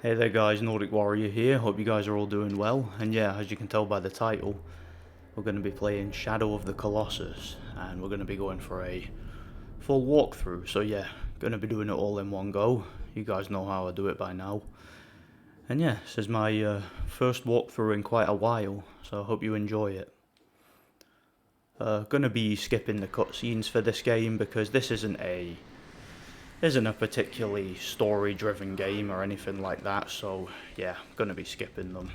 Hey there guys, Nordic Warrior here, hope you guys are all doing well, and yeah, as you can tell by the title, we're going to be playing Shadow of the Colossus, and we're going to be going for a full walkthrough, so yeah, going to be doing it all in one go. You guys know how I do it by now. And yeah, this is my first walkthrough in quite a while, so I hope you enjoy it. Going to be skipping the cutscenes for this game because this isn't a particularly story-driven game or anything like that, so yeah, I'm going to be skipping them.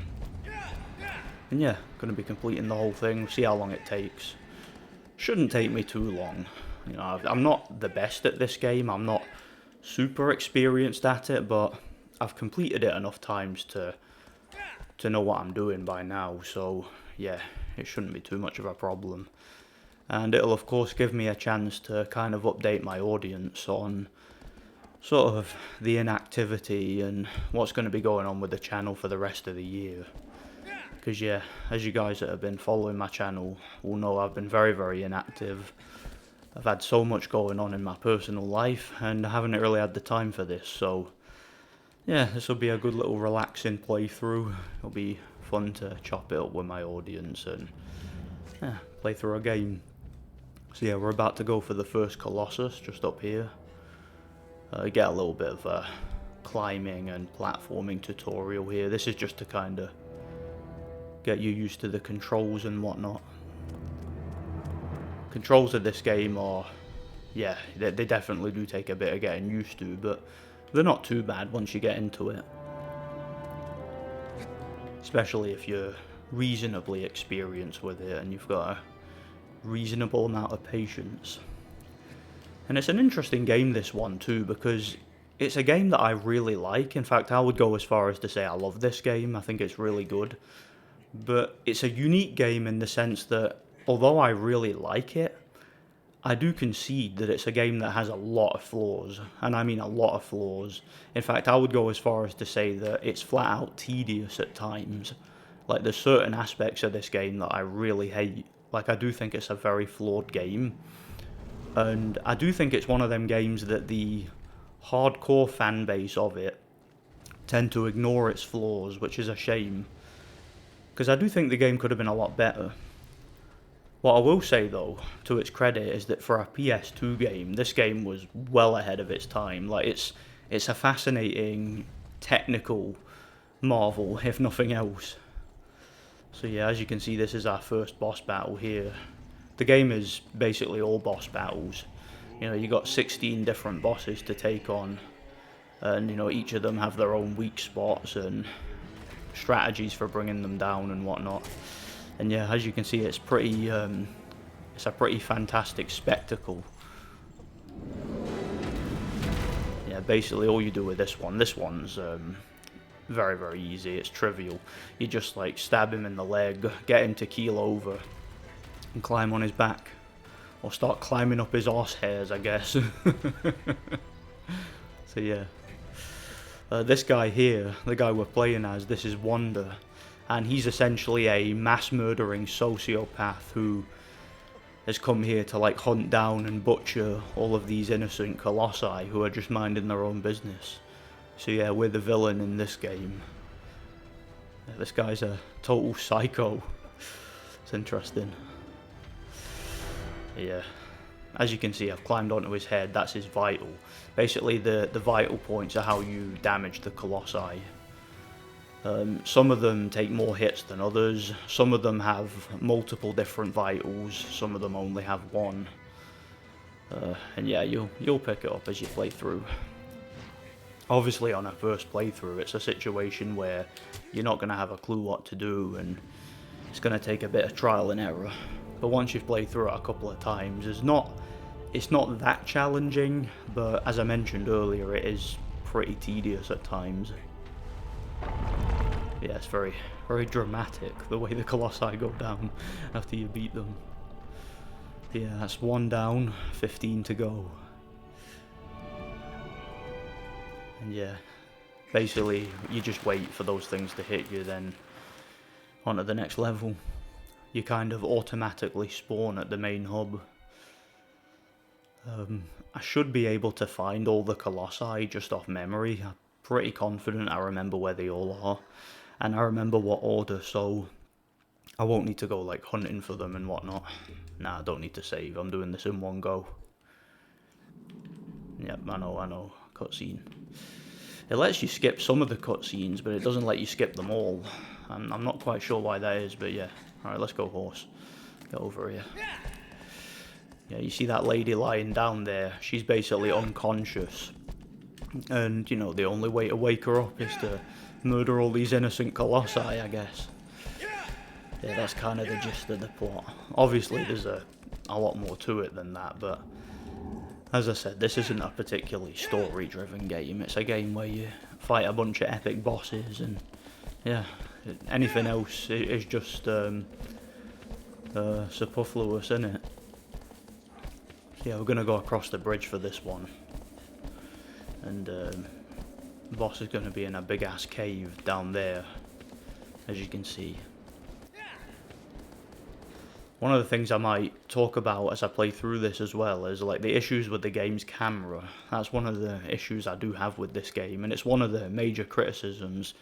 And yeah, going to be completing the whole thing, see how long it takes. Shouldn't take me too long. You know, I'm not the best at this game, I'm not super experienced at it, but I've completed it enough times to know what I'm doing by now, so yeah, it shouldn't be too much of a problem. And it'll of course give me a chance to kind of update my audience on sort of the inactivity and what's going to be going on with the channel for the rest of the year. Because yeah, as you guys that have been following my channel will know, I've been very inactive. I've had so much going on in my personal life and I haven't really had the time for this, so yeah, this will be a good little relaxing playthrough. It'll be fun to chop it up with my audience and yeah, play through a game. So yeah, we're about to go for the first Colossus, just up here. Get a little bit of a climbing and platforming tutorial here. This is just to kind of get you used to the controls and whatnot. Controls of this game are, yeah, they definitely do take a bit of getting used to, but they're not too bad once you get into it. Especially if you're reasonably experienced with it and you've got a reasonable amount of patience. And it's an interesting game, this one too, because it's a game that I really like. In fact, I would go as far as to say I love this game. I think it's really good. But it's a unique game in the sense that although I really like it, I do concede that it's a game that has a lot of flaws. And I mean a lot of flaws. In fact, I would go as far as to say that it's flat out tedious at times. Like, there's certain aspects of this game that I really hate. Like, I do think it's a very flawed game. And I do think it's one of them games that the hardcore fan base of it tend to ignore its flaws, which is a shame. Because I do think the game could have been a lot better. What I will say though, to its credit, is that for a PS2 game, this game was well ahead of its time. Like, it's a fascinating technical marvel, if nothing else. So yeah, as you can see, this is our first boss battle here. The game is basically all boss battles. You know, you got 16 different bosses to take on, and you know, each of them have their own weak spots and strategies for bringing them down and whatnot. And yeah, as you can see, it's a pretty fantastic spectacle. Yeah, basically all you do with this one's very easy. It's trivial. You just like stab him in the leg, get him to keel over, and climb on his back. Or start climbing up his arse hairs, I guess. So yeah. This guy here, the guy we're playing as, this is Wanda. And he's essentially a mass murdering sociopath who has come here to like hunt down and butcher all of these innocent colossi who are just minding their own business. So yeah, we're the villain in this game. This guy's a total psycho. It's interesting. Yeah, as you can see, I've climbed onto his head. That's his vital. Basically, the vital points are how you damage the colossi. Some of them take more hits than others. Some of them have multiple different vitals. Some of them only have one. And yeah, you'll pick it up as you play through. Obviously, on a first playthrough, it's a situation where you're not going to have a clue what to do, and it's going to take a bit of trial and error. But once you've played through it a couple of times, it's not that challenging, but as I mentioned earlier, it is pretty tedious at times. Yeah, it's very dramatic, the way the colossi go down after you beat them. Yeah, that's one down, 15 to go. And yeah, basically, you just wait for those things to hit you, then on to the next level. You kind of automatically spawn at the main hub. I should be able to find all the colossi just off memory. pretty confident I remember where they all are, and I remember what order, so I won't need to go like hunting for them and whatnot. Nah, I don't need to save, I'm doing this in one go. Yep, I know, cutscene. It lets you skip some of the cutscenes, but it doesn't let you skip them all. I'm not quite sure why that is, but yeah. Alright, let's go, horse. Get over here. Yeah, you see that lady lying down there? She's basically unconscious. And, you know, the only way to wake her up is to murder all these innocent colossi, I guess. Yeah, that's kind of the gist of the plot. Obviously, there's a lot more to it than that, but as I said, this isn't a particularly story-driven game. It's a game where you fight a bunch of epic bosses, and yeah, anything else is just superfluous, isn't it? Yeah, we're gonna go across the bridge for this one, and the boss is gonna be in a big-ass cave down there, as you can see. One of the things I might talk about as I play through this as well is like the issues with the game's camera. That's one of the issues I do have with this game, and it's one of the major criticisms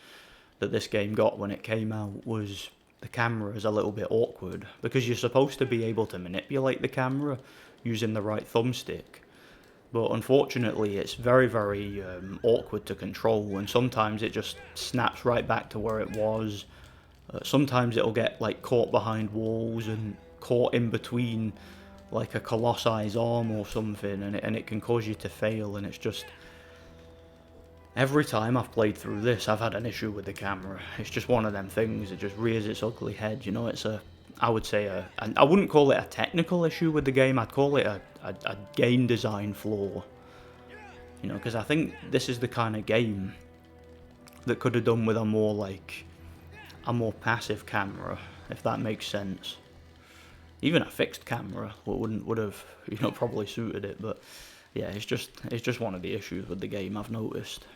that this game got when it came out, was the camera is a little bit awkward, because you're supposed to be able to manipulate the camera using the right thumbstick, but unfortunately it's very, very awkward to control, and sometimes it just snaps right back to where it was. Sometimes it'll get like caught behind walls and caught in between like a Colossi's arm or something, and it can cause you to fail, and it's just... Every time I've played through this, I've had an issue with the camera. It's just one of them things, it just rears its ugly head, you know. It's I would say I wouldn't call it a technical issue with the game, I'd call it a game design flaw. You know, because I think this is the kind of game that could have done with a more passive camera, if that makes sense. Even a fixed camera would have, you know, probably suited it, but yeah, it's just one of the issues with the game I've noticed.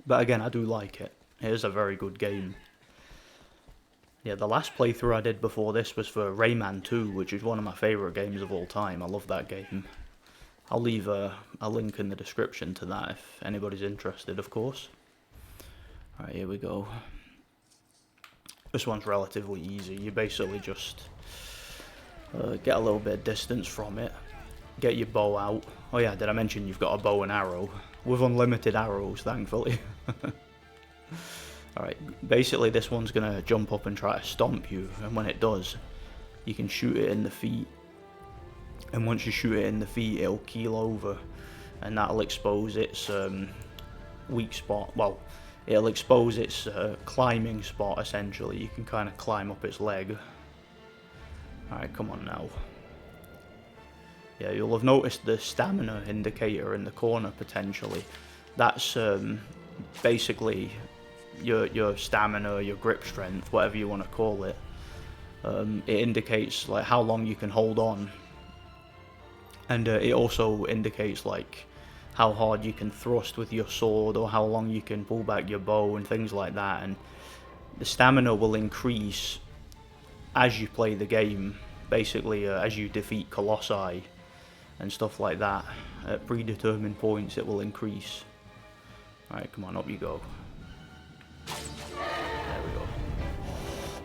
But again, I do like it. It is a very good game. Yeah, the last playthrough I did before this was for Rayman 2, which is one of my favourite games of all time. I love that game. I'll leave a link in the description to that if anybody's interested, of course. Alright, here we go. This one's relatively easy. You basically just get a little bit of distance from it, get your bow out. Oh yeah, did I mention you've got a bow and arrow? With unlimited arrows, thankfully. Alright, basically this one's going to jump up and try to stomp you, and when it does, you can shoot it in the feet. And once you shoot it in the feet, it'll keel over, and that'll expose its weak spot. Well, it'll expose its climbing spot, essentially. You can kind of climb up its leg. Alright, come on now. Yeah, you'll have noticed the stamina indicator in the corner, potentially. That's basically your stamina, your grip strength, whatever you want to call it. It indicates like how long you can hold on. And it also indicates like how hard you can thrust with your sword, or how long you can pull back your bow and things like that. And the stamina will increase as you play the game, basically as you defeat Colossi and stuff like that. At predetermined points it will increase. Alright, come on, up you go. There we go.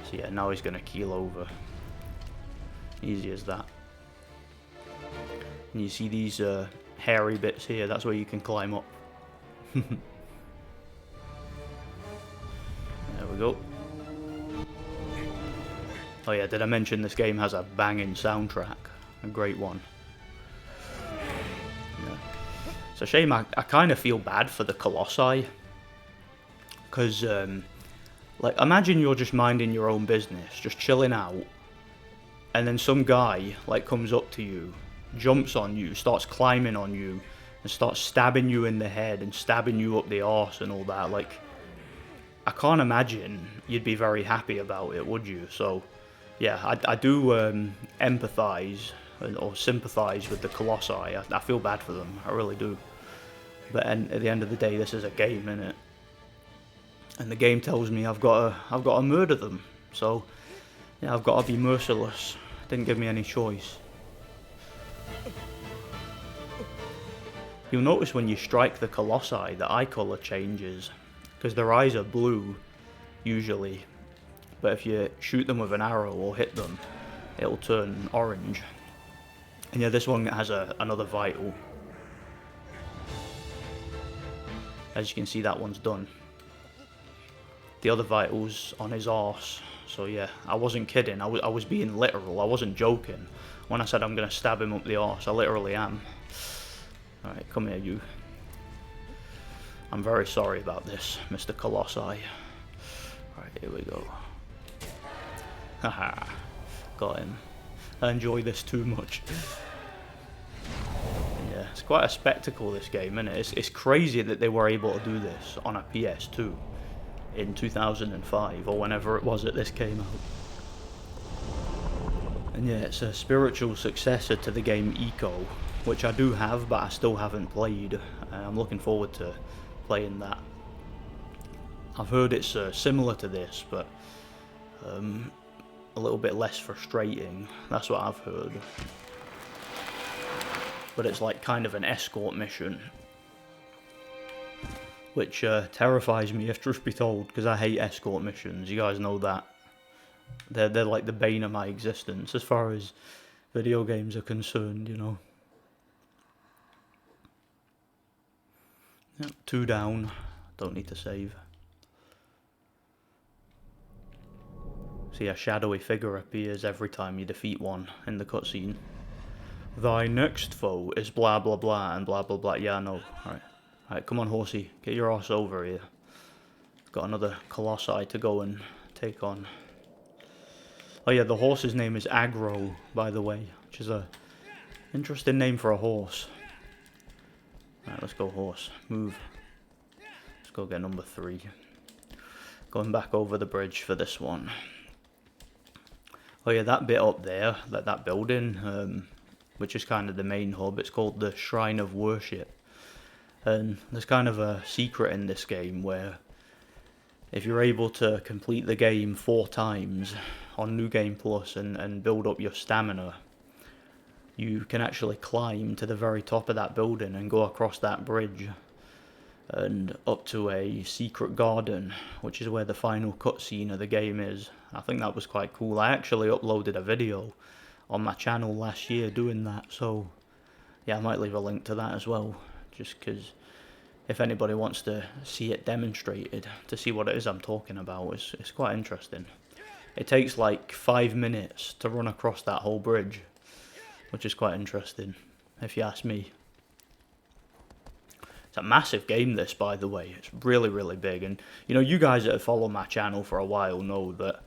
So yeah, now he's going to keel over. Easy as that. And you see these hairy bits here, that's where you can climb up. There we go. Oh yeah, did I mention this game has a banging soundtrack? A great one. Yeah. It's a shame, I kind of feel bad for the Colossi. Because, like, imagine you're just minding your own business, just chilling out. And then some guy, like, comes up to you, jumps on you, starts climbing on you, and starts stabbing you in the head and stabbing you up the arse and all that. Like, I can't imagine you'd be very happy about it, would you? So, yeah, I do empathise or sympathise with the Colossi. I feel bad for them, I really do. But at the end of the day, this is a game, innit? And the game tells me I've got to murder them. So, yeah, I've got to be merciless. Didn't give me any choice. You'll notice when you strike the Colossi, the eye colour changes, because their eyes are blue, usually, but if you shoot them with an arrow or hit them, it'll turn orange. And yeah, this one has another vital. As you can see, that one's done. The other vital's on his arse. So yeah, I wasn't kidding, I was being literal, I wasn't joking. When I said I'm going to stab him up the arse, I literally am. Alright, come here, you. I'm very sorry about this, Mr. Colossi. Alright, here we go. Haha, got him. I enjoy this too much. Yeah, it's quite a spectacle, this game, isn't it? It's crazy that they were able to do this on a PS2 in 2005, or whenever it was that this came out. And yeah, it's a spiritual successor to the game Eco, which I do have, but I still haven't played. I'm looking forward to playing that. I've heard it's similar to this, but a little bit less frustrating. That's what I've heard. But it's like kind of an escort mission, which terrifies me, if truth be told, because I hate escort missions. You guys know that. They're like the bane of my existence as far as video games are concerned, you know. Yep, 2 down. Don't need to save. See, a shadowy figure appears every time you defeat one in the cutscene. Thy next foe is blah blah blah and blah blah blah. Yeah, I know. Alright, come on, horsey. Get your ass over here. Got another Colossi to go and take on. Oh yeah, the horse's name is Aggro, by the way, which is a interesting name for a horse. Alright, let's go, horse. Move. Let's go get number 3. Going back over the bridge for this one. Oh yeah, that bit up there, that building, which is kind of the main hub, it's called the Shrine of Worship. And there's kind of a secret in this game where if you're able to complete the game 4 times on New Game Plus and build up your stamina, you can actually climb to the very top of that building and go across that bridge and up to a secret garden, which is where the final cutscene of the game is. I think that was quite cool. I actually uploaded a video on my channel last year doing that, so yeah, I might leave a link to that as well, just because if anybody wants to see it demonstrated, to see what it is I'm talking about, it's quite interesting. It takes like 5 minutes to run across that whole bridge, which is quite interesting, if you ask me. It's a massive game, this, by the way. It's really, really big, and you know, you guys that have followed my channel for a while know that,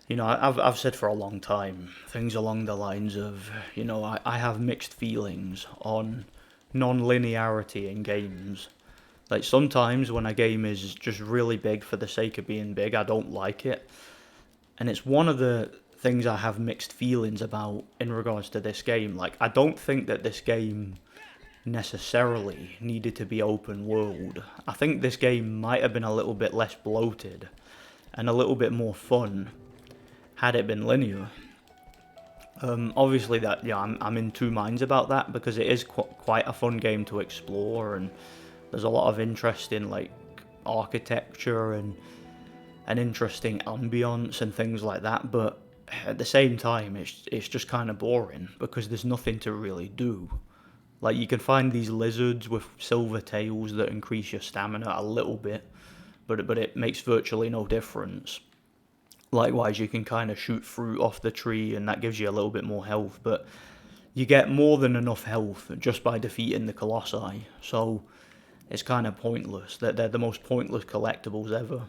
you know, I've said for a long time things along the lines of, you know, I have mixed feelings on non-linearity in games. Like, sometimes when a game is just really big for the sake of being big, I don't like it. And it's one of the things I have mixed feelings about in regards to this game. Like, I don't think that this game necessarily needed to be open world. I think this game might have been a little bit less bloated and a little bit more fun had it been linear. Obviously that, yeah, I'm in 2 minds about that, because it is quite a fun game to explore, and there's a lot of interest in like architecture and an interesting ambience and things like that, but at the same time it's just kind of boring because there's nothing to really do. Like, you can find these lizards with silver tails that increase your stamina a little bit, but it makes virtually no difference. Likewise, you can kind of shoot fruit off the tree and that gives you a little bit more health, but you get more than enough health just by defeating the Colossi, so it's kind of pointless. They're the most pointless collectibles ever.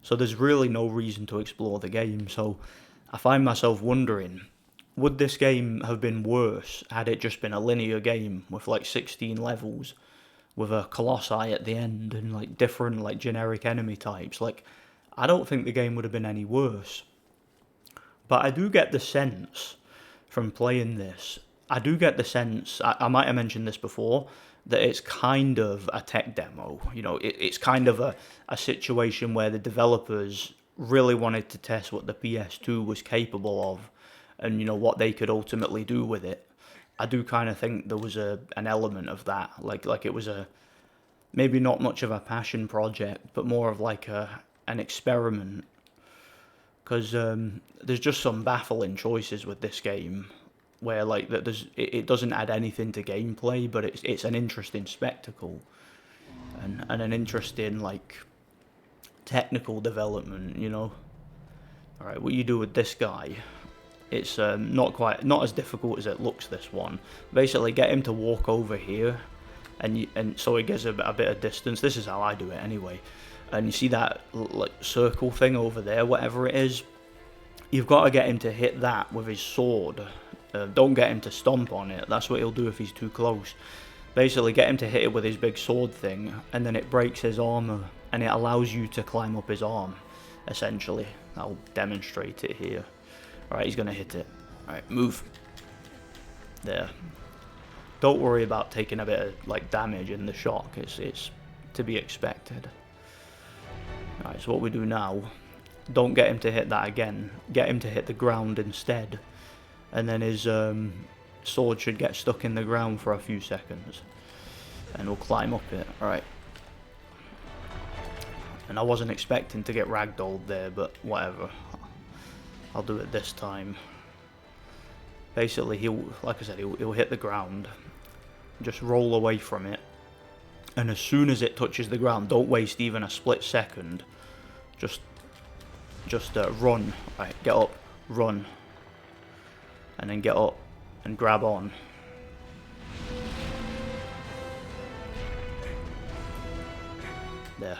So there's really no reason to explore the game, so I find myself wondering, would this game have been worse had it just been a linear game with like 16 levels, with a Colossi at the end and like different like generic enemy types? Like, I don't think the game would have been any worse. But I do get the sense from playing this, I might have mentioned this before, that it's kind of a tech demo. You know, it's kind of a situation where the developers really wanted to test what the PS2 was capable of and, you know, what they could ultimately do with it. I do kind of think there was an element of that, like it was maybe not much of a passion project, but more of like an experiment. Because there's just some baffling choices with this game, where like that it doesn't add anything to gameplay, but it's an interesting spectacle, and an interesting like technical development, you know. All right, what you do with this guy, it's not as difficult as it looks. This one, basically, get him to walk over here, and so he gets a bit of distance. This is how I do it anyway. And you see that like circle thing over there, whatever it is, you've got to get him to hit that with his sword. Don't get him to stomp on it. That's what he'll do if he's too close. Basically, get him to hit it with his big sword thing, and then it breaks his armor, and it allows you to climb up his arm, essentially. I'll demonstrate it here. Alright, he's going to hit it. Alright, move. There. Don't worry about taking a bit of like damage in the shock. It's to be expected. Alright, so what we do now, don't get him to hit that again. Get him to hit the ground instead. And then his sword should get stuck in the ground for a few seconds. And we'll climb up it. Alright. And I wasn't expecting to get ragdolled there, but whatever. I'll do it this time. Basically, like I said, he'll hit the ground. Just roll away from it. And as soon as it touches the ground, don't waste even a split second. Just run. Right, get up, run. And then get up and grab on. There.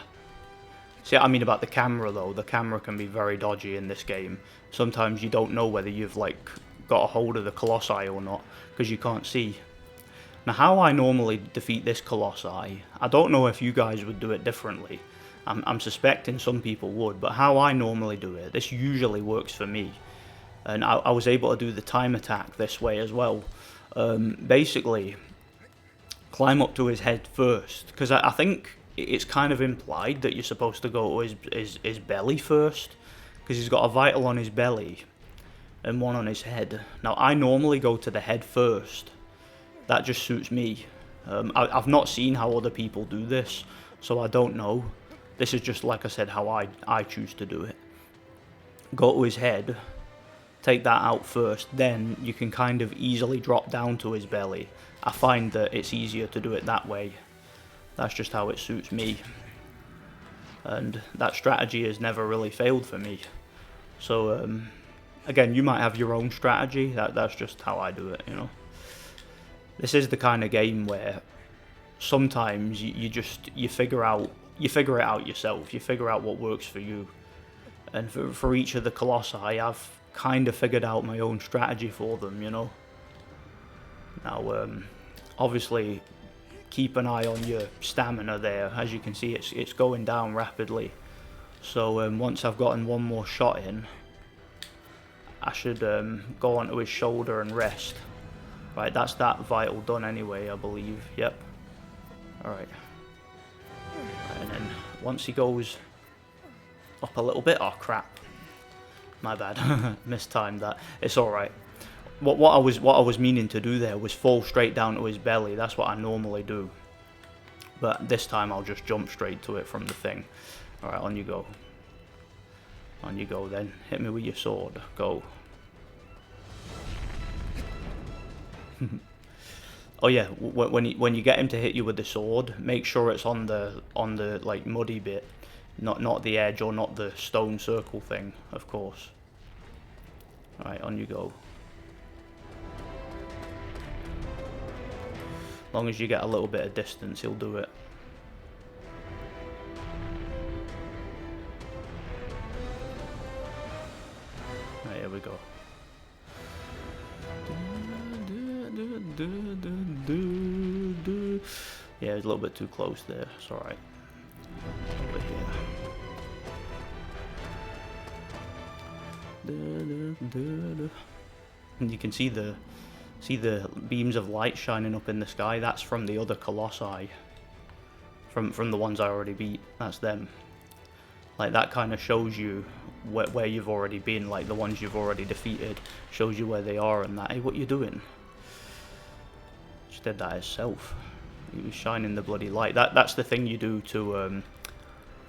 See what I mean about the camera though? The camera can be very dodgy in this game. Sometimes you don't know whether you've like got a hold of the Colossi or not, because you can't see. Now how I normally defeat this Colossi, I don't know if you guys would do it differently. I'm suspecting some people would, but how I normally do it, this usually works for me. And I was able to do the time attack this way as well. Basically, climb up to his head first, because I think it's kind of implied that you're supposed to go to his belly first, because he's got a vital on his belly and one on his head. Now I normally go to the head first. That just suits me. I've not seen how other people do this, so I don't know. This is just, like I said, how I choose to do it. Go to his head, take that out first, then you can kind of easily drop down to his belly. I find that it's easier to do it that way. That's just how it suits me. And that strategy has never really failed for me. So, again, you might have your own strategy. That's just how I do it, you know. This is the kind of game where sometimes you figure it out yourself. You figure out what works for you. And for each of the Colossi, I've kind of figured out my own strategy for them, you know. Now, obviously, keep an eye on your stamina there. As you can see, it's going down rapidly. So once I've gotten one more shot in, I should go onto his shoulder and rest. Right, that's that vital done anyway, I believe. Yep. Alright. And then once he goes up a little bit, oh crap. My bad. Mistimed that. It's alright. What I was meaning to do there was fall straight down to his belly. That's what I normally do. But this time I'll just jump straight to it from the thing. Alright, on you go. On you go then. Hit me with your sword. Go. Oh yeah, when you get him to hit you with the sword, make sure it's on the like muddy bit, not the edge or not the stone circle thing, of course. Alright, on you go. As long as you get a little bit of distance, he'll do it. Right, here we go. Yeah, it's a little bit too close there. It's alright. Over here. And you can see the beams of light shining up in the sky. That's from the other Colossi. From the ones I already beat. That's them. Like, that kind of shows you where you've already been. Like, the ones you've already defeated shows you where they are and that. Hey, what you doing? Just did that himself. He was shining the bloody light. That's the thing you do to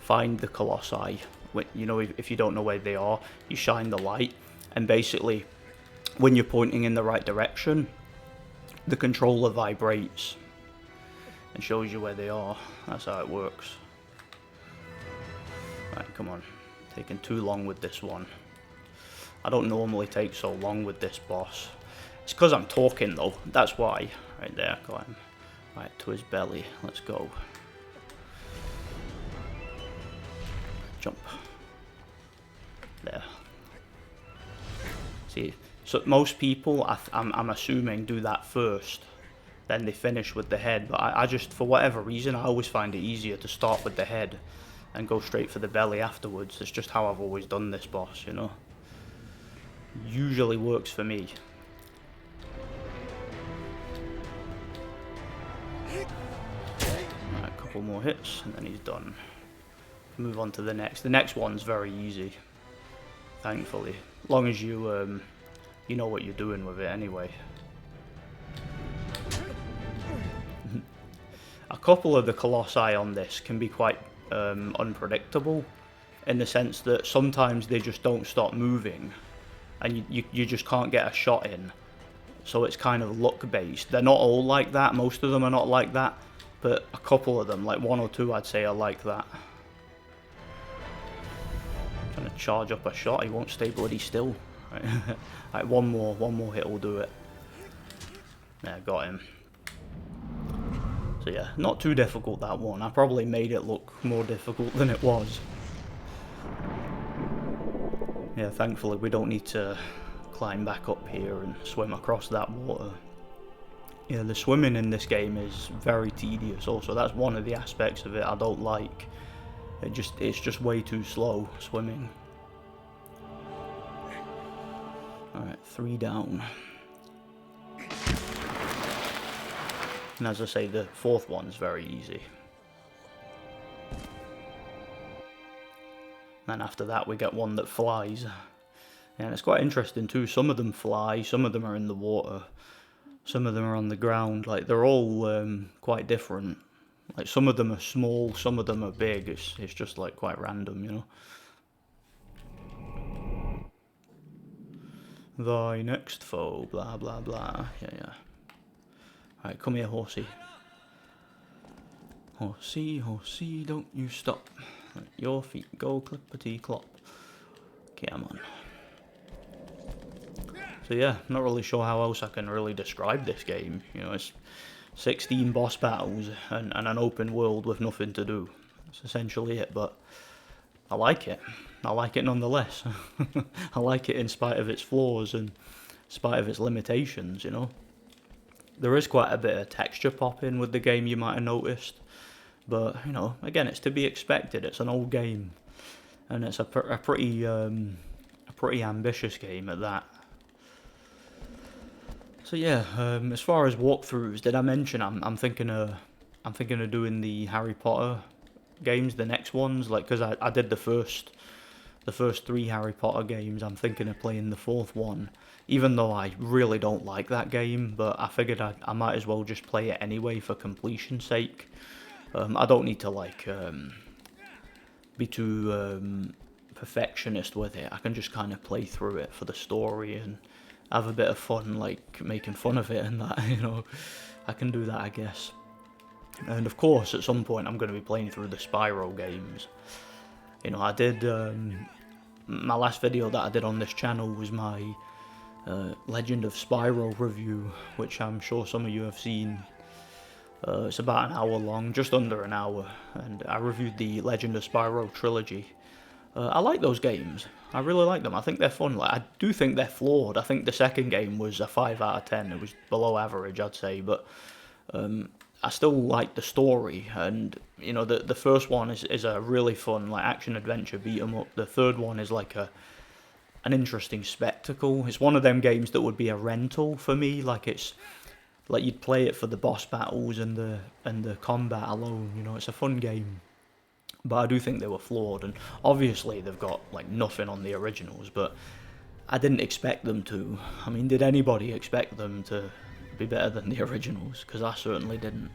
find the Colossi. You know, if you don't know where they are, you shine the light, and basically, when you're pointing in the right direction, the controller vibrates and shows you where they are. That's how it works. Right, come on. Taking too long with this one. I don't normally take so long with this boss. It's because I'm talking though, that's why. Right there, got him. Right, to his belly, let's go. Jump. There. See, so most people, I'm assuming, do that first. Then they finish with the head, but I just, for whatever reason, I always find it easier to start with the head and go straight for the belly afterwards. It's just how I've always done this boss, you know. Usually works for me. Right, a couple more hits and then he's done. Move on to the next. The next one's very easy, thankfully. As long as you you know what you're doing with it anyway. A couple of the Colossi on this can be quite unpredictable, in the sense that sometimes they just don't stop moving and you just can't get a shot in, so it's kind of luck based. They're not all like that, most of them are not like that, but a couple of them, like one or two, I'd say are like that. Trying to charge up a shot, he won't stay bloody still. Right. Right, one more hit will do it. Yeah, got him. So yeah, not too difficult, that one. I probably made it look more difficult than it was. Yeah, thankfully we don't need to climb back up here and swim across that water. Yeah, the swimming in this game is very tedious also. That's one of the aspects of it I don't like. It's just way too slow, swimming. Alright, 3 down. And as I say, the 4th one's very easy. And after that we get one that flies. And it's quite interesting too. Some of them fly, some of them are in the water, some of them are on the ground. Like, they're all quite different. Like, some of them are small, some of them are big. It's just like quite random, you know. Thy next foe, blah blah blah. Yeah. Alright, come here, horsey. Horsey, horsey, don't you stop. Right, your feet go clippity clop. Come on. So yeah, not really sure how else I can really describe this game. You know, it's 16 boss battles and an open world with nothing to do. That's essentially it, but I like it. I like it nonetheless. I like it in spite of its flaws and in spite of its limitations, you know. There is quite a bit of texture popping with the game, you might have noticed. But, you know, again, it's to be expected. It's an old game. And it's a pretty ambitious game at that. So yeah, as far as walkthroughs, did I mention I'm thinking of doing the Harry Potter games, the next ones, like, because I did the first 3 Harry Potter games. I'm thinking of playing the 4th one, even though I really don't like that game, but I figured I might as well just play it anyway for completion's sake. I don't need to like be too perfectionist with it. I can just kind of play through it for the story and have a bit of fun, like making fun of it and that, you know. I can do that, I guess. And of course, at some point, I'm going to be playing through the Spyro games. You know, I did, my last video that I did on this channel was my Legend of Spyro review, which I'm sure some of you have seen. It's about an hour long, just under an hour, and I reviewed the Legend of Spyro trilogy. I like those games. I really like them. I think they're fun. Like, I do think they're flawed. I think the second game was a 5 out of 10. It was below average, I'd say, but I still like the story. And you know, the first one is a really fun, like, action adventure beat 'em up. The third one is like an interesting spectacle. It's one of them games that would be a rental for me. Like, it's like you'd play it for the boss battles and the combat alone. You know, it's a fun game. But I do think they were flawed, and obviously they've got like nothing on the originals, but I didn't expect them to. I mean, did anybody expect them to be better than the originals, because I certainly didn't.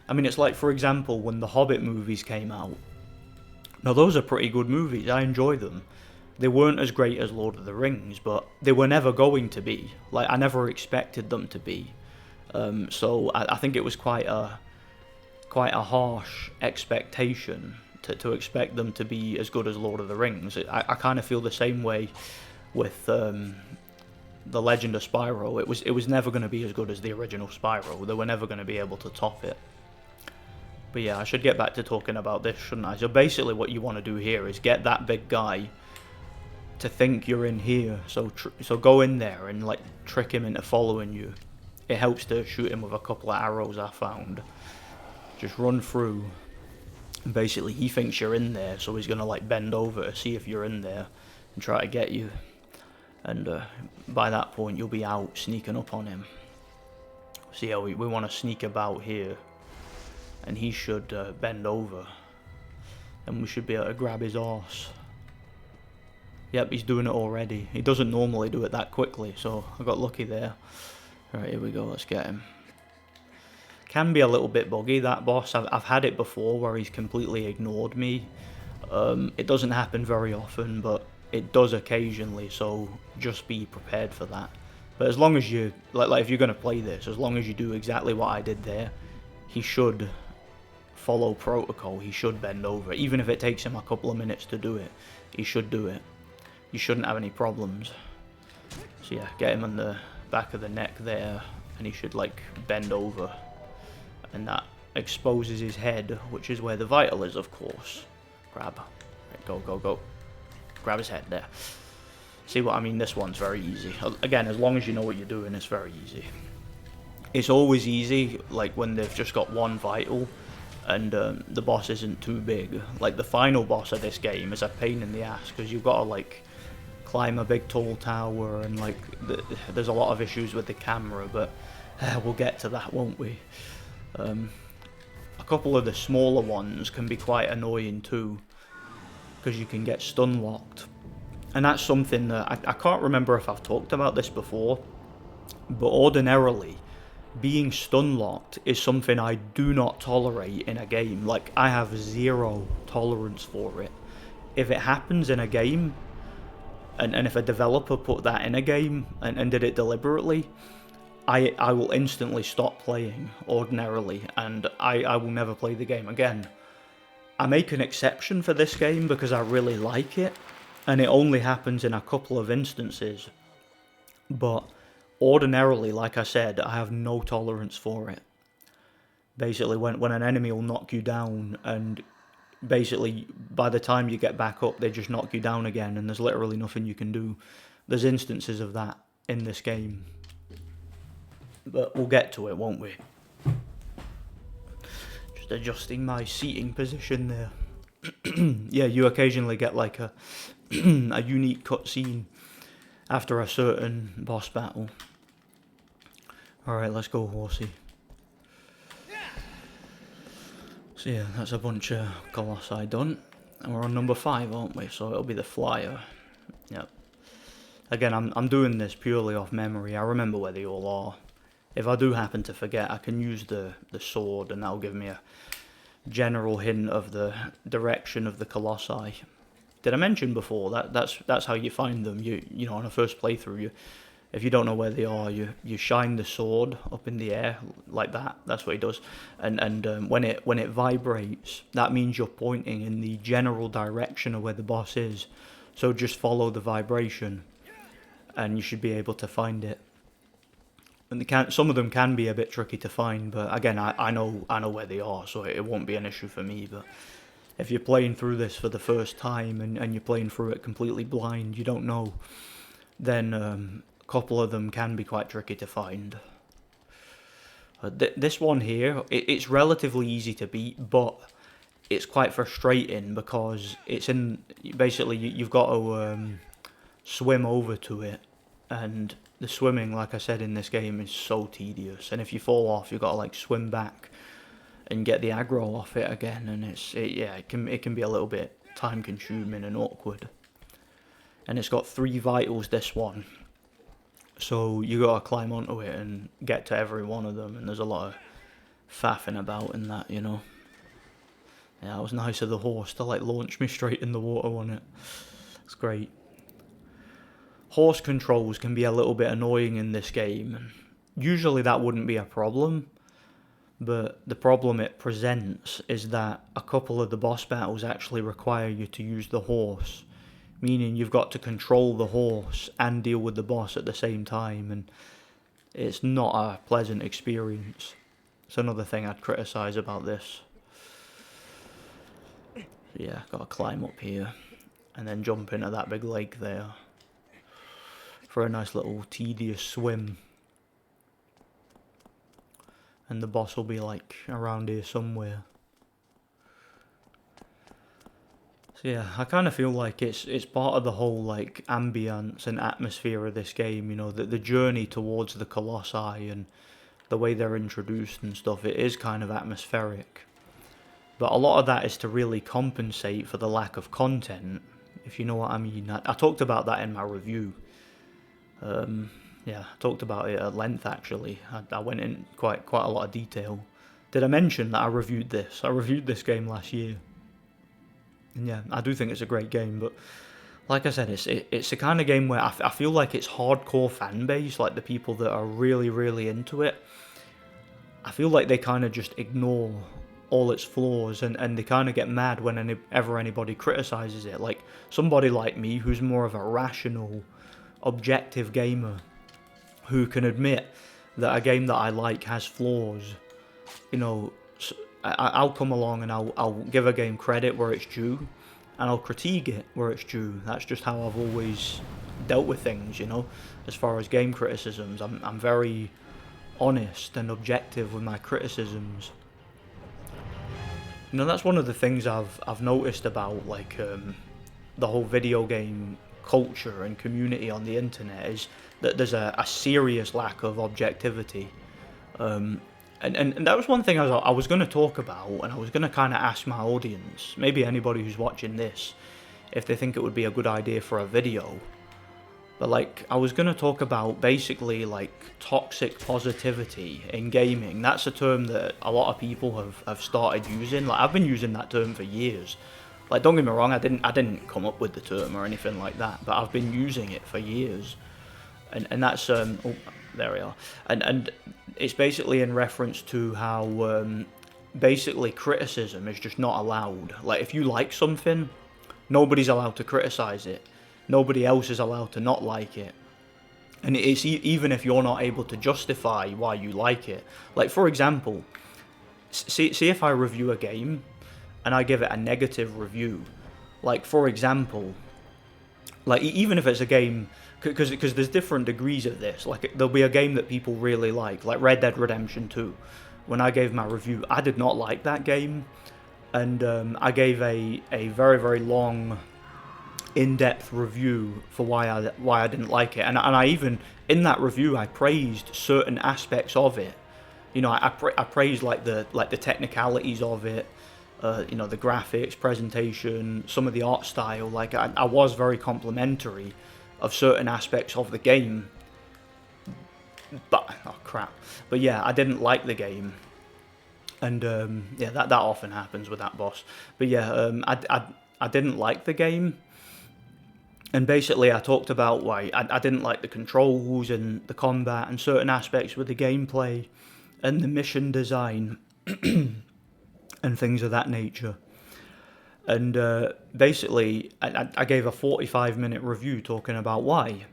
I mean, it's like, for example, when the Hobbit movies came out. Now, those are pretty good movies. I enjoy them. They weren't as great as Lord of the Rings, but they were never going to be. Like, I never expected them to be. So I think it was quite a harsh expectation to expect them to be as good as Lord of the Rings. I kind of feel the same way with The Legend of Spyro. It was never going to be as good as the original Spyro. They were never going to be able to top it. But yeah, I should get back to talking about this, shouldn't I? So basically what you want to do here is get that big guy to think you're in here. So go in there and like trick him into following you. It helps to shoot him with a couple of arrows I found. Just run through. And basically he thinks you're in there, so he's going to like bend over to see if you're in there and try to get you. And by that point you'll be out sneaking up on him. So yeah, we want to sneak about here. And he should bend over. And we should be able to grab his arse. Yep, he's doing it already. He doesn't normally do it that quickly, so I got lucky there. Alright, here we go, let's get him. Can be a little bit buggy, that boss. I've had it before where he's completely ignored me. It doesn't happen very often, but it does occasionally, so just be prepared for that. But as long as you, like if you're going to play this, as long as you do exactly what I did there, he should follow protocol. He should bend over. Even if it takes him a couple of minutes to do it, he should do it. You shouldn't have any problems. So yeah, get him on the back of the neck there, and he should like bend over. And that exposes his head, which is where the vital is, of course. Grab. Right, go, go, go. Grab his head there. See what I mean? This one's very easy. Again, as long as you know what you're doing, it's very easy. It's always easy, like when they've just got one vital and the boss isn't too big. Like the final boss of this game is a pain in the ass because you've got to like climb a big tall tower and like there's a lot of issues with the camera, but we'll get to that, won't we? A couple of the smaller ones can be quite annoying too because you can get stun locked, and that's something that I can't remember if I've talked about this before, but ordinarily being stun locked is something I do not tolerate in a game. Like, I have zero tolerance for it. If it happens in a game, and if a developer put that in a game and did it deliberately, I will instantly stop playing ordinarily, and I will never play the game again. I make an exception for this game because I really like it, and it only happens in a couple of instances, but ordinarily, like I said, I have no tolerance for it. Basically, when an enemy will knock you down, and basically by the time you get back up, they just knock you down again, and there's literally nothing you can do. There's instances of that in this game. But we'll get to it, won't we? Just adjusting my seating position there. Yeah, you occasionally get like a unique cutscene after a certain boss battle. Alright, let's go, horsey. So yeah, that's a bunch of Colossi done. And we're on number 5, aren't we? So it'll be the flyer. Yep. Again, I'm doing this purely off memory. I remember where they all are. If I do happen to forget, I can use the sword, and that'll give me a general hint of the direction of the Colossi. Did I mention before that's how you find them? You know, on a first playthrough, if you don't know where they are, you shine the sword up in the air like that. That's what it does, and when it vibrates, that means you're pointing in the general direction of where the boss is. So just follow the vibration, and you should be able to find it. And some of them can be a bit tricky to find, but again, I know where they are, so it won't be an issue for me. But if you're playing through this for the first time and you're playing through it completely blind, you don't know, then a couple of them can be quite tricky to find. This one here, it's relatively easy to beat, but it's quite frustrating because it's in, basically you've got to swim over to it, and the swimming, like I said, in this game is so tedious, and if you fall off, you've got to like swim back and get the aggro off it again, and it can be a little bit time consuming and awkward. And it's got 3 vitals, this one, So you gotta climb onto it and get to every one of them, and there's a lot of faffing about in that, you know. Yeah, it was nice of the horse to like launch me straight in the water, wasn't it? It's great. Horse controls can be a little bit annoying in this game, and usually that wouldn't be a problem, but the problem it presents is that a couple of the boss battles actually require you to use the horse, meaning you've got to control the horse and deal with the boss at the same time, and it's not a pleasant experience. It's another thing I'd criticise about this. Yeah, gotta climb up here and then jump into that big lake there for a nice little tedious swim. And the boss will be like around here somewhere. So yeah, I kind of feel like it's part of the whole like ambience and atmosphere of this game, you know, the journey towards the Colossi and the way they're introduced and stuff. It is kind of atmospheric. But a lot of that is to really compensate for the lack of content, if you know what I mean. I talked about that in my review. Yeah, I talked about it at length actually. I went in quite a lot of detail. Did I mention that I reviewed this? I reviewed this game last year. And yeah, I do think it's a great game, but like I said, it's the kind of game where I feel like it's hardcore fan base, like the people that are really, really into it. I feel like they kind of just ignore all its flaws, and they kind of get mad whenever anybody criticizes it. Like somebody like me, who's more of a rational, objective gamer, who can admit that a game that I like has flaws. You know, I'll come along and I'll give a game credit where it's due, and I'll critique it where it's due. That's just how I've always dealt with things, you know. As far as game criticisms, I'm very honest and objective with my criticisms. You know, that's one of the things I've noticed about like the whole video game culture and community on the internet, is that there's a serious lack of objectivity. And that was one thing I was going to talk about, and I was going to kind of ask my audience, maybe anybody who's watching this, if they think it would be a good idea for a video. But like, I was going to talk about basically like toxic positivity in gaming. That's a term that a lot of people have started using. Like, I've been using that term for years. Like, don't get me wrong, I didn't come up with the term or anything like that, but I've been using it for years. And that's oh, there we are. And it's basically in reference to how basically criticism is just not allowed. Like, if you like something, nobody's allowed to criticize it. Nobody else is allowed to not like it. And it's even if you're not able to justify why you like it. Like, for example, see if I review a game and I give it a negative review. Like, for example, like even if it's a game, because there's different degrees of this. Like, there'll be a game that people really like Red Dead Redemption 2. When I gave my review, I did not like that game, and I gave a very, very long, in-depth review for why I didn't like it, and I even in that review I praised certain aspects of it. You know, I praised like the technicalities of it, you know, the graphics, presentation, some of the art style. Like, I was very complimentary of certain aspects of the game, but oh crap. But yeah, I didn't like the game, and yeah, that often happens with that boss. But yeah, I didn't like the game. And basically I talked about why I didn't like the controls and the combat and certain aspects with the gameplay and the mission design and things of that nature. And basically I gave a 45-minute review talking about why.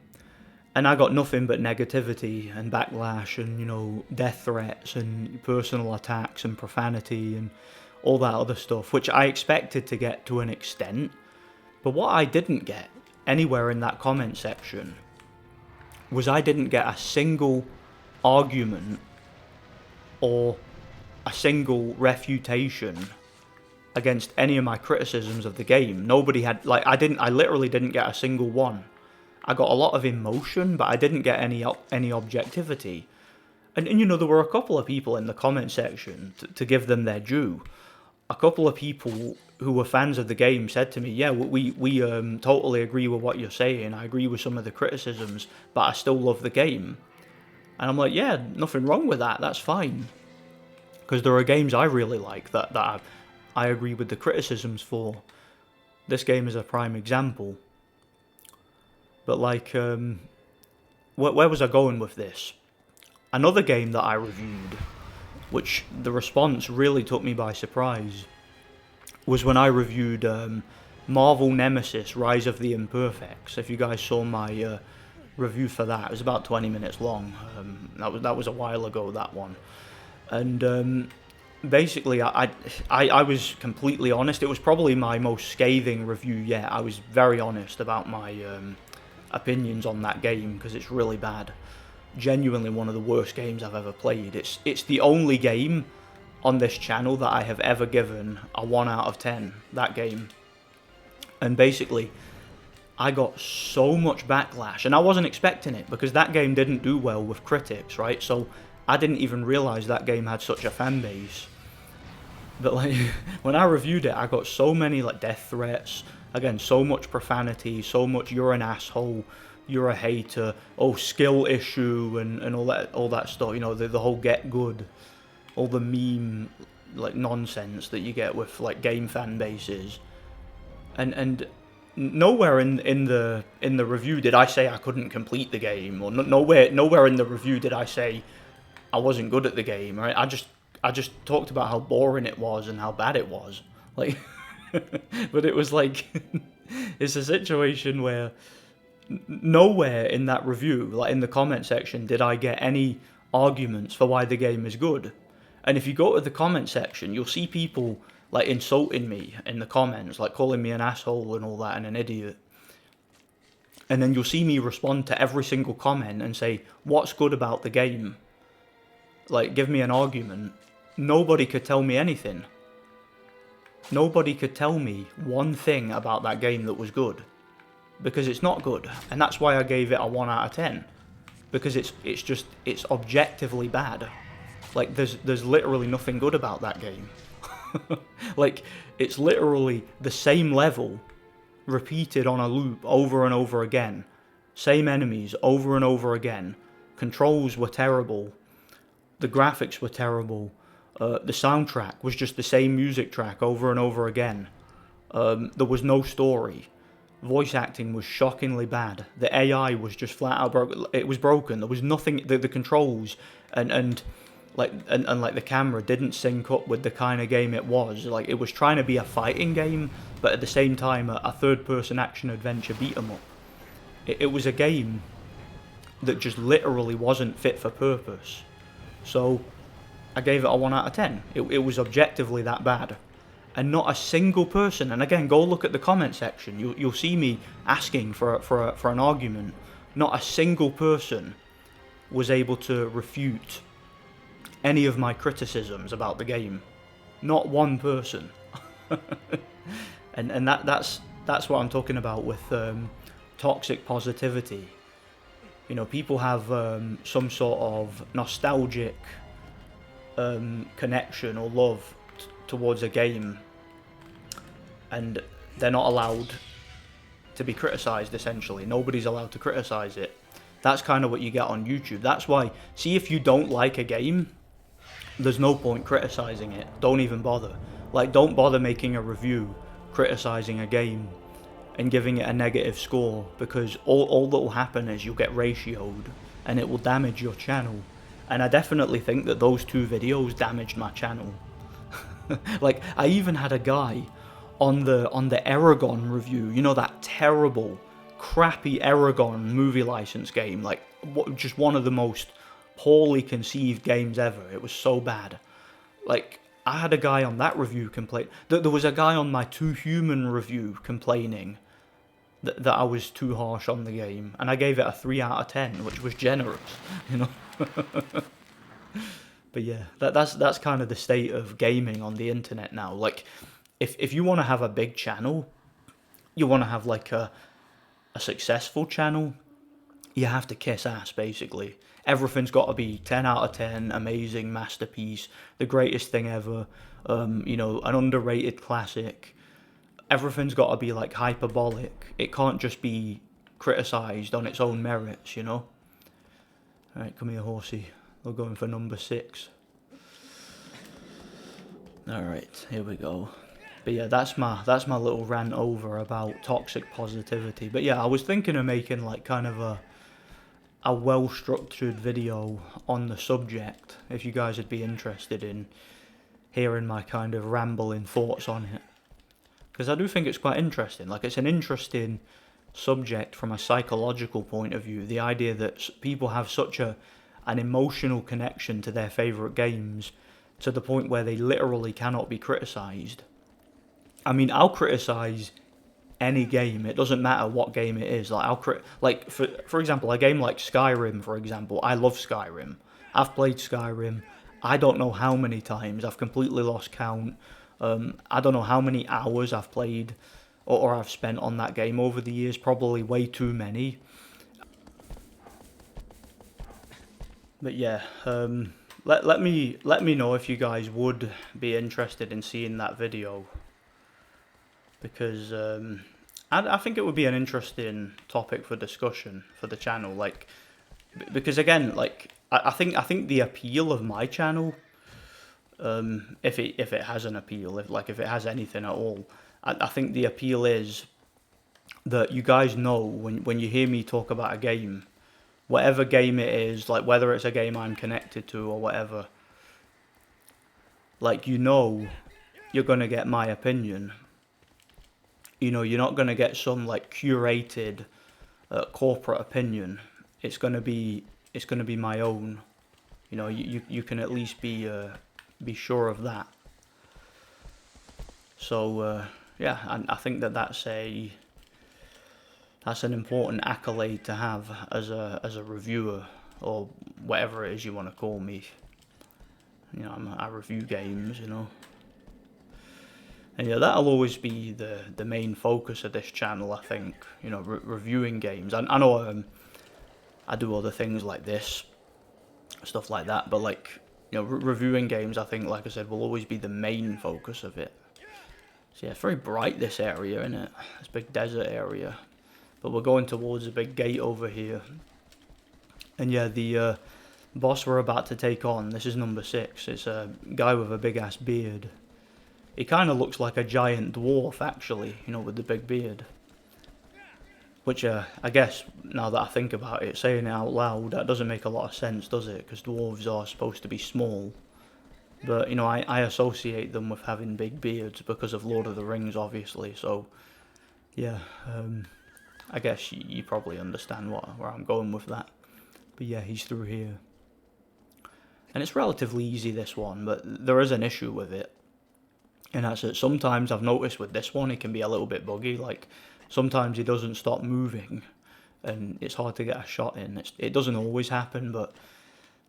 And I got nothing but negativity and backlash and, you know, death threats and personal attacks and profanity and all that other stuff, which I expected to get to an extent. But what I didn't get anywhere in that comment section was I didn't get a single argument or a single refutation against any of my criticisms of the game. Nobody had, like, I literally didn't get a single one. I got a lot of emotion, but I didn't get any objectivity. And you know, there were a couple of people in the comment section, to give them their due, a couple of people who were fans of the game said to me, yeah, we totally agree with what you're saying. I agree with some of the criticisms, but I still love the game. And I'm like, yeah, nothing wrong with that. That's fine. Because there are games I really like that I agree with the criticisms for. This game is a prime example. But like, where was I going with this? Another game that I reviewed, which the response really took me by surprise, was when I reviewed Marvel Nemesis Rise of the Imperfects. If you guys saw my review for that, it was about 20 minutes long. That was a while ago, that one. And basically, I was completely honest. It was probably my most scathing review yet. I was very honest about my opinions on that game because it's really bad. Genuinely one of the worst games I've ever played. It's the only game on this channel that I have ever given a 1 out of 10, that game. And basically, I got so much backlash, and I wasn't expecting it because that game didn't do well with critics, right? So I didn't even realise that game had such a fan base. But like, when I reviewed it, I got so many like death threats, again, so much profanity, so much "you're an asshole," "you're a hater," "oh, skill issue," and all that stuff. You know, the whole "get good," all the meme like nonsense that you get with like game fan bases. And nowhere in the review did I say I couldn't complete the game, or nowhere in the review did I say I wasn't good at the game. Right? I just talked about how boring it was and how bad it was. Like, but it was like it's a situation where nowhere in that review, like in the comment section, did I get any arguments for why the game is good. And if you go to the comment section, you'll see people like insulting me in the comments, like calling me an asshole and all that and an idiot. And then you'll see me respond to every single comment and say, what's good about the game? Like, give me an argument. Nobody could tell me anything. Nobody could tell me one thing about that game that was good. Because it's not good. And that's why I gave it a 1 out of 10. Because it's objectively bad. Like, there's literally nothing good about that game. Like, it's literally the same level repeated on a loop over and over again. Same enemies over and over again. Controls were terrible. The graphics were terrible. The soundtrack was just the same music track over and over again. There was no story. Voice acting was shockingly bad. The AI was just flat out broken. It was broken. There was nothing. The controls and the camera didn't sync up with the kind of game it was. Like, it was trying to be a fighting game, but at the same time a third-person action adventure beat 'em up. It was a game that just literally wasn't fit for purpose. So I gave it a 1 out of 10. It was objectively that bad. And not a single person, and again, go look at the comment section, you'll see me asking for an argument. Not a single person was able to refute any of my criticisms about the game. Not one person. and that's what I'm talking about with toxic positivity. You know, people have some sort of nostalgic connection or love towards a game, and they're not allowed to be criticised, essentially. Nobody's allowed to criticise it. That's kind of what you get on YouTube. That's why, see, if you don't like a game, there's no point criticising it. Don't even bother. Like, don't bother making a review criticising a game and giving it a negative score, because all that will happen is you'll get ratioed and it will damage your channel. And I definitely think that those 2 videos damaged my channel. Like, I even had a guy on the Aragon review, you know, that terrible, crappy Aragon movie license game, like just one of the most poorly conceived games ever. It was so bad. Like, I had a guy on that review complain. There was a guy on my Too Human review complaining that I was too harsh on the game, and I gave it a 3 out of 10, which was generous, you know. But yeah, that's kind of the state of gaming on the internet now. Like, if you want to have a big channel, you want to have like a successful channel, you have to kiss ass, basically. Everything's got to be 10 out of 10, amazing, masterpiece, the greatest thing ever, you know, an underrated classic. Everything's got to be like hyperbolic. It can't just be criticised on its own merits, you know. Alright, come here, horsey. We're going for number 6. Alright, here we go. But yeah, that's my little rant over about toxic positivity. But yeah, I was thinking of making like kind of a well-structured video on the subject, if you guys would be interested in hearing my kind of rambling thoughts on it. Because I do think it's quite interesting. Like, it's an interesting subject from a psychological point of view. The idea that people have such an emotional connection to their favourite games to the point where they literally cannot be criticised. I mean, I'll criticise any game. It doesn't matter what game it is. Like for example, a game like Skyrim, for example. I love Skyrim. I've played Skyrim. I don't know how many times. I've completely lost count. I don't know how many hours I've played or I've spent on that game over the years. Probably way too many. But yeah, let me know if you guys would be interested in seeing that video, because I think it would be an interesting topic for discussion for the channel. Like, because again, like I think the appeal of my channel, if it has an appeal, if it has anything at all, I think the appeal is that you guys know when you hear me talk about a game, whatever game it is, like whether it's a game I'm connected to or whatever, like, you know, you're gonna get my opinion. You know, you're not gonna get some like curated corporate opinion. It's gonna be my own. You know, you can at least be sure of that. So yeah, and I think that's an important accolade to have as a reviewer, or whatever it is you want to call me. You know, I review games, you know. And yeah, that'll always be the main focus of this channel, I think. You know, reviewing games. I know I do other things like this, stuff like that, but like, you know, reviewing games, I think, like I said, will always be the main focus of it. So yeah, it's very bright, this area, isn't it? This big desert area. But we're going towards a big gate over here. And yeah, the boss we're about to take on, this is number 6. It's a guy with a big ass beard. He kind of looks like a giant dwarf, actually, you know, with the big beard. Which, I guess, now that I think about it, saying it out loud, that doesn't make a lot of sense, does it? Because dwarves are supposed to be small. But, you know, I associate them with having big beards because of Lord of the Rings, obviously. So, yeah, I guess you probably understand where I'm going with that. But yeah, he's through here. And it's relatively easy, this one, but there is an issue with it. And that's it. Sometimes I've noticed with this one, it can be a little bit buggy. Like, sometimes he doesn't stop moving, and it's hard to get a shot in. It doesn't always happen, but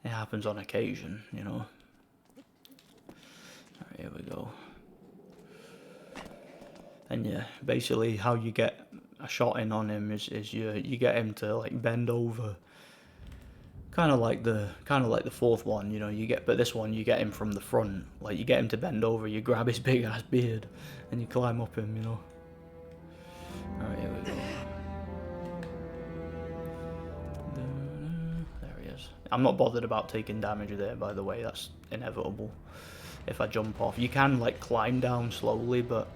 it happens on occasion, you know. Alright, here we go. And yeah, basically how you get a shot in on him is you get him to like bend over, kind of like the fourth one, you know. But this one you get him from the front, like you get him to bend over, you grab his big ass beard, and you climb up him, you know. Alright, here we go. There he is. I'm not bothered about taking damage there, by the way. That's inevitable if I jump off. You can like climb down slowly, but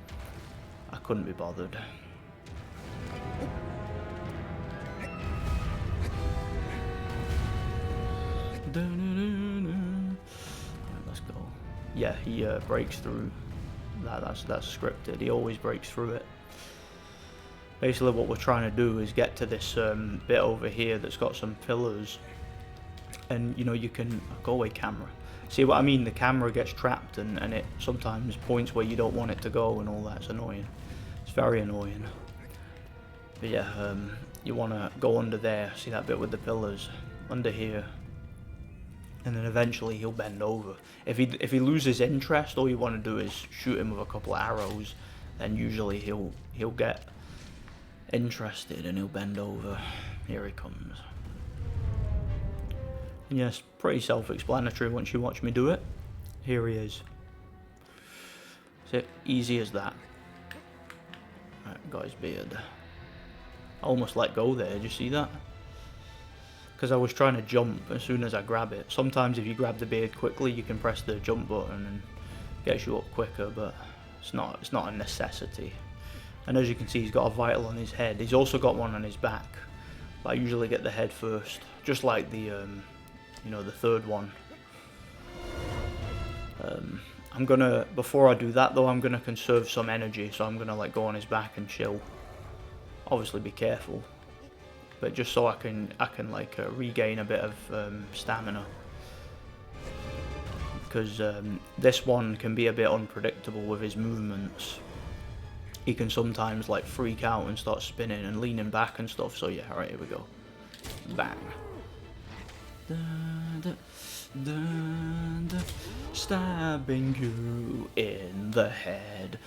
I couldn't be bothered. Let's go. Yeah, he breaks through. That's scripted. He always breaks through it. Basically, what we're trying to do is get to this bit over here that's got some pillars, and you know, you can go away, camera. See what I mean? The camera gets trapped, and it sometimes points where you don't want it to go, and all that. It's annoying. It's very annoying. But yeah, you want to go under there. See that bit with the pillars? Under here. And then eventually he'll bend over. If he loses interest, all you want to do is shoot him with a couple of arrows. Then usually he'll get interested and he'll bend over. Here he comes. And yes, pretty self-explanatory once you watch me do it. Here he is. It's easy as that. Right, got his beard. I almost let go there, did you see that? Because I was trying to jump as soon as I grab it. Sometimes if you grab the beard quickly, you can press the jump button and it gets you up quicker, but it's not a necessity. And as you can see, he's got a vital on his head. He's also got one on his back. But I usually get the head first, just like the, you know, the third one. I'm gonna, before I do that though, I'm gonna conserve some energy, so I'm gonna like go on his back and chill. Obviously be careful, but just so I can like regain a bit of stamina, because this one can be a bit unpredictable with his movements. He can sometimes like freak out and start spinning and leaning back and stuff. So yeah, alright, here we go. Bang. Stabbing you in the head.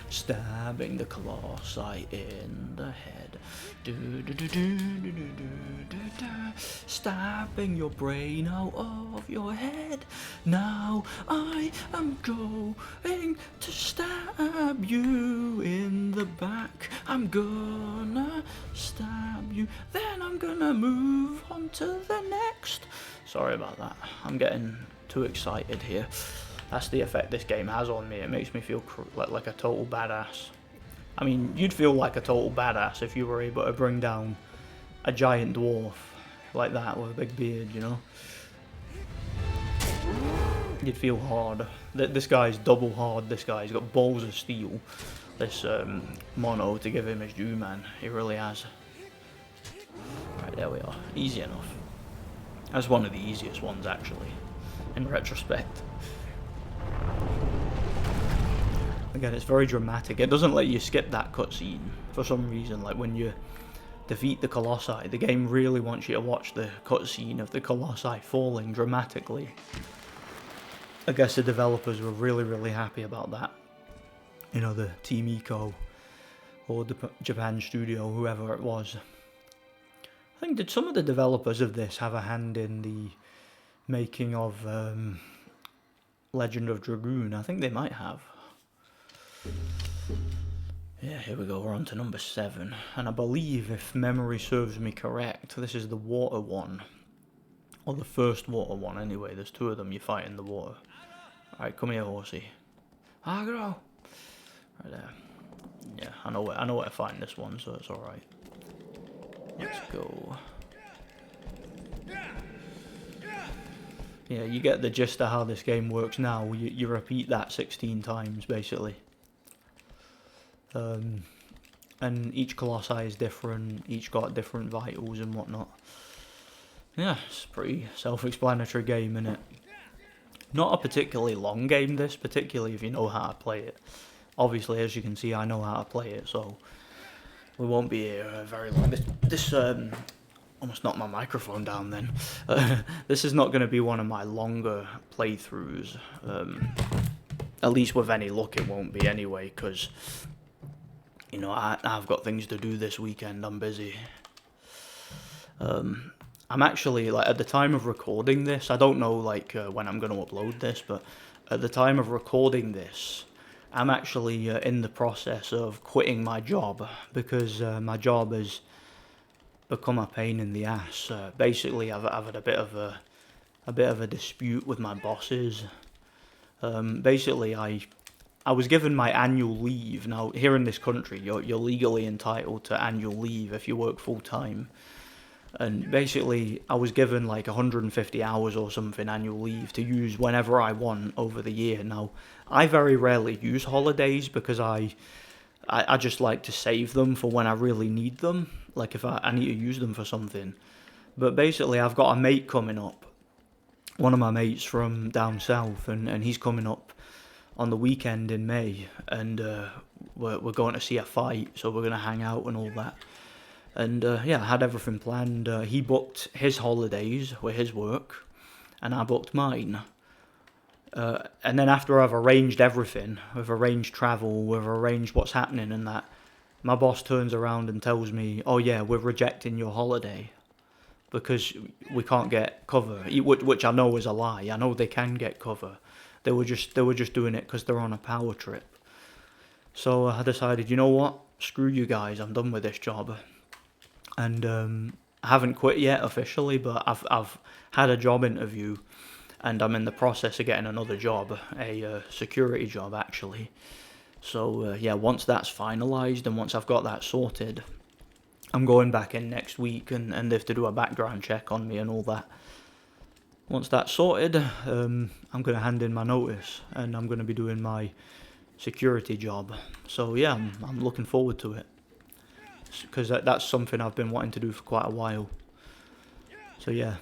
Stabbing the Colossi in the head. Stabbing your brain out of your head. Now I am going to stab you in the back. I'm gonna stab you, then I'm gonna move on to the next. Sorry about that, I'm getting too excited here. That's the effect this game has on me. It makes me feel like a total badass. I mean, you'd feel like a total badass if you were able to bring down a giant dwarf like that with a big beard, you know? You'd feel hard. This guy's double hard, this guy. He's got balls of steel. This mono, to give him his due, man. He really has. Right, there we are. Easy enough. That's one of the easiest ones, actually, in retrospect. Again, it's very dramatic. It doesn't let you skip that cutscene for some reason. Like when you defeat the Colossi, the game really wants you to watch the cutscene of the Colossi falling dramatically. I guess the developers were really, really happy about that. You know, the Team Eco or the Japan studio, whoever it was. I think, did some of the developers of this have a hand in the making of Legend of Dragoon? I think they might have. Yeah, here we go, we're on to number 7. And I believe, if memory serves me correct, this is the water one. Or the first water one, anyway. There's 2 of them you fight in the water. Alright, come here, horsey. Agro! Right there. Yeah, I know where to find this one, so it's alright. Let's go. Yeah, you get the gist of how this game works now. You repeat that 16 times, basically. And each Colossi is different, each got different vitals and whatnot. Yeah, it's a pretty self-explanatory game, innit? Not a particularly long game, this, particularly if you know how to play it. Obviously, as you can see, I know how to play it, so we won't be here very long. This almost knocked my microphone down then. This is not going to be one of my longer playthroughs. At least with any luck it won't be anyway, because, you know, I've got things to do this weekend. I'm busy. I'm actually, like, at the time of recording this, I don't know, like, when I'm going to upload this, but at the time of recording this, I'm actually in the process of quitting my job, because my job has become a pain in the ass. Basically, I've had a bit of a dispute with my bosses. Basically, I was given my annual leave. Now, here in this country, you're legally entitled to annual leave if you work full time. And basically, I was given like 150 hours or something annual leave to use whenever I want over the year. Now, I very rarely use holidays because I just like to save them for when I really need them. Like if I need to use them for something. But basically, I've got a mate coming up. One of my mates from down south, and he's coming up on the weekend in May. And we're going to see a fight, so we're going to hang out and all that. And yeah, I had everything planned. He booked his holidays with his work, and I booked mine. And then after I've arranged everything, we've arranged travel, we've arranged what's happening and that, my boss turns around and tells me, "Oh yeah, we're rejecting your holiday because we can't get cover," which I know is a lie. I know they can get cover. They were just doing it because they're on a power trip. So I decided, you know what? Screw you guys. I'm done with this job. And I haven't quit yet officially, but I've had a job interview, and I'm in the process of getting another job, a security job actually. So yeah, once that's finalised and once I've got that sorted, I'm going back in next week, and they have to do a background check on me and all that. Once that's sorted, I'm going to hand in my notice, and I'm going to be doing my security job. So yeah, I'm looking forward to it, because that's something I've been wanting to do for quite a while. So yeah,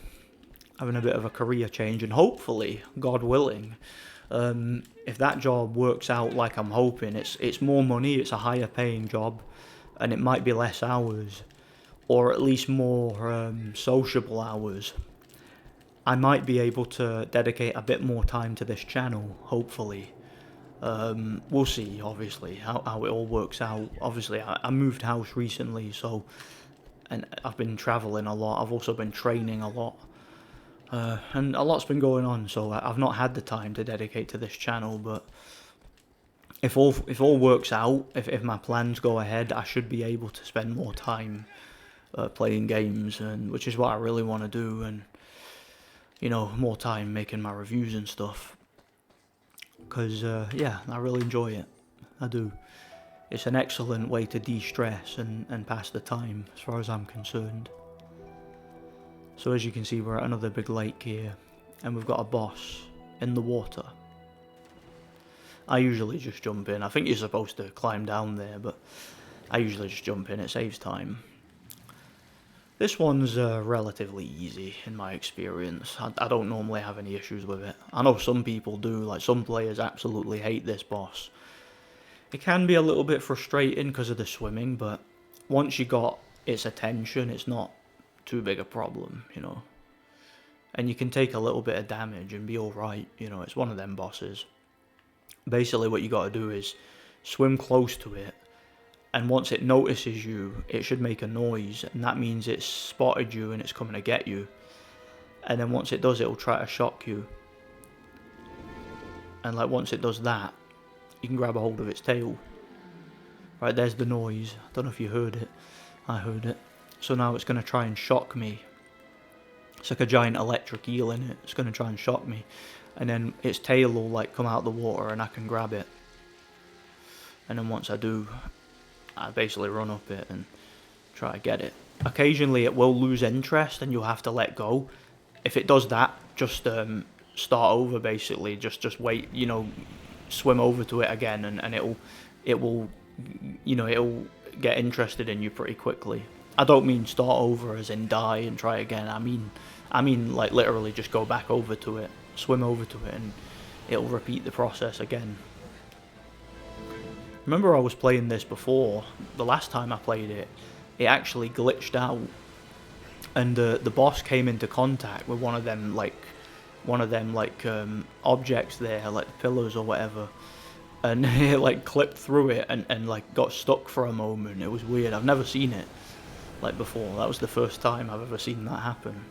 having a bit of a career change, and hopefully, God willing, if that job works out like I'm hoping, it's more money, it's a higher paying job, and it might be less hours, or at least more sociable hours. I might be able to dedicate a bit more time to this channel, hopefully. We'll see, obviously, how it all works out. Obviously, I moved house recently, so, and I've been travelling a lot. I've also been training a lot. And a lot's been going on, so I've not had the time to dedicate to this channel, but if all works out, if my plans go ahead, I should be able to spend more time playing games, and which is what I really want to do, and you know, more time making my reviews and stuff, because yeah, I really enjoy it. I do. It's an excellent way to de-stress and pass the time, as far as I'm concerned. So as you can see, we're at another big lake here, and we've got a boss in the water. I usually just jump in. I think you're supposed to climb down there, but I usually just jump in. It saves time. This one's relatively easy in my experience. I don't normally have any issues with it. I know some people do, like some players absolutely hate this boss. It can be a little bit frustrating because of the swimming, but once you got its attention, it's not too big a problem, you know. And you can take a little bit of damage and be alright, you know, it's one of them bosses. Basically what you gotta do is swim close to it, and once it notices you, it should make a noise, and that means it's spotted you and it's coming to get you. And then once it does, it'll try to shock you. And like once it does that, you can grab a hold of its tail. Right, there's the noise. I don't know if you heard it. I heard it. So now it's going to try and shock me. It's like a giant electric eel in it. It's going to try and shock me. And then its tail will like come out the water and I can grab it. And then once I do, I basically run up it and try to get it. Occasionally it will lose interest and you'll have to let go. If it does that, just start over basically. Just wait, you know, swim over to it again, and it will, you know, it'll get interested in you pretty quickly. I don't mean start over as in die and try again. I mean like literally just go back over to it, swim over to it, and it'll repeat the process again. Remember I was playing this before, the last time I played it, it actually glitched out, and the boss came into contact with one of them objects there, like the pillars or whatever, and it like clipped through it and like got stuck for a moment. It was weird. I've never seen it like before. That was the first time I've ever seen that happen.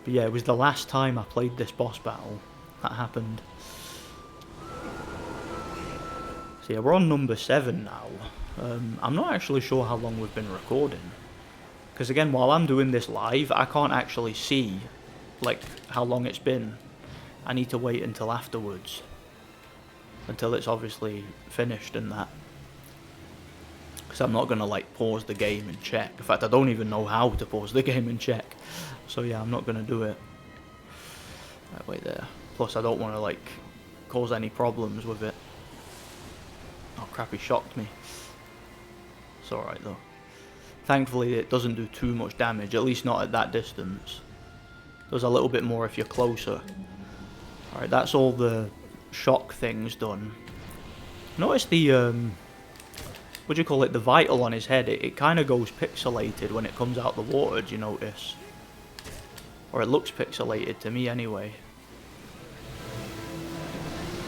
But yeah, it was the last time I played this boss battle that happened. So yeah, we're on number 7 now. I'm not actually sure how long we've been recording, because again, while I'm doing this live, I can't actually see like how long it's been. I need to wait until afterwards, until it's obviously finished and that, because I'm not gonna like pause the game and check. In fact, I don't even know how to pause the game and check, so yeah, I'm not gonna do it. Right, wait there. Plus I don't want to like cause any problems with it. Oh crap, he shocked me. It's alright though. Thankfully it doesn't do too much damage, at least not at that distance. Does a little bit more if you're closer. Alright, that's all the shock things done. Notice the, what do you call it, the vital on his head, it kind of goes pixelated when it comes out the water, do you notice? Or it looks pixelated to me anyway.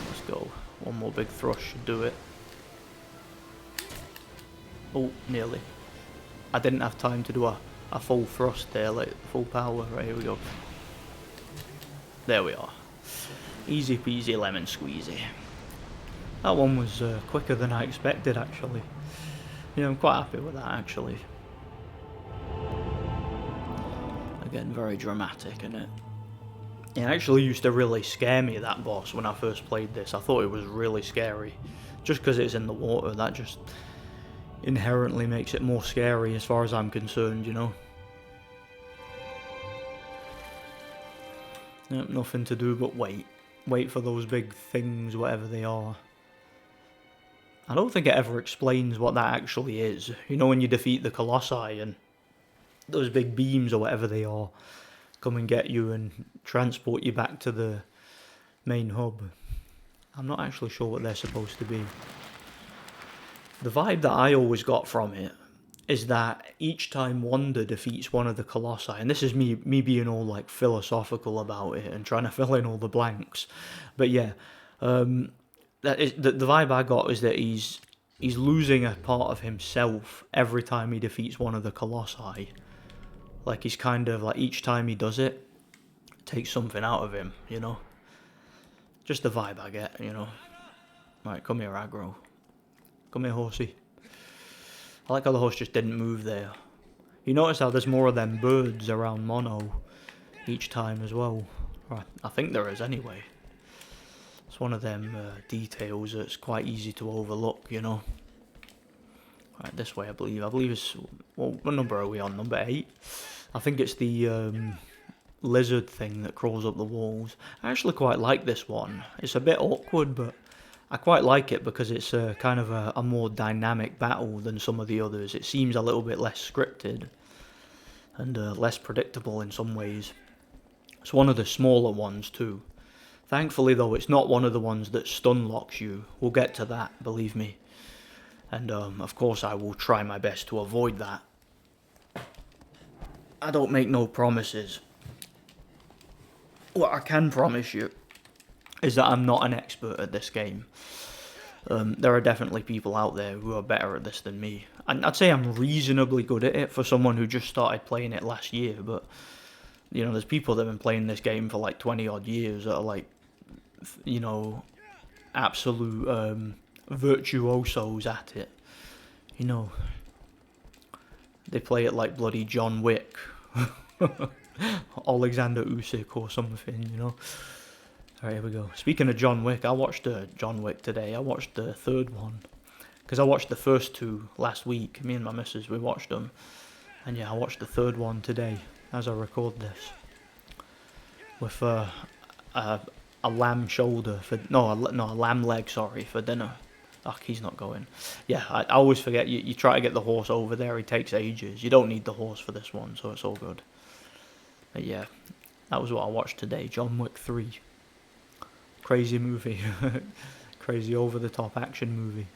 Let's go. One more big thrush should do it. Oh, nearly. I didn't have time to do a full thrust there, like full power. Right, here we go. There we are. Easy peasy lemon squeezy. That one was quicker than I expected, actually. Yeah, I'm quite happy with that, actually. Again, very dramatic, isn't it? It actually used to really scare me, that boss, when I first played this. I thought it was really scary. Just because it's in the water, that just inherently makes it more scary as far as I'm concerned, you know? Yep, nothing to do but wait. Wait for those big things, whatever they are. I don't think it ever explains what that actually is. You know, when you defeat the Colossi and those big beams or whatever they are come and get you and transport you back to the main hub. I'm not actually sure what they're supposed to be. The vibe that I always got from it is that each time Wanda defeats one of the Colossi, and this is me being all like philosophical about it and trying to fill in all the blanks, but yeah, that is the vibe I got is that he's losing a part of himself every time he defeats one of the Colossi. Like he's kind of like each time he does it, takes something out of him, you know. Just the vibe I get, you know. Right, come here, aggro. Come here, horsey. I like how the horse just didn't move there. You notice how there's more of them birds around Mono each time as well. Right, I think there is anyway. It's one of them details that's quite easy to overlook, you know. Right, this way I believe. I believe it's... Well, what number are we on? Number 8? I think it's the lizard thing that crawls up the walls. I actually quite like this one. It's a bit awkward, but I quite like it because it's kind of a more dynamic battle than some of the others. It seems a little bit less scripted and less predictable in some ways. It's one of the smaller ones too. Thankfully though, it's not one of the ones that stun locks you. We'll get to that, believe me. And of course I will try my best to avoid that. I don't make no promises. What I can promise you is that I'm not an expert at this game. There are definitely people out there who are better at this than me. And I'd say I'm reasonably good at it for someone who just started playing it last year, but you know, there's people that have been playing this game for like 20 odd years that are like, you know, absolute virtuosos at it. You know, they play it like bloody John Wick. Alexander Usyk or something, you know. Alright, here we go. Speaking of John Wick, I watched John Wick today. I watched the third one. Because I watched the first two last week. Me and my missus, we watched them. And yeah, I watched the third one today as I record this. With a lamb shoulder for... No, a lamb leg, sorry, for dinner. Oh, he's not going. Yeah, I always forget. You try to get the horse over there, he takes ages. You don't need the horse for this one, so it's all good. But yeah, that was what I watched today. John Wick 3. Crazy movie. Crazy over-the-top action movie.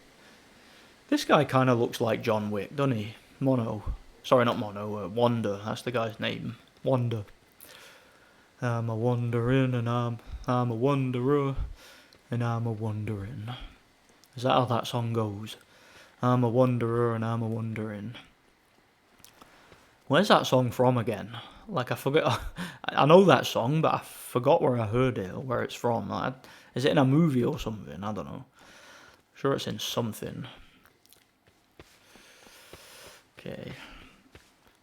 This guy kind of looks like John Wick, doesn't he? Mono. Sorry, not Mono. Wanda. That's the guy's name. Wanda. I'm a wandering and I'm a wanderer and I'm a wandering. Is that how that song goes? I'm a wanderer and I'm a wandering. Where's that song from again? Like, I forget. I know that song, but I forgot where I heard it or where it's from. Is it in a movie or something? I don't know. I'm sure it's in something. Okay.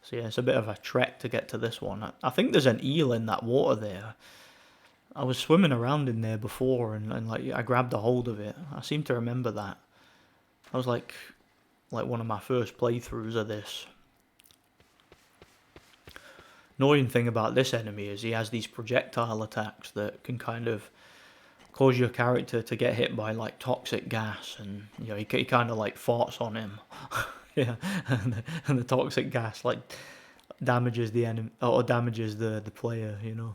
So yeah, it's a bit of a trek to get to this one. I think there's an eel in that water there. I was swimming around in there before and like I grabbed a hold of it. I seem to remember that. I was like one of my first playthroughs of this. Annoying thing about this enemy is he has these projectile attacks that can kind of cause your character to get hit by like toxic gas, and you know he kind of like farts on him. Yeah, and the toxic gas like damages the enemy or damages the player, you know.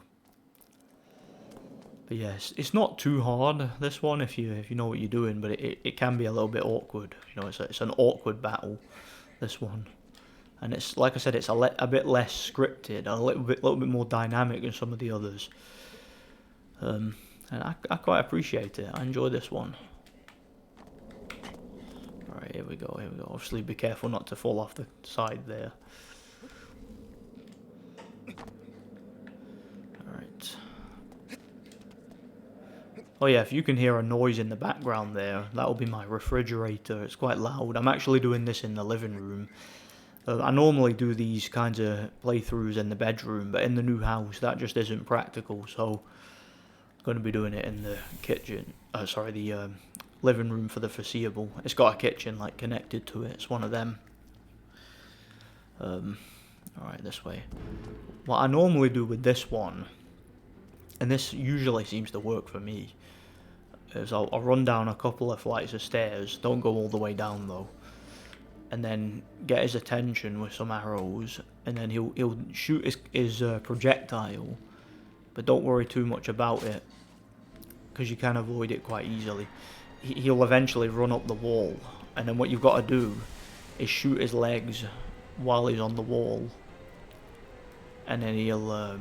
But yes, it's not too hard, this one, if you know what you're doing, but it can be a little bit awkward. You know, it's an awkward battle, this one. And it's, like I said, it's a bit less scripted, a little bit more dynamic than some of the others. And I quite appreciate it. I enjoy this one. Alright, Alright, here we go, here we go. Obviously be careful not to fall off the side there. Alright. Oh yeah, if you can hear a noise in the background there, that'll be my refrigerator. It's quite loud. I'm actually doing this in the living room. I normally do these kinds of playthroughs in the bedroom, but in the new house that just isn't practical, so I'm going to be doing it in the kitchen. Sorry, the living room for the foreseeable. It's got a kitchen like connected to it. It's one of them. Alright, this way. What I normally do with this one, and this usually seems to work for me, is I'll run down a couple of flights of stairs. Don't go all the way down though. And then get his attention with some arrows, and then he'll shoot his projectile, but don't worry too much about it, because you can avoid it quite easily. He'll eventually run up the wall, and then what you've got to do is shoot his legs while he's on the wall, and then he'll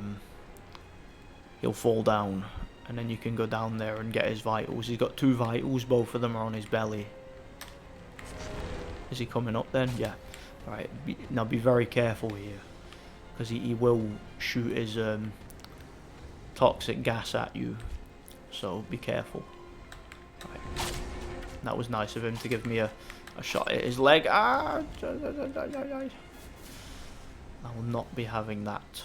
fall down, and then you can go down there and get his vitals. He's got 2 vitals, both of them are on his belly. Is he coming up then? Yeah. Alright, now be very careful here, because he will shoot his toxic gas at you, so be careful. Right. That was nice of him to give me a shot at his leg. Ah! I will not be having that.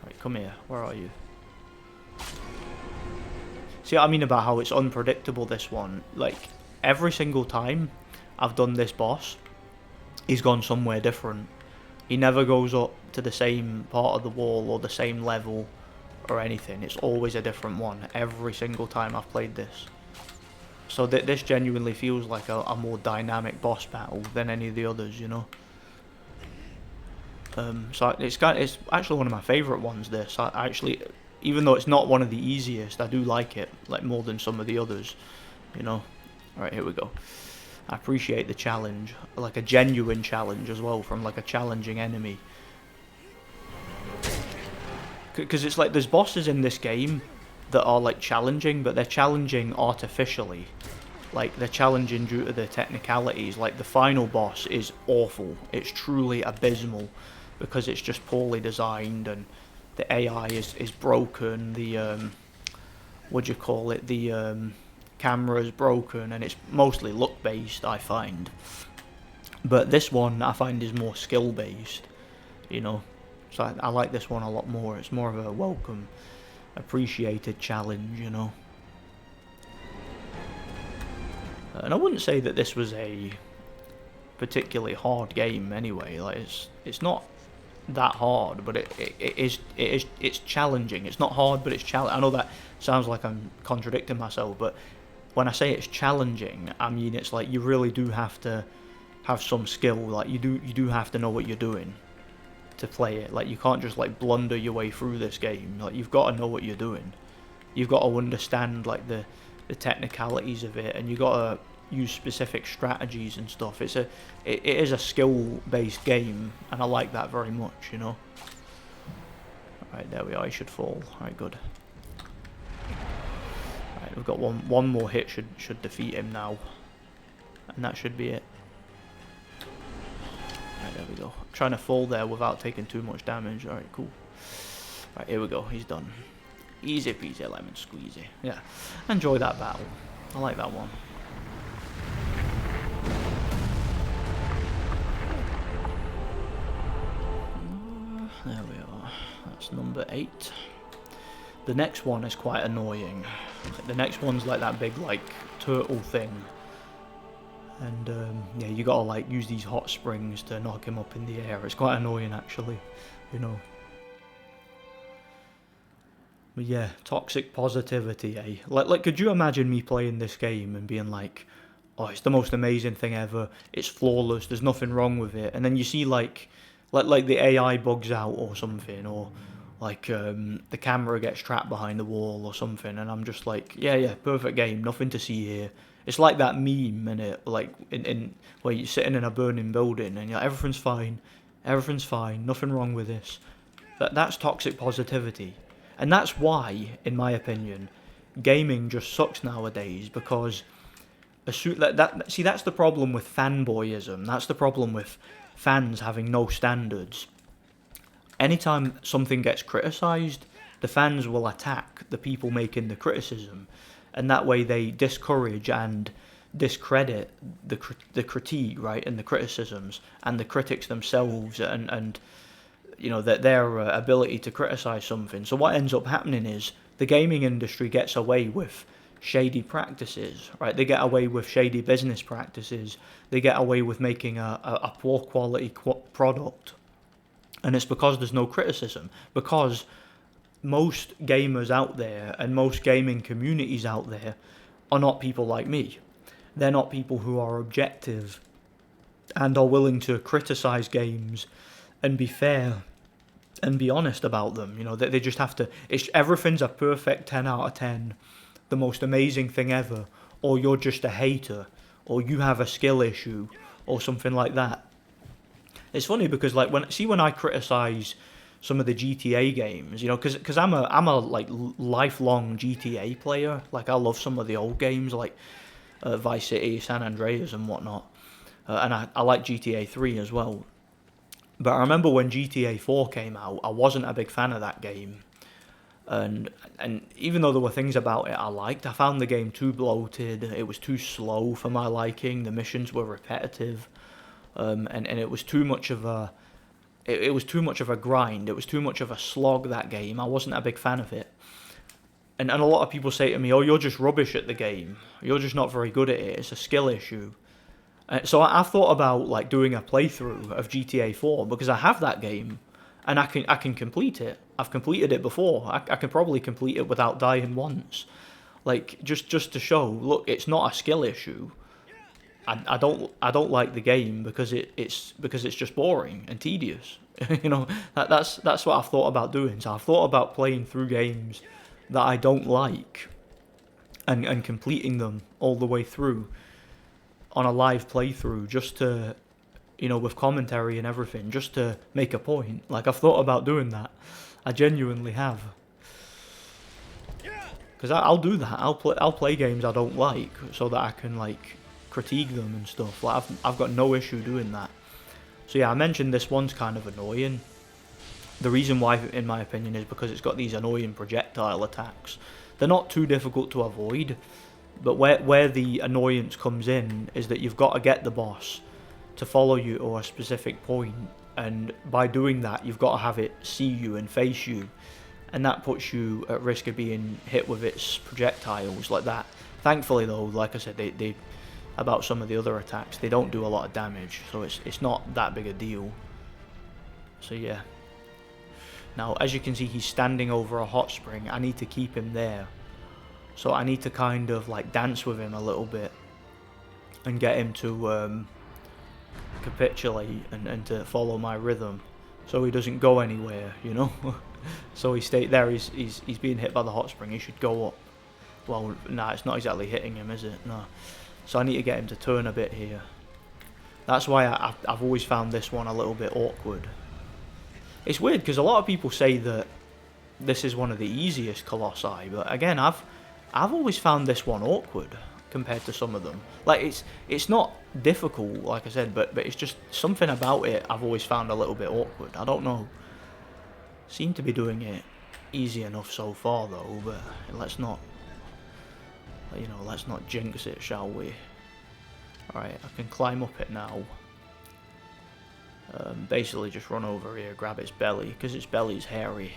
Right, come here. Where are you? See what I mean about how it's unpredictable, this one? Like, every single time I've done this boss, he's gone somewhere different. He never goes up to the same part of the wall or the same level or anything. It's always a different one every single time I've played this. So this genuinely feels like a more dynamic boss battle than any of the others, you know. So it's actually one of my favourite ones, this. I actually, even though it's not one of the easiest, I do like it, like, more than some of the others, you know. Alright, here we go. I appreciate the challenge, like a genuine challenge as well, from like a challenging enemy. Because it's like there's bosses in this game that are like challenging, but they're challenging artificially. Like, they're challenging due to the technicalities. Like, the final boss is awful. It's truly abysmal, because it's just poorly designed, and the AI is broken. The what do you call it? The camera is broken, and it's mostly luck based, I find. But this one I find is more skill based, you know. So I like this one a lot more. It's more of a welcome, appreciated challenge, you know. And I wouldn't say that this was a particularly hard game anyway. Like, it's not that hard, but it's challenging. It's not hard, but it's challenging. I know that sounds like I'm contradicting myself, but when I say it's challenging, I mean it's like you really do have to have some skill. Like, you do have to know what you're doing to play it. Like, you can't just like blunder your way through this game. Like, you've got to know what you're doing. You've got to understand like the technicalities of it, and you got to use specific strategies and stuff. It is a skill based game, and I like that very much, you know. Alright, there we are. He should fall. Alright, good. Alright, we've got one more hit should defeat him now, and that should be it. Alright, there we go. I'm trying to fall there without taking too much damage. Alright, cool. Alright, here we go. He's done. Easy peasy lemon squeezy. Yeah, enjoy that battle. I like that one. There we are. That's number 8. The next one is quite annoying. The next one's like that big like turtle thing, and yeah, you gotta like use these hot springs to knock him up in the air. It's quite annoying actually, you know. But yeah, toxic positivity, eh? Like, could you imagine me playing this game and being like, oh, it's the most amazing thing ever, it's flawless, there's nothing wrong with it, and then you see like the AI bugs out or something, or like the camera gets trapped behind the wall or something, and I'm just like, yeah, perfect game, nothing to see here. It's like that meme, innit? Like in where you're sitting in a burning building and you're like, everything's fine, nothing wrong with this. That's toxic positivity. And that's why, in my opinion, gaming just sucks nowadays, because See, that's the problem with fanboyism. That's the problem with fans having no standards. Anytime something gets criticised, the fans will attack the people making the criticism, and that way they discourage and discredit the critique, right, and the criticisms and the critics themselves, and you know that their ability to criticise something. So what ends up happening is the gaming industry gets away with shady practices, right? They get away with shady business practices. They get away with making a poor quality product. And it's because there's no criticism. Because most gamers out there and most gaming communities out there are not people like me. They're not people who are objective and are willing to criticise games and be fair and be honest about them. You know, they just have to... everything's a perfect 10 out of 10. The most amazing thing ever, or you're just a hater, or you have a skill issue, or something like that. It's funny because like when I criticize some of the GTA games, you know, because I'm a like lifelong GTA player. Like I love some of the old games like Vice City, San Andreas, and whatnot, and I like GTA 3 as well. But I remember when GTA 4 came out, I wasn't a big fan of that game. And even though there were things about it I liked, I found the game too bloated. It was too slow for my liking. The missions were repetitive, and it was too much of a it was too much of a grind. It was too much of a slog, that game. I wasn't a big fan of it. And a lot of people say to me, "Oh, you're just rubbish at the game. You're just not very good at it. It's a skill issue." So I've thought about like doing a playthrough of GTA 4 because I have that game. And I can complete it. I've completed it before. I can probably complete it without dying once. Like just to show, look, it's not a skill issue. I don't like the game because it's just boring and tedious. You know, that's what I've thought about doing. So I've thought about playing through games that I don't like and completing them all the way through on a live playthrough just to, you know, with commentary and everything, just to make a point. Like, I've thought about doing that. I genuinely have. Because I'll do that. I'll play games I don't like so that I can, like, critique them and stuff. Like, I've got no issue doing that. So yeah, I mentioned this one's kind of annoying. The reason why, in my opinion, is because it's got these annoying projectile attacks. They're not too difficult to avoid, but where the annoyance comes in is that you've got to get the boss to follow you to a specific point, and by doing that you've got to have it see you and face you, and that puts you at risk of being hit with its projectiles like that. Thankfully though, like I said, they about some of the other attacks, they don't do a lot of damage, so it's not that big a deal. So yeah. Now as you can see, he's standing over a hot spring. I need to keep him there, so I need to kind of like dance with him a little bit and get him to capitulate and to follow my rhythm, so he doesn't go anywhere, you know. So he stayed there. He's being hit by the hot spring. He should go up. Well, nah, it's not exactly hitting him, is it? No. So I need to get him to turn a bit here. That's why I've always found this one a little bit awkward. It's weird because a lot of people say that this is one of the easiest Colossi, but again, I've always found this one awkward compared to some of them. Like, it's not difficult, like I said, but it's just something about it I've always found a little bit awkward. I don't know. Seem to be doing it easy enough so far though, but let's not, you know, let's not jinx it, shall we? Alright, I can climb up it now. Basically just run over here, grab its belly, because its belly's hairy.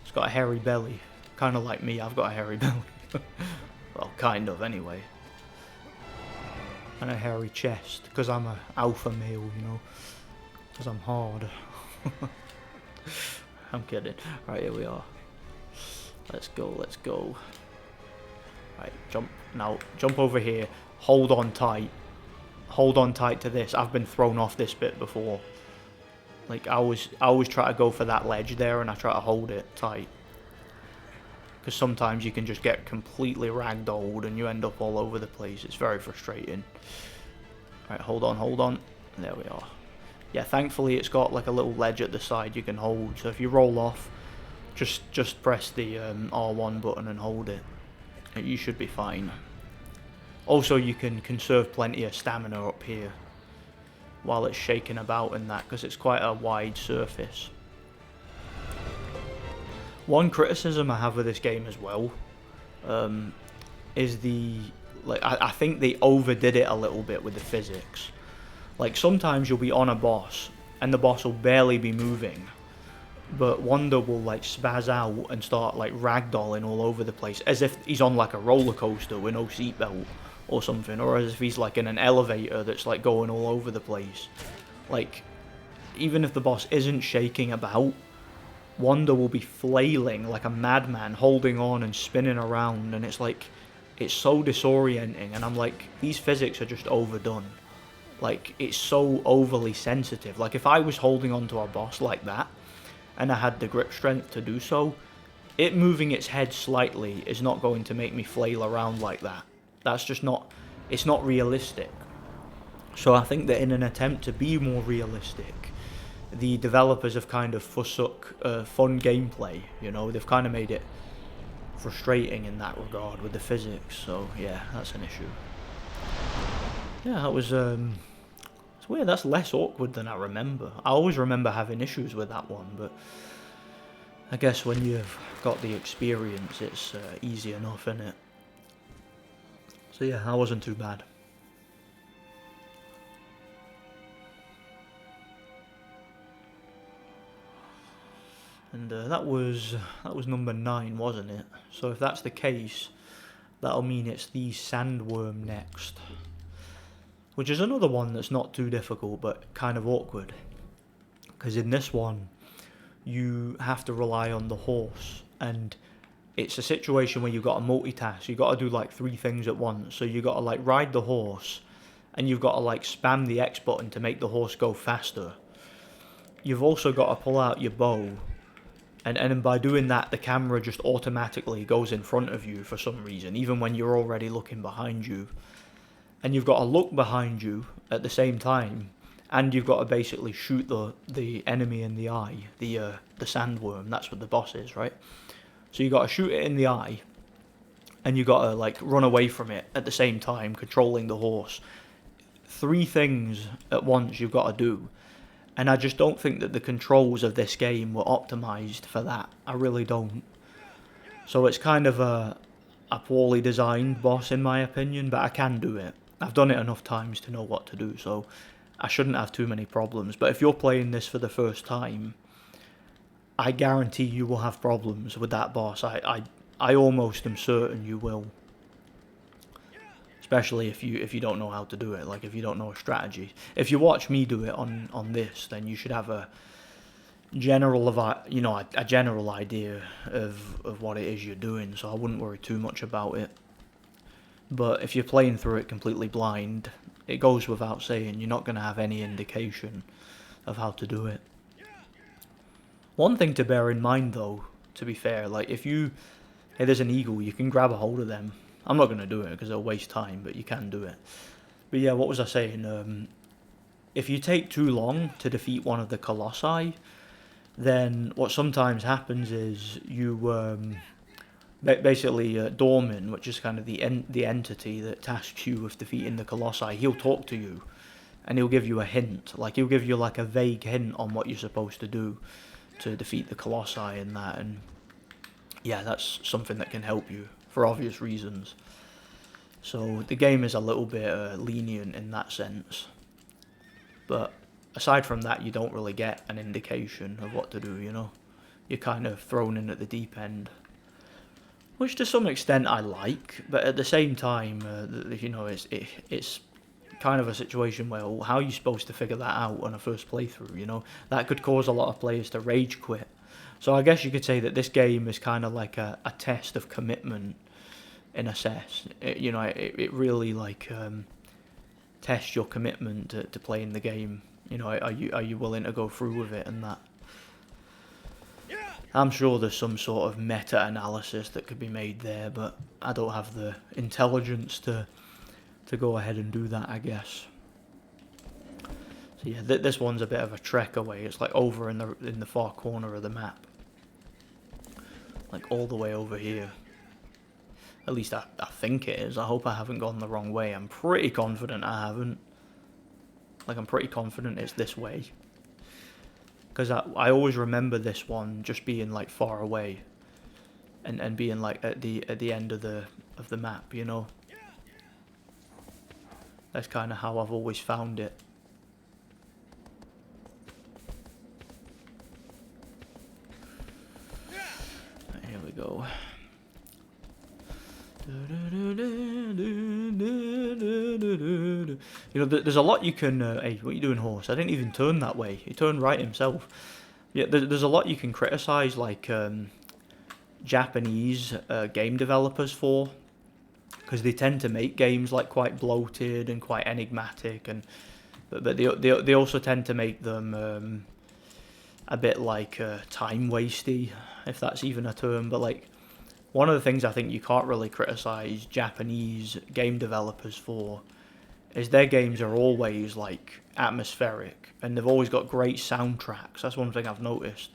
It's got a hairy belly, kind of like me. I've got a hairy belly. Well, kind of, anyway. And a hairy chest, because I'm a alpha male, you know. Because I'm hard. I'm kidding. Right, here we are. Let's go, let's go. Right, jump. Now, jump over here. Hold on tight. Hold on tight to this. I've been thrown off this bit before. Like, I always try to go for that ledge there, and I try to hold it tight. Because sometimes you can just get completely ragdolled and you end up all over the place. It's very frustrating. Right, hold on, hold on. There we are. Yeah, thankfully it's got like a little ledge at the side you can hold. So if you roll off, just press the R1 button and hold it. You should be fine. Also, you can conserve plenty of stamina up here while it's shaking about and that, because it's quite a wide surface. One criticism I have with this game as well is I think they overdid it a little bit with the physics. Like, sometimes you'll be on a boss and the boss will barely be moving, but Wanda will like spaz out and start like ragdolling all over the place as if he's on like a roller coaster with no seatbelt or something, or as if he's like in an elevator that's like going all over the place. Like, even if the boss isn't shaking about, Wanda will be flailing like a madman, holding on and spinning around, and it's like, it's so disorienting, and I'm like, these physics are just overdone. Like, it's so overly sensitive. Like, if I was holding onto a boss like that, and I had the grip strength to do so, it moving its head slightly is not going to make me flail around like that. That's just not, it's not realistic. So I think that in an attempt to be more realistic, the developers have kind of forsook fun gameplay, you know, they've kind of made it frustrating in that regard with the physics, so yeah, that's an issue. Yeah, that was, it's weird, that's less awkward than I remember. I always remember having issues with that one, but I guess when you've got the experience, it's easy enough, isn't it? So yeah, that wasn't too bad. And that was number 9, wasn't it? So if that's the case, that'll mean it's the sandworm next. Which is another one that's not too difficult, but kind of awkward. Because in this one, you have to rely on the horse. And it's a situation where you've got to multitask. You've got to do like 3 things at once. So you've got to like ride the horse, and you've got to like spam the X button to make the horse go faster. You've also got to pull out your bow. And by doing that, the camera just automatically goes in front of you for some reason, even when you're already looking behind you. And you've got to look behind you at the same time, and you've got to basically shoot the enemy in the eye, the sandworm. That's what the boss is, right? So you got to shoot it in the eye, and you got to like run away from it at the same time, controlling the horse. 3 things at once you've got to do. And I just don't think that the controls of this game were optimized for that. I really don't. So it's kind of a poorly designed boss in my opinion, but I can do it. I've done it enough times to know what to do, so I shouldn't have too many problems. But if you're playing this for the first time, I guarantee you will have problems with that boss. I almost am certain you will. Especially if you don't know how to do it, like if you don't know a strategy. If you watch me do it on this, then you should have a general a general idea of what it is you're doing, so I wouldn't worry too much about it. But if you're playing through it completely blind, it goes without saying, you're not going to have any indication of how to do it. One thing to bear in mind though, to be fair, like hey, there's an eagle, you can grab a hold of them. I'm not going to do it because it'll waste time, but you can do it. But yeah, what was I saying? If you take too long to defeat one of the Colossi, then what sometimes happens is you basically Dorman, which is kind of the entity that tasks you with defeating the Colossi, he'll talk to you, and he'll give you a hint. Like, he'll give you like a vague hint on what you're supposed to do to defeat the Colossi and that, and yeah, that's something that can help you for obvious reasons. So the game is a little bit lenient in that sense, but aside from that, you don't really get an indication of what to do, you know. You're kind of thrown in at the deep end, which to some extent I like, but at the same time, you know, it's kind of a situation where, well, how are you supposed to figure that out on a first playthrough, you know? That could cause a lot of players to rage quit. So I guess you could say that this game is kind of like a test of commitment, in a sense. You know, it really like tests your commitment to playing the game. You know, are you willing to go through with it and that? I'm sure there's some sort of meta-analysis that could be made there, but I don't have the intelligence to go ahead and do that, I guess. So yeah, this one's a bit of a trek away. It's like over in the far corner of the map, like all the way over here. At least I think it is. I hope I haven't gone the wrong way. I'm pretty confident I haven't. Like, I'm pretty confident it's this way. Because I always remember this one just being, like, far away. And being, like, at the end of the map, you know? That's kind of how I've always found it. Right, here we go. You know, there's a lot you can... hey, what are you doing, horse? I didn't even turn that way. He turned right himself. Yeah, there's a lot you can criticize, like, Japanese game developers for. Because they tend to make games, like, quite bloated and quite enigmatic. But they also tend to make them a bit, like, time-wasty, if that's even a term. But, like... One of the things I think you can't really criticise Japanese game developers for is their games are always, like, atmospheric, and they've always got great soundtracks. That's one thing I've noticed.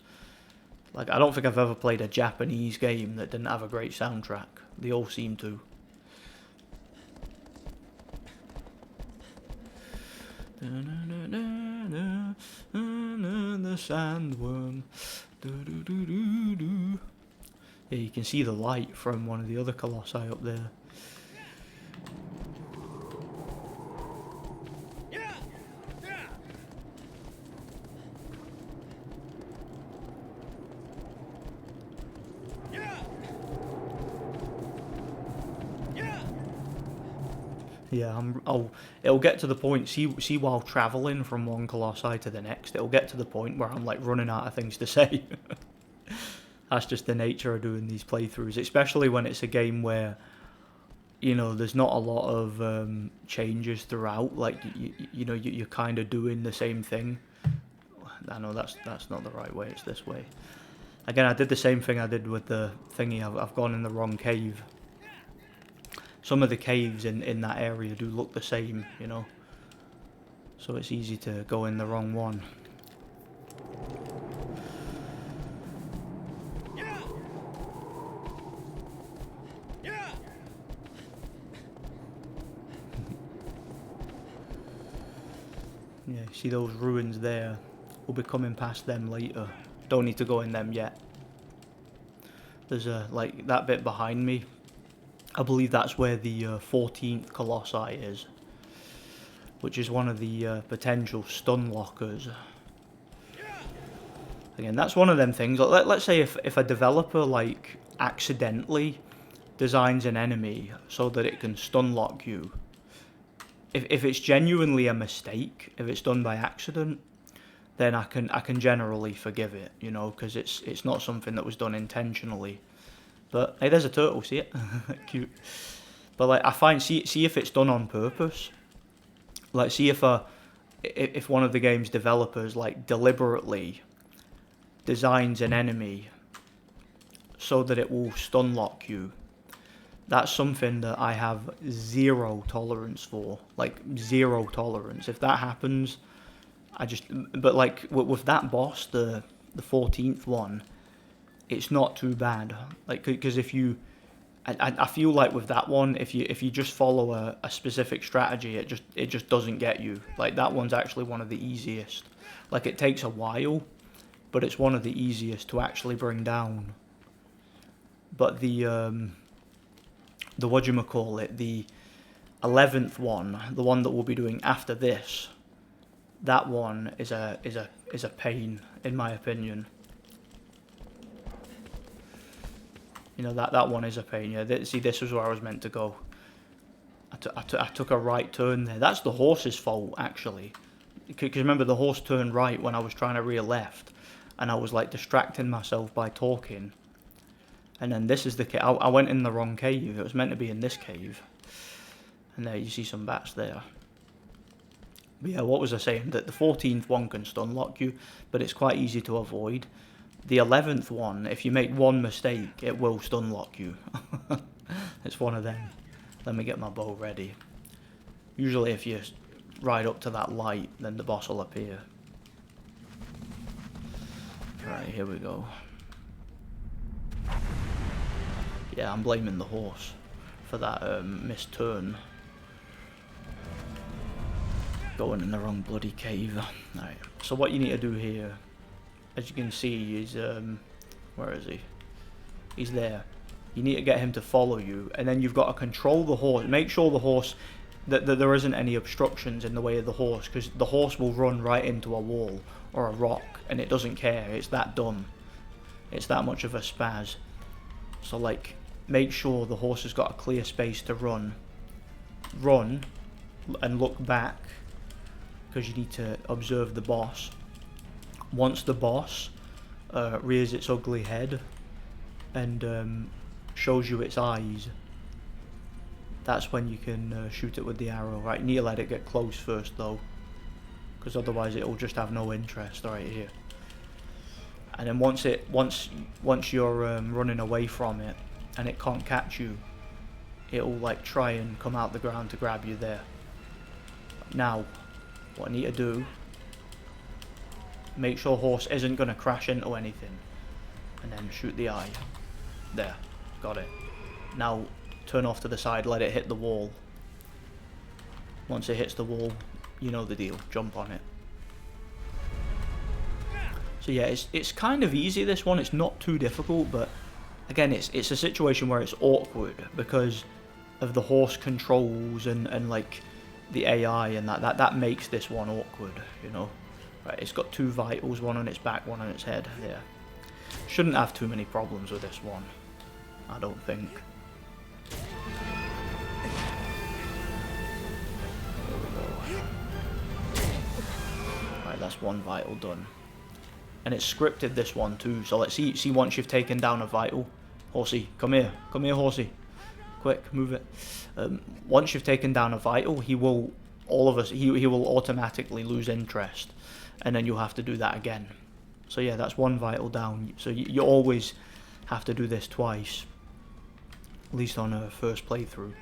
Like, I don't think I've ever played a Japanese game that didn't have a great soundtrack. They all seem to. The sandworm. Yeah, you can see the light from one of the other Colossi up there. Yeah, it'll get to the point, see while travelling from one Colossi to the next, it'll get to the point where I'm, like, running out of things to say. That's just the nature of doing these playthroughs, especially when it's a game where, you know, there's not a lot of changes throughout. Like, you know, you're kind of doing the same thing. I know that's not the right way. It's this way. Again, I did the same thing I did with the thingy. I've gone in the wrong cave. Some of the caves in that area do look the same, you know. So it's easy to go in the wrong one. Yeah, see those ruins there? We'll be coming past them later. Don't need to go in them yet. There's like, that bit behind me. I believe that's where the 14th Colossi is. Which is one of the potential stun lockers. Again, that's one of them things. Let's say if a developer, like, accidentally designs an enemy so that it can stun lock you. If it's genuinely a mistake, if it's done by accident, then I can generally forgive it, you know, because it's not something that was done intentionally. But hey, there's a turtle, see it? Cute. But, like, I find, see if it's done on purpose. Like, see if one of the game's developers, like, deliberately designs an enemy so that it will stun lock you. That's something that I have zero tolerance for. Like, zero tolerance. If that happens, but, like, with that boss, the 14th one, it's not too bad. Like, because if you, I feel like with that one, if you just follow a specific strategy, it just doesn't get you. Like, that one's actually one of the easiest. Like, it takes a while, but it's one of the easiest to actually bring down. But the whatchamacallit, the 11th one, the one that we'll be doing after this, that one is a pain, in my opinion. You know, that one is a pain. Yeah, see, this was where I was meant to go. I took a right turn there. That's the horse's fault, actually. Because remember, the horse turned right when I was trying to rear left. And I was, like, distracting myself by talking. And then this is the cave. I went in the wrong cave. It was meant to be in this cave. And there you see some bats there. But yeah, what was I saying? That the 14th one can stun lock you, but it's quite easy to avoid. The 11th one, if you make one mistake, it will stun lock you. It's one of them. Let me get my bow ready. Usually if you ride up to that light, then the boss will appear. Right, here we go. Yeah, I'm blaming the horse. for that missed turn. Going in the wrong bloody cave. Right. So what you need to do here, as you can see, is where is he? He's there. You need to get him to follow you, and then you've got to control the horse. Make sure the horse that there isn't any obstructions in the way of the horse, because the horse will run right into a wall or a rock, and it doesn't care. It's that dumb. It's that much of a spaz. So like, make sure the horse has got a clear space to run, and look back, because you need to observe the boss. Once the boss rears its ugly head and shows you its eyes, that's when you can shoot it with the arrow. Right, you need to let it get close first though, because otherwise it will just have no interest. Right here. And then once you're running away from it and it can't catch you, it'll like try and come out the ground to grab you there. Now, what I need to do, make sure horse isn't going to crash into anything, and then shoot the eye. There, got it. Now turn off to the side, let it hit the wall. Once it hits the wall, you know the deal, jump on it. So yeah, it's kind of easy, this one. It's not too difficult, but again, it's a situation where it's awkward because of the horse controls and like the AI, and that makes this one awkward, you know. Right, it's got two vitals, one on its back, one on its head. Yeah, shouldn't have too many problems with this one, I don't think. There we go. Right, that's one vital done. And it's scripted, this one too, so let's see once you've taken down a vital. Horsey, come here horsey, quick, move it. Once you've taken down a vital, he will automatically lose interest, and then you'll have to do that again. So yeah, that's one vital down. So you always have to do this twice, at least on a first playthrough.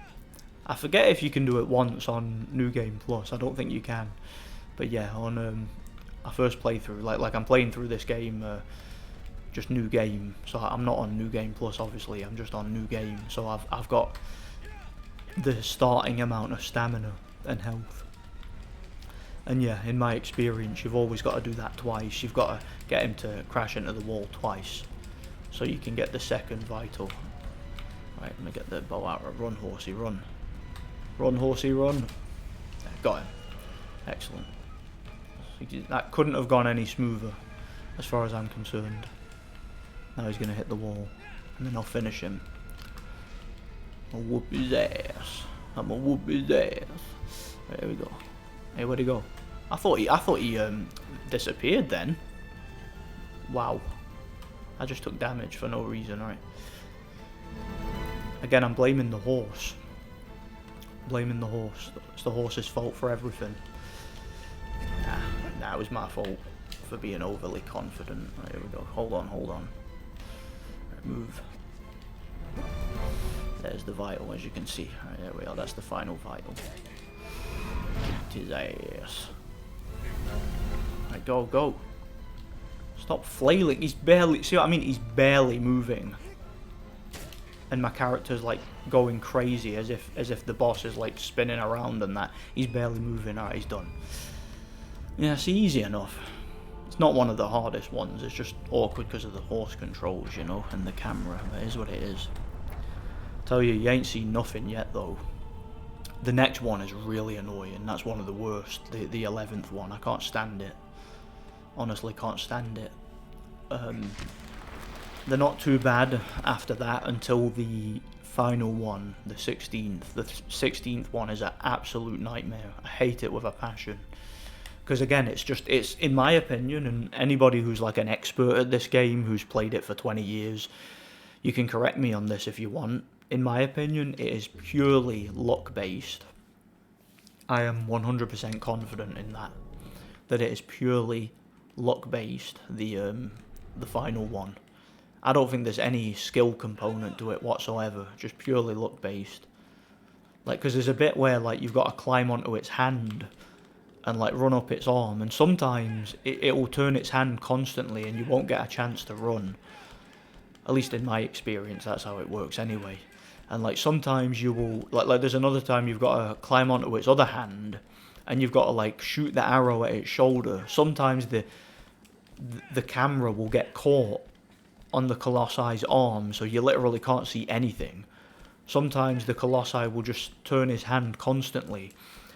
I forget if you can do it once on New Game Plus. I don't think you can, but yeah, on a first playthrough, like I'm playing through this game just New Game, so I'm not on New Game Plus obviously, I'm just on New Game, so I've got the starting amount of stamina and health. And yeah, in my experience, you've always got to do that twice. You've got to get him to crash into the wall twice, so you can get the second vital. Right, let me get the bow out. Run, horsey, run. Run, horsey, run. There, got him. Excellent. That couldn't have gone any smoother, as far as I'm concerned. Now he's going to hit the wall, and then I'll finish him. I'll whoop his ass. I'm gonna whoop his ass. There we go. Hey, where'd he go? I thought he disappeared then. Wow. I just took damage for no reason, right? Again, I'm blaming the horse. Blaming the horse. It's the horse's fault for everything. Nah, it was my fault for being overly confident. Right, here we go. Hold on. Right, move. There's the vital, as you can see. Right, there we are. That's the final vital. Get his ass. Right, go. Stop flailing. He's barely. See what I mean? He's barely moving. And my character's like going crazy, as if the boss is like spinning around and that. He's barely moving. Alright, he's done. Yeah, it's easy enough. It's not one of the hardest ones. It's just awkward because of the horse controls, you know, and the camera. It is what it is. Tell you ain't seen nothing yet though. The next one is really annoying. That's one of the worst. The 11th one. I can't stand it. Honestly, can't stand it. They're not too bad after that until the final one, the 16th. The 16th one is an absolute nightmare. I hate it with a passion. Because again, it's in my opinion, and anybody who's like an expert at this game, who's played it for 20 years, you can correct me on this if you want. In my opinion, it is purely luck based. I am 100% confident in that it is purely luck based, the final one. I don't think there's any skill component to it whatsoever, just purely luck based. Like, because there's a bit where like you've got to climb onto its hand and like run up its arm, and sometimes it will turn its hand constantly and you won't get a chance to run. At least in my experience, that's how it works anyway. And like sometimes you will like there's another time you've got to climb onto its other hand, and you've got to like shoot the arrow at its shoulder. Sometimes the camera will get caught on the Colossus' arm, so you literally can't see anything. Sometimes the Colossi will just turn his hand constantly,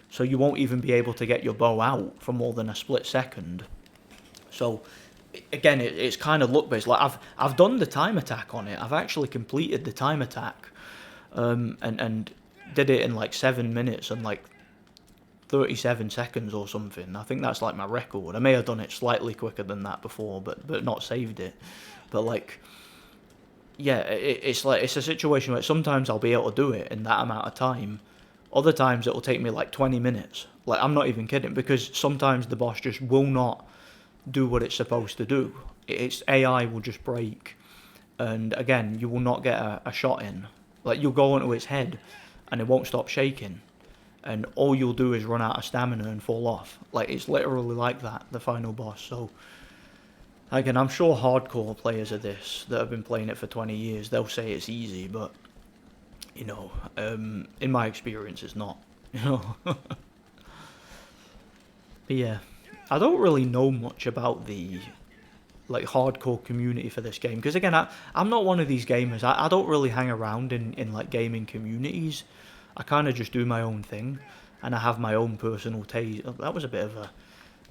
so you won't even be able to get your bow out for more than a split second. So again, it's kind of luck based. Like I've done the time attack on it. I've actually completed the time attack, and did it in like 7 minutes and like 37 seconds or something. I think that's like my record. I may have done it slightly quicker than that before, but not saved it. But like, yeah, it's like it's a situation where sometimes I'll be able to do it in that amount of time. Other times it'll take me like 20 minutes. Like, I'm not even kidding, because sometimes the boss just will not do what it's supposed to do. Its AI will just break, and again, you will not get a shot in. Like, you'll go into its head and it won't stop shaking, and all you'll do is run out of stamina and fall off. Like, it's literally like that, the final boss. So again, I'm sure hardcore players of this that have been playing it for 20 years, they'll say it's easy, but you know, in my experience, it's not. You know. But yeah, I don't really know much about the like hardcore community for this game, because again, I'm not one of these gamers. I don't really hang around in like gaming communities. I kind of just do my own thing, and I have my own personal taste. That was a bit of a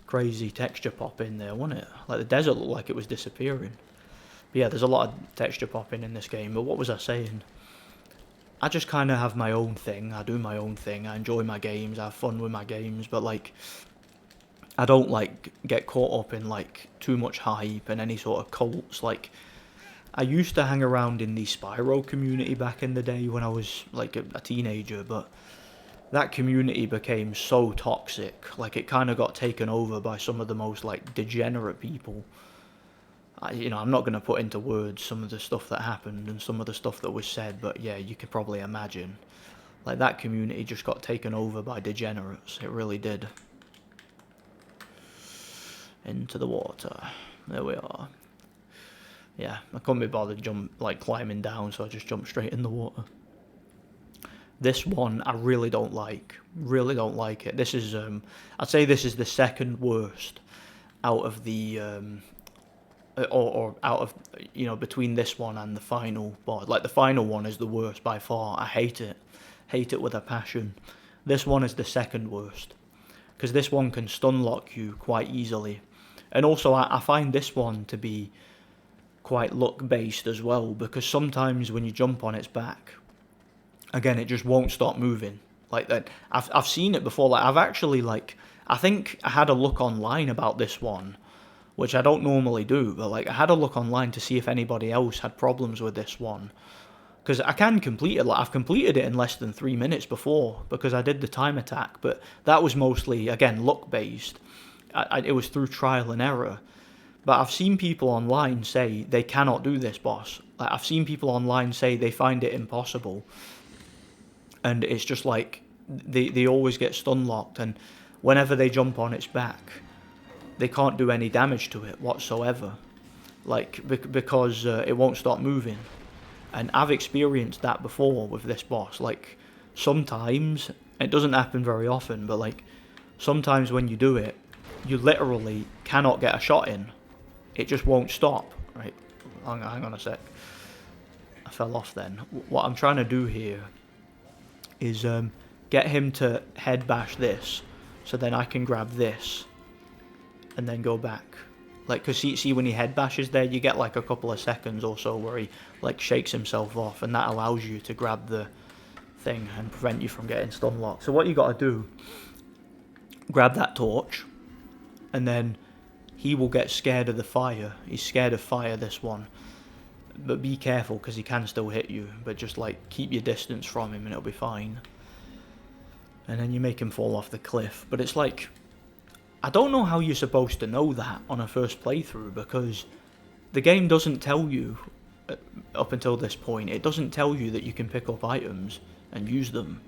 crazy texture pop in there, wasn't it? Like, the desert looked like it was disappearing. But yeah, there's a lot of texture popping in this game. But what was I saying? I just kind of have my own thing. I do my own thing. I enjoy my games. I have fun with my games. But like, I don't like get caught up in like too much hype and any sort of cults. Like, I used to hang around in the Spyro community back in the day when I was like a teenager, but that community became so toxic. Like, it kind of got taken over by some of the most like degenerate people. You know, I'm not going to put into words some of the stuff that happened and some of the stuff that was said, but yeah, you could probably imagine. Like, that community just got taken over by degenerates. It really did. Into the water. There we are. Yeah, I couldn't be bothered climbing down, so I just jumped straight in the water. This one I really don't like. Really don't like it. This is I'd say this is the second worst out of the or out of, you know, between this one and the final boss. Like, the final one is the worst by far. I hate it. Hate it with a passion. This one is the second worst, because this one can stun lock you quite easily. And also, I find this one to be quite luck based as well, because sometimes when you jump on its back, again, it just won't stop moving. Like that, I've seen it before. Like, I've actually, like, I think I had a look online about this one, which I don't normally do, but like, I had a look online to see if anybody else had problems with this one, because I can complete it. Like, I've completed it in less than 3 minutes before, because I did the time attack, but that was mostly, again, luck based. It was through trial and error. But I've seen people online say they cannot do this boss. Like, I've seen people online say they find it impossible, and it's just like they always get stun locked, and whenever they jump on its back, they can't do any damage to it whatsoever, like, because it won't stop moving. And I've experienced that before with this boss. Like, sometimes, it doesn't happen very often, but like, sometimes when you do it, you literally cannot get a shot in. It just won't stop. Right, hang on a sec. I fell off then. What I'm trying to do here is get him to head bash this, so then I can grab this and then go back. Like, because see when he head bashes there, you get like a couple of seconds or so where he like shakes himself off, and that allows you to grab the thing and prevent you from getting stun locked. So what you got to do, grab that torch, and then he will get scared of the fire. He's scared of fire, this one. But be careful, because he can still hit you. But just like, keep your distance from him and it'll be fine. And then you make him fall off the cliff. But it's like, I don't know how you're supposed to know that on a first playthrough, because the game doesn't tell you, up until this point, it doesn't tell you that you can pick up items and use them.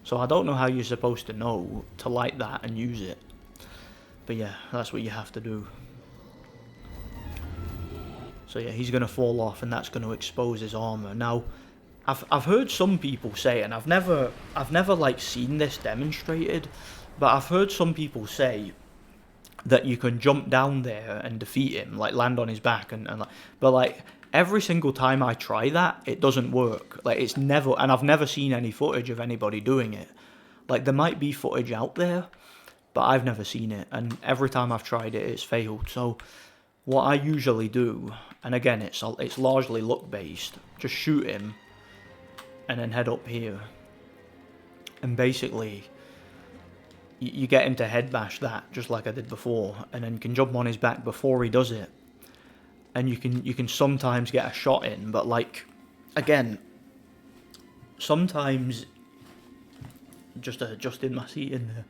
So I don't know how you're supposed to know to light that and use it. But yeah, that's what you have to do. So yeah, he's going to fall off, and that's going to expose his armor. Now, I've heard some people say, and I've never like seen this demonstrated, but I've heard some people say that you can jump down there and defeat him, like land on his back, and like, but like every single time I try that, it doesn't work. Like it's never, and I've never seen any footage of anybody doing it. Like there might be footage out there, but I've never seen it, and every time I've tried it, it's failed. So what I usually do, and again, it's largely luck based, just shoot him, and then head up here, and basically you get him to head bash that, just like I did before, and then you can jump on his back before he does it, and you can sometimes get a shot in, but like, again, sometimes, just adjusting my seat in there,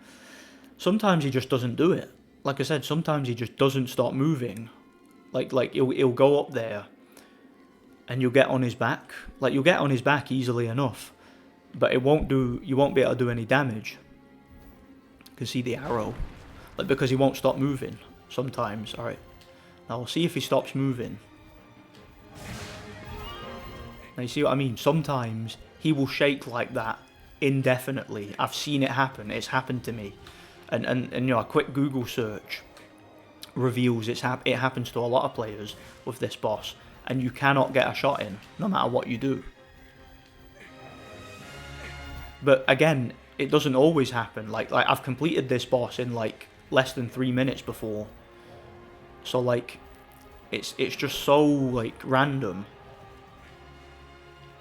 sometimes he just doesn't do it. Like I said, sometimes he just doesn't stop moving. Like he'll go up there, and you'll get on his back. Like you'll get on his back easily enough, but you won't be able to do any damage. You can see the arrow, like because he won't stop moving sometimes. All right, now we'll see if he stops moving. Now you see what I mean? Sometimes he will shake like that indefinitely. I've seen it happen. It's happened to me, and you know, a quick Google search reveals it happens to a lot of players with this boss, and you cannot get a shot in no matter what you do. But again, it doesn't always happen. Like I've completed this boss in like less than 3 minutes before, so like it's just so like random.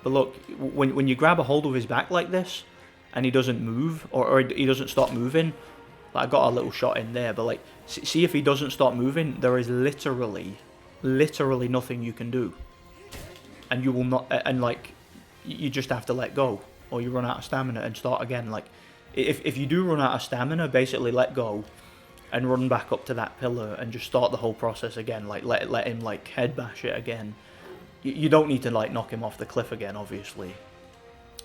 But look, when you grab a hold of his back like this and he doesn't move, or he doesn't stop moving, like I got a little shot in there, but like see if he doesn't stop moving, there is literally nothing you can do, and you will not, and like you just have to let go, or you run out of stamina and start again. Like if you do run out of stamina, basically let go and run back up to that pillar and just start the whole process again. Like let him like head bash it again. You don't need to like knock him off the cliff again, obviously,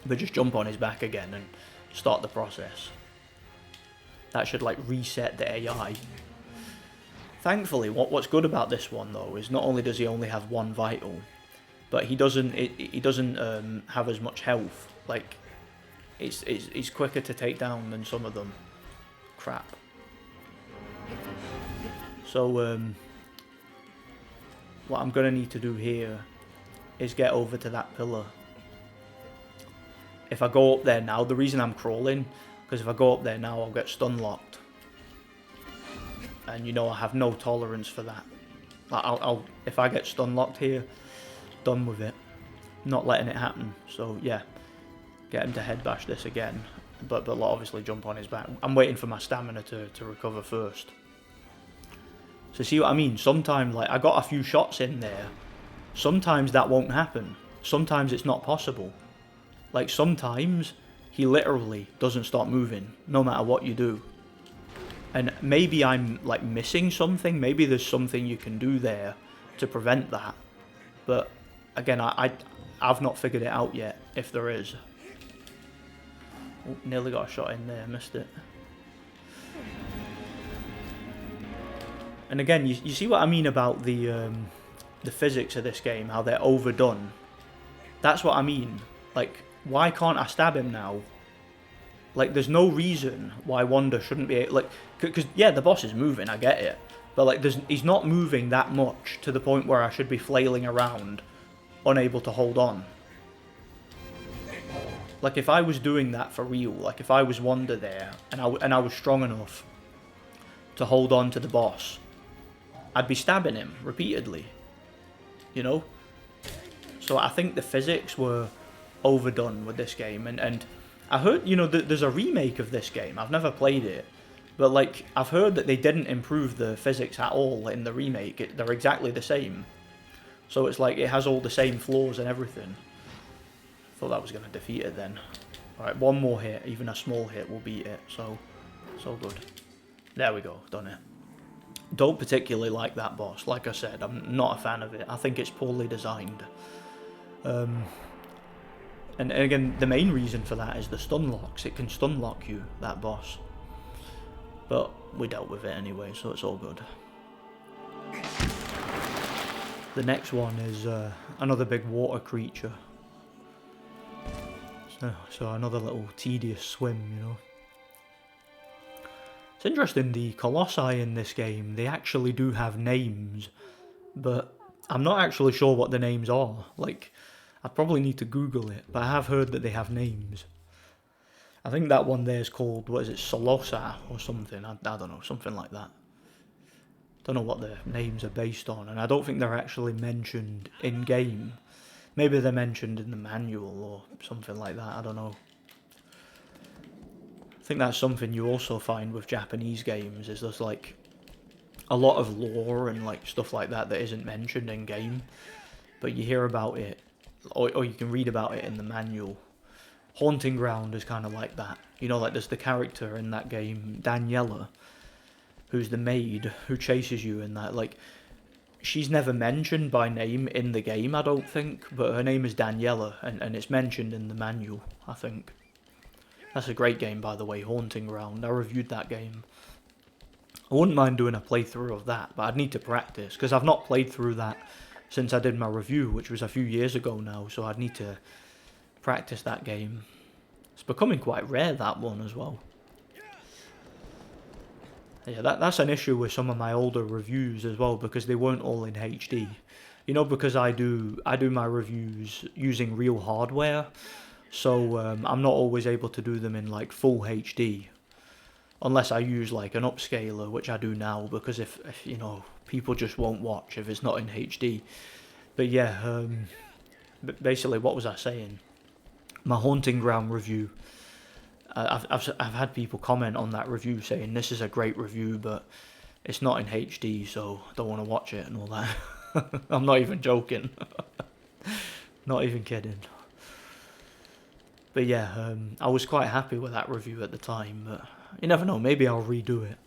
but just jump on his back again and start the process. That should like reset the AI. Thankfully, what's good about this one though is not only does he only have one vital, but he doesn't have as much health. Like he's quicker to take down than some of them. Crap. So what I'm gonna need to do here is get over to that pillar. If I go up there now, the reason I'm crawling, because if I go up there now, I'll get stun locked, and you know I have no tolerance for that. I'll if I get stun locked here, done with it, not letting it happen. So yeah, get him to head bash this again, but obviously jump on his back. I'm waiting for my stamina to recover first. So see what I mean? Sometimes like I got a few shots in there. Sometimes that won't happen. Sometimes it's not possible. Like sometimes he literally doesn't stop moving no matter what you do. And maybe I'm like missing something. Maybe there's something you can do there to prevent that. But again, I've not figured it out yet, if there is. Oh, nearly got a shot in there, missed it. And again, you see what I mean about the physics of this game, how they're overdone. That's what I mean. Like, why can't I stab him now? Like, there's no reason why Wanda shouldn't be, like, because yeah, the boss is moving, I get it, but like, he's not moving that much to the point where I should be flailing around, unable to hold on. Like, if I was doing that for real, like if I was Wanda there and I was strong enough to hold on to the boss, I'd be stabbing him repeatedly, you know? So I think the physics were overdone with this game, and I heard, you know, there's a remake of this game. I've never played it, but like I've heard that they didn't improve the physics at all in the remake. They're exactly the same. So it's like it has all the same flaws and everything. Thought that was going to defeat it then. Alright, one more hit, even a small hit will beat it, so it's all good. There we go, done it. Don't particularly like that boss. Like I said, I'm not a fan of it. I think it's poorly designed. And again, the main reason for that is the stun locks. It can stun lock you, that boss. But we dealt with it anyway, so it's all good. The next one is another big water creature. So another little tedious swim, you know. It's interesting, the Colossi in this game, they actually do have names, but I'm not actually sure what the names are. Like, I probably need to Google it, but I have heard that they have names. I think that one there is called, what is it, Solosa or something, I don't know, something like that. Don't know what the names are based on, and I don't think they're actually mentioned in-game. Maybe they're mentioned in the manual or something like that, I don't know. I think that's something you also find with Japanese games, is there's like a lot of lore and like stuff like that that isn't mentioned in-game, but you hear about it, or you can read about it in the manual. Haunting Ground is kind of like that. You know, like there's the character in that game, Daniela, who's the maid who chases you in that. Like, she's never mentioned by name in the game, I don't think, but her name is Daniela, and it's mentioned in the manual, I think. That's a great game, by the way, Haunting Ground. I reviewed that game. I wouldn't mind doing a playthrough of that, but I'd need to practice, because I've not played through that since I did my review, which was a few years ago now, so I'd need to practice that game. It's becoming quite rare, that one, as well. Yeah, that's an issue with some of my older reviews as well, because they weren't all in HD. You know, because I do my reviews using real hardware, so I'm not always able to do them in like full HD, unless I use like an upscaler, which I do now, because if you know, people just won't watch if it's not in HD. But yeah, basically, what was I saying? My Haunting Ground review. I've had people comment on that review saying this is a great review, but it's not in HD, so I don't want to watch it and all that. I'm not even joking. Not even kidding. But yeah, I was quite happy with that review at the time, but you never know, maybe I'll redo it.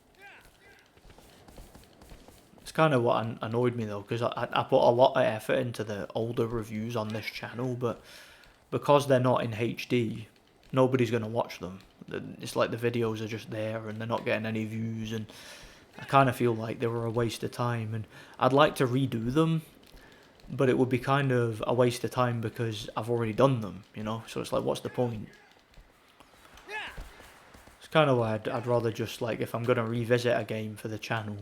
It's kind of what annoyed me though, because I put a lot of effort into the older reviews on this channel, but because they're not in HD, nobody's going to watch them. It's like the videos are just there and they're not getting any views, and I kind of feel like they were a waste of time, and I'd like to redo them, but it would be kind of a waste of time because I've already done them, you know, so it's like, what's the point? It's kind of why I'd rather just, like, if I'm going to revisit a game for the channel,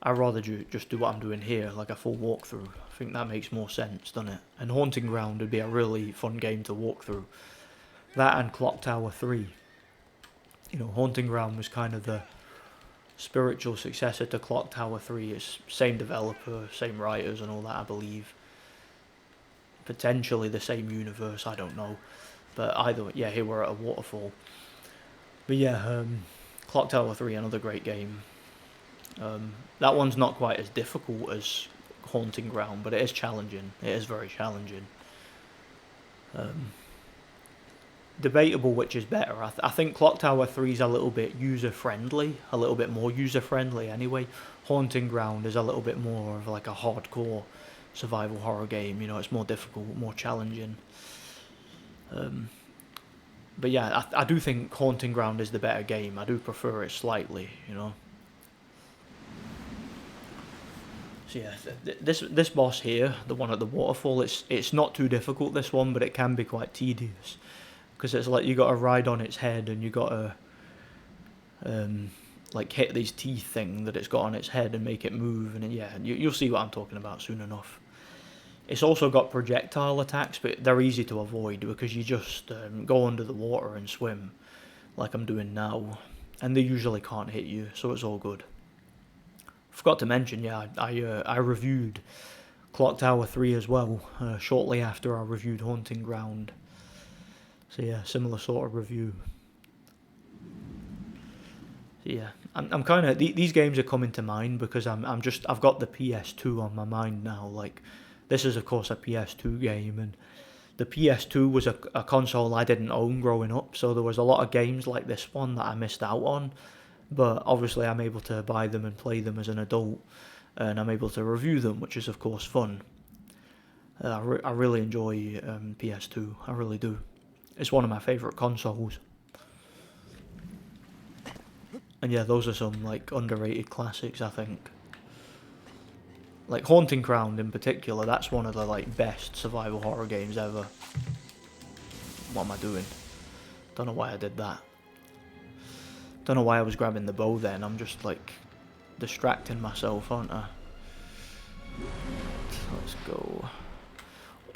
I'd rather just do what I'm doing here, like a full walkthrough. I think that makes more sense, doesn't it? And Haunting Ground would be a really fun game to walk through. That and Clock Tower 3. You know, Haunting Ground was kind of the spiritual successor to Clock Tower 3. It's same developer, same writers and all that, I believe. Potentially the same universe, I don't know. But either way, yeah, here we're at a waterfall. But yeah, Clock Tower 3, another great game. That one's not quite as difficult as Haunting Ground, but it is challenging. It is very challenging. Debatable which is better. I think Clock Tower 3 is a little bit user-friendly, a little bit more user-friendly anyway. Haunting Ground is a little bit more of like a hardcore survival horror game, you know, it's more difficult, more challenging. But yeah, I do think Haunting Ground is the better game. I do prefer it slightly, you know. So yeah, this boss here, the one at the waterfall, it's not too difficult, this one, but it can be quite tedious. Because it's like you got to ride on its head and you got to like hit these teeth thing that it's got on its head and make it move, and yeah, you'll see what I'm talking about soon enough. It's also got projectile attacks, but they're easy to avoid because you just go under the water and swim, like I'm doing now, and they usually can't hit you, so it's all good. Forgot to mention, yeah, I reviewed Clock Tower 3 as well, shortly after I reviewed Haunting Ground. So yeah, similar sort of review. So yeah, I'm kind of, these games are coming to mind because I've got the PS2 on my mind now. Like, this is of course a PS2 game, and the PS2 was a console I didn't own growing up, so there was a lot of games like this one that I missed out on. But obviously I'm able to buy them and play them as an adult, and I'm able to review them, which is of course fun. I really enjoy PS2, I really do. It's one of my favourite consoles. And yeah, those are some like underrated classics, I think. Like Haunting Ground in particular, that's one of the like best survival horror games ever. What am I doing? Don't know why I did that. Don't know why I was grabbing the bow then. I'm just like distracting myself, aren't I? Let's go.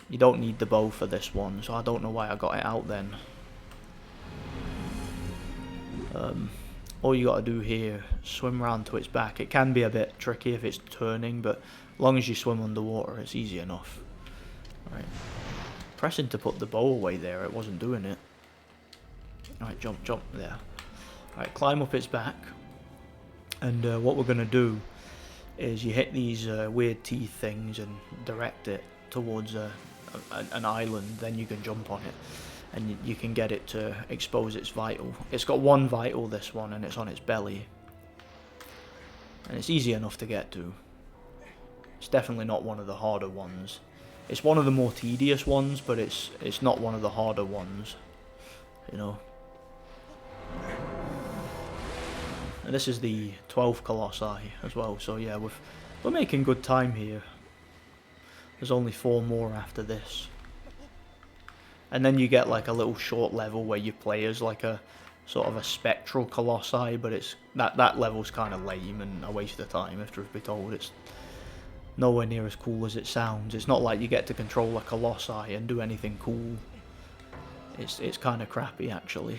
You don't need the bow for this one, so I don't know why I got it out then. All you gotta do here, swim round to its back. It can be a bit tricky if it's turning, but as long as you swim underwater, it's easy enough. Right. Pressing to put the bow away there, it wasn't doing it. Alright, jump, jump, there. Alright, climb up its back. And what we're gonna do is you hit these weird teeth things and direct it towards an island, then you can jump on it. And you can get it to expose its vital. It's got one vital, this one, and it's on its belly. And it's easy enough to get to. It's definitely not one of the harder ones. It's one of the more tedious ones, but it's not one of the harder ones. You know. And this is the 12th Colossi as well, so yeah, we're making good time here. There's only 4 more after this. And then you get like a little short level where you play as like a sort of a spectral Colossi, but it's that level's kind of lame and a waste of time, if truth be told. It's nowhere near as cool as it sounds. It's not like you get to control a Colossi and do anything cool. It's kind of crappy actually.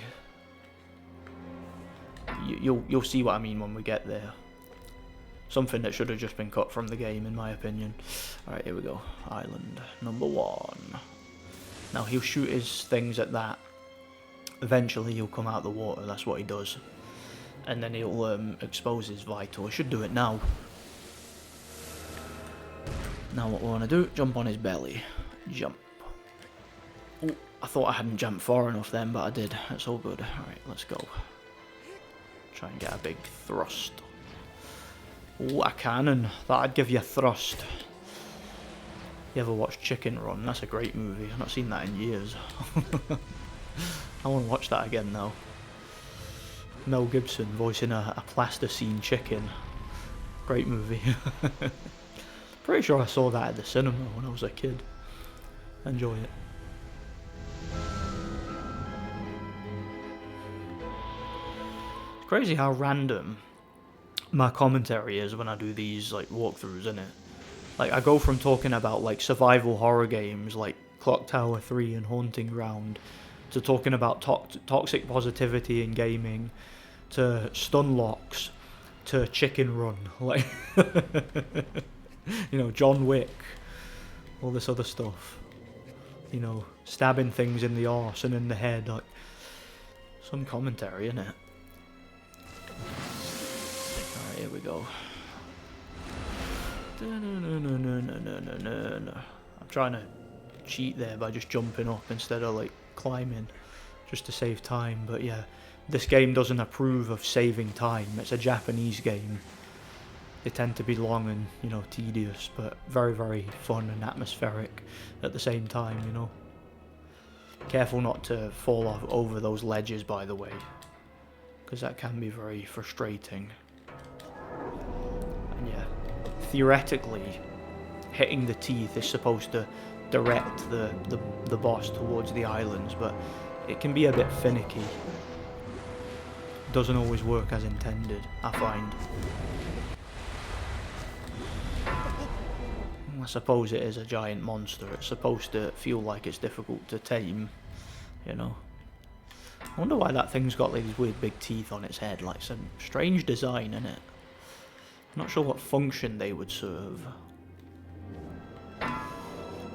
You'll see what I mean when we get there. Something that should have just been cut from the game, in my opinion. Alright, here we go. Island number 1. Now he'll shoot his things at that. Eventually he'll come out of the water, that's what he does. And then he'll expose his vital. I should do it now. Now what we want to do, jump on his belly. Jump. Oh, I thought I hadn't jumped far enough then, but I did. That's all good. Alright, let's go. Try and get a big thrust. Oh, a cannon. That'd give you a thrust. You ever watched Chicken Run? That's a great movie. I've not seen that in years. I want to watch that again now. Mel Gibson voicing a plasticine chicken. Great movie. Pretty sure I saw that at the cinema when I was a kid. Enjoy it. It's crazy how random my commentary is when I do these like walkthroughs, isn't it? Like I go from talking about like survival horror games like Clock Tower 3 and Haunting Ground to talking about toxic positivity in gaming to stun locks to Chicken Run, like you know, John Wick, all this other stuff, you know, stabbing things in the arse and in the head, like some commentary, innit? Alright, here we go. I'm trying to cheat there by just jumping up instead of like climbing, just to save time, but yeah, this game doesn't approve of saving time. It's a Japanese game. They tend to be long and, you know, tedious, but very, very fun and atmospheric at the same time, you know. Careful not to fall off over those ledges, by the way, because that can be very frustrating. And yeah, theoretically, hitting the teeth is supposed to direct the boss towards the islands, but it can be a bit finicky. Doesn't always work as intended, I find. I suppose it is a giant monster. It's supposed to feel like it's difficult to tame, you know. I wonder why that thing's got like these weird big teeth on its head, like some strange design, innit? I'm not sure what function they would serve.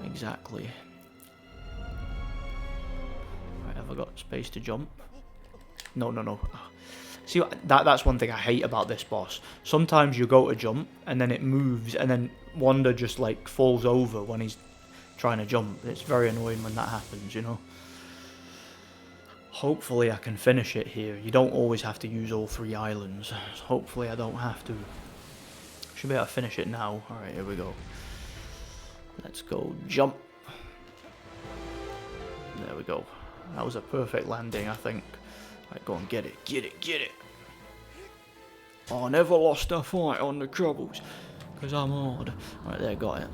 Exactly. Right, have I got space to jump? No. See, that's one thing I hate about this boss. Sometimes you go to jump, and then it moves, and then Wanda just, like, falls over when he's trying to jump. It's very annoying when that happens, you know? Hopefully I can finish it here. You don't always have to use all 3 islands. So hopefully I don't have to. Should be able to finish it now. Alright, here we go. Let's go jump. There we go. That was a perfect landing, I think. Right, go on, get it. I never lost a fight on the troubles, because I'm hard. Right there, got it.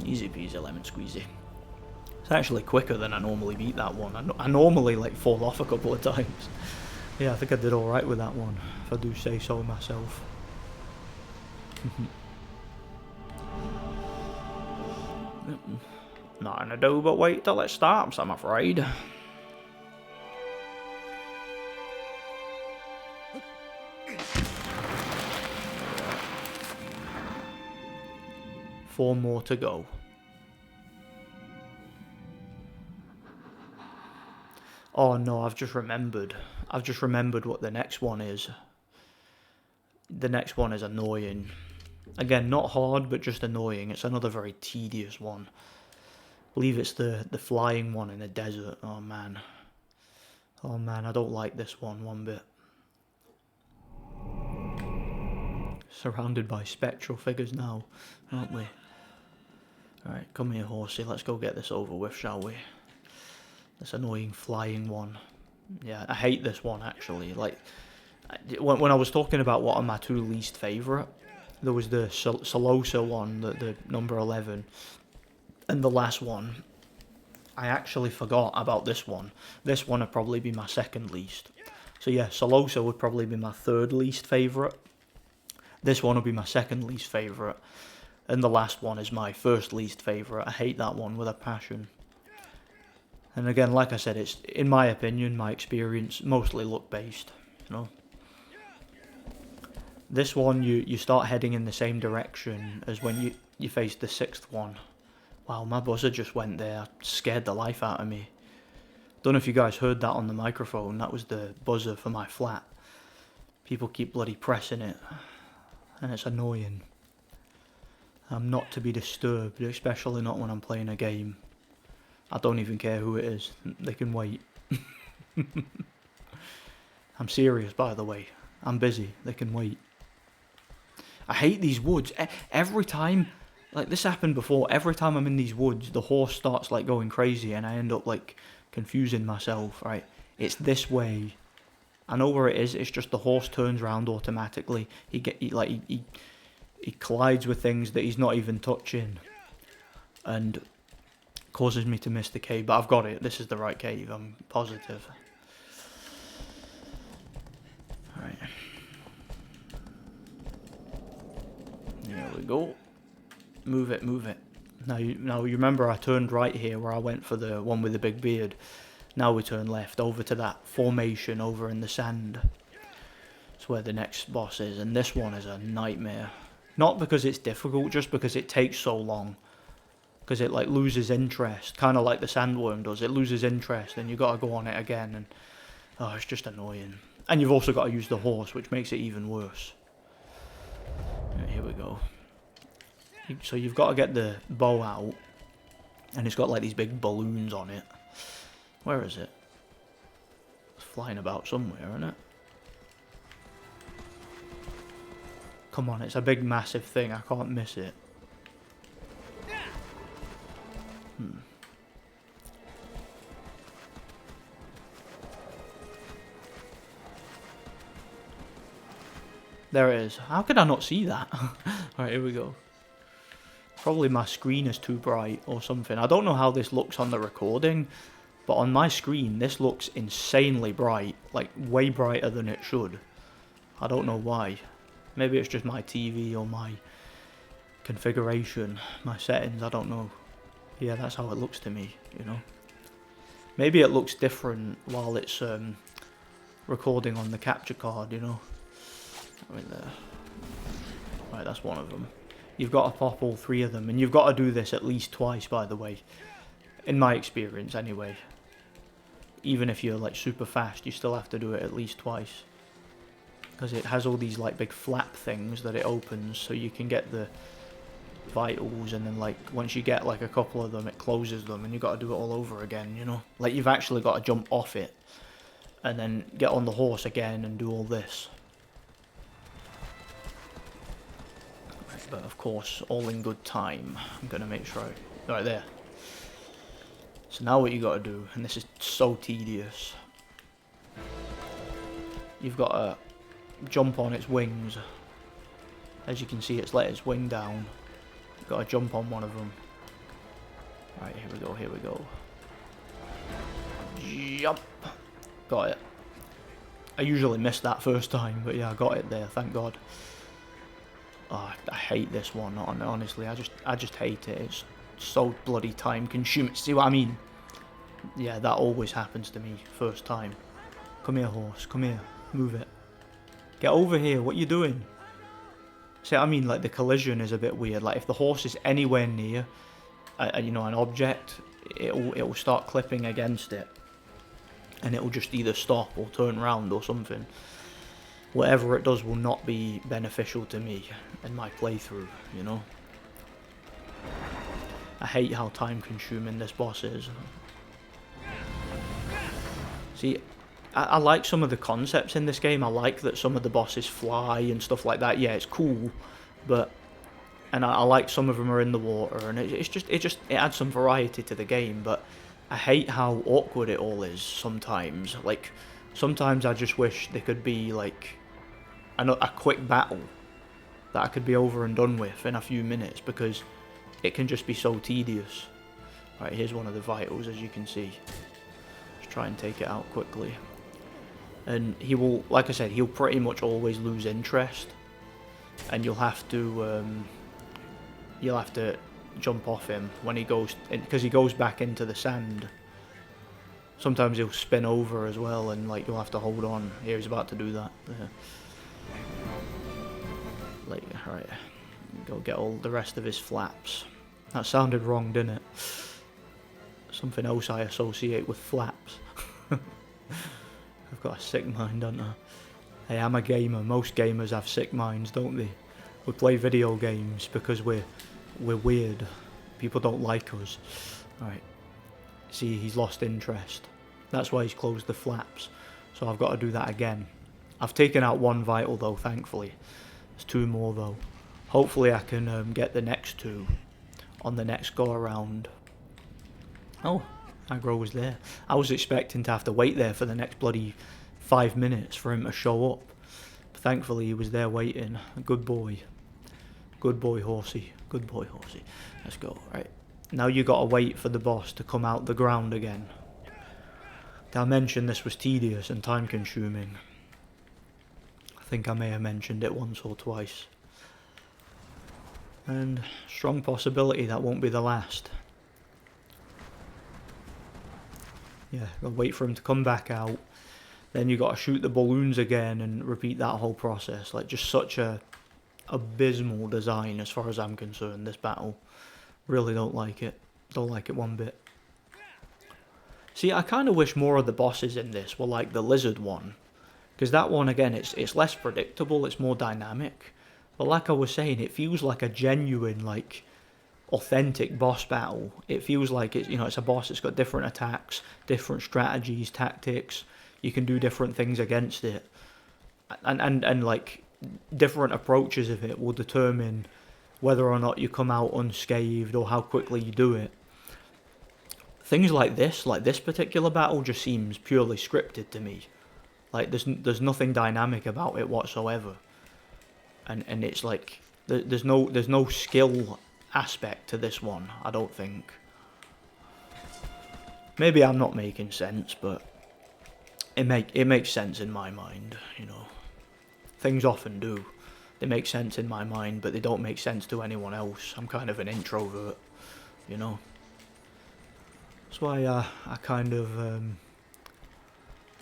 Easy peasy lemon squeezy. It's actually quicker than I normally beat that one. I normally like fall off a couple of times. Yeah, I think I did alright with that one, if I do say so myself. Nothing to do but wait till it stops, I'm afraid. Four more to go. Oh no, I've just remembered. I've just remembered what the next one is. The next one is annoying. Again, not hard, but just annoying. It's another very tedious one. I believe it's the flying one in the desert. Oh man. Oh man, I don't like this one bit. Surrounded by spectral figures now, aren't we? Alright, come here, horsey. Let's go get this over with, shall we? This annoying flying one. Yeah, I hate this one, actually. Like, when I was talking about what are my two least favourite, there was the Colossus one, the number 11, and the last one. I actually forgot about this one. This one would probably be my second least. So yeah, Colossus would probably be my third least favourite. This one would be my second least favourite. And the last one is my first least favourite. I hate that one with a passion. And again, like I said, it's, in my opinion, my experience, mostly luck-based, you know. This one, you start heading in the same direction as when you face the sixth one. Wow, my buzzer just went there, scared the life out of me. Don't know if you guys heard that on the microphone, that was the buzzer for my flat. People keep bloody pressing it, and it's annoying. I'm not to be disturbed, especially not when I'm playing a game. I don't even care who it is, they can wait. I'm serious, by the way. I'm busy, they can wait. I hate these woods. Every time, like this happened before, every time I'm in these woods, the horse starts like going crazy and I end up like confusing myself, right? It's this way. I know where it is, it's just the horse turns around automatically. He collides with things that he's not even touching. And causes me to miss the cave, but I've got it. This is the right cave, I'm positive. Alright. There we go. Move it, move it. Now you remember I turned right here where I went for the one with the big beard. Now we turn left over to that formation over in the sand. It's where the next boss is, and this one is a nightmare. Not because it's difficult, just because it takes so long. Because it like loses interest, kind of like the sandworm does. It loses interest and you got to go on it again, and oh, it's just annoying. And you've also got to use the horse, which makes it even worse. Right, here we go. So you've got to get the bow out, and it's got like these big balloons on it. Where is it? It's flying about somewhere, isn't it? Come on, it's a big massive thing, I can't miss it. There it is. How could I not see that? Alright, here we go. Probably my screen is too bright or something. I don't know how this looks on the recording, but on my screen this looks insanely bright. Like, way brighter than it should. I don't know why. Maybe it's just my TV or my configuration, my settings, I don't know. Yeah, that's how it looks to me, you know. Maybe it looks different while it's recording on the capture card, you know. Right there. Right, that's one of them. You've got to pop all three of them, and you've got to do this at least twice, by the way. In my experience, anyway. Even if you're like super fast, you still have to do it at least twice. Because it has all these like big flap things that it opens, so you can get the vitals, and then like once you get like a couple of them, it closes them, and you've got to do it all over again, you know. Like you've actually got to jump off it, and then get on the horse again and do all this. But of course, all in good time. I'm going to make sure right there. So now what you got to do, and this is so tedious. You've got to jump on its wings. As you can see, it's let its wing down. You've got to jump on one of them. Right, here we go, here we go. Jump! Got it. I usually miss that first time, but yeah, I got it there, thank God. Oh, I hate this one, honestly. I just hate it. It's so bloody time consuming. See what I mean? Yeah, that always happens to me first time. Come here, horse. Come here. Move it. Get over here. What you doing? See what I mean? Like, the collision is a bit weird. Like, if the horse is anywhere near, you know, an object, it'll start clipping against it. And it'll just either stop or turn around or something. Whatever it does will not be beneficial to me in my playthrough, you know? I hate how time consuming this boss is. See, I like some of the concepts in this game. I like that some of the bosses fly and stuff like that. Yeah, it's cool, but... And I like some of them are in the water, and it adds some variety to the game, but I hate how awkward it all is sometimes. Like, sometimes I just wish there could be, like, a quick battle that I could be over and done with in a few minutes, because it can just be so tedious. Right, here's one of the vitals, as you can see. Let's try and take it out quickly. And he will, like I said, he'll pretty much always lose interest, and you'll have to jump off him when he goes, because he goes back into the sand. Sometimes he'll spin over as well, and like you'll have to hold on. Here, he's about to do that. Yeah. Like, right, go get all the rest of his flaps. That sounded wrong, didn't it? Something else I associate with flaps. I've got a sick mind, don't I? Hey, I'm a gamer. Most gamers have sick minds, don't they? We play video games because we're weird. People don't like us. Alright. See, he's lost interest. That's why he's closed the flaps. So I've got to do that again. I've taken out one vital though, thankfully. There's two more though. Hopefully I can get the next two on the next go around. Oh, aggro was there. I was expecting to have to wait there for the next bloody 5 minutes for him to show up. But thankfully he was there waiting. Good boy. Good boy, horsey. Good boy, horsey. Let's go. Right. Now you got to wait for the boss to come out the ground again. I mentioned this was tedious and time consuming. I think I may have mentioned it once or twice. And strong possibility that won't be the last. Yeah, I'll wait for him to come back out. Then you got to shoot the balloons again and repeat that whole process. Like, just such a abysmal design as far as I'm concerned, this battle. Really don't like it. Don't like it one bit. See, I kind of wish more of the bosses in this were like the lizard one. Because that one, again, it's less predictable, it's more dynamic. But like I was saying, it feels like a genuine, like, authentic boss battle. It feels like it's, you know, it's a boss that's got different attacks, different strategies, tactics. You can do different things against it. And like, different approaches of it will determine whether or not you come out unscathed or how quickly you do it. Things like this particular battle just seems purely scripted to me. Like, there's nothing dynamic about it whatsoever. And it's like, there's no skill aspect to this one, I don't think. Maybe I'm not making sense, but it makes sense in my mind, you know. Things often do. They make sense in my mind, but they don't make sense to anyone else. I'm kind of an introvert, you know. That's why I kind of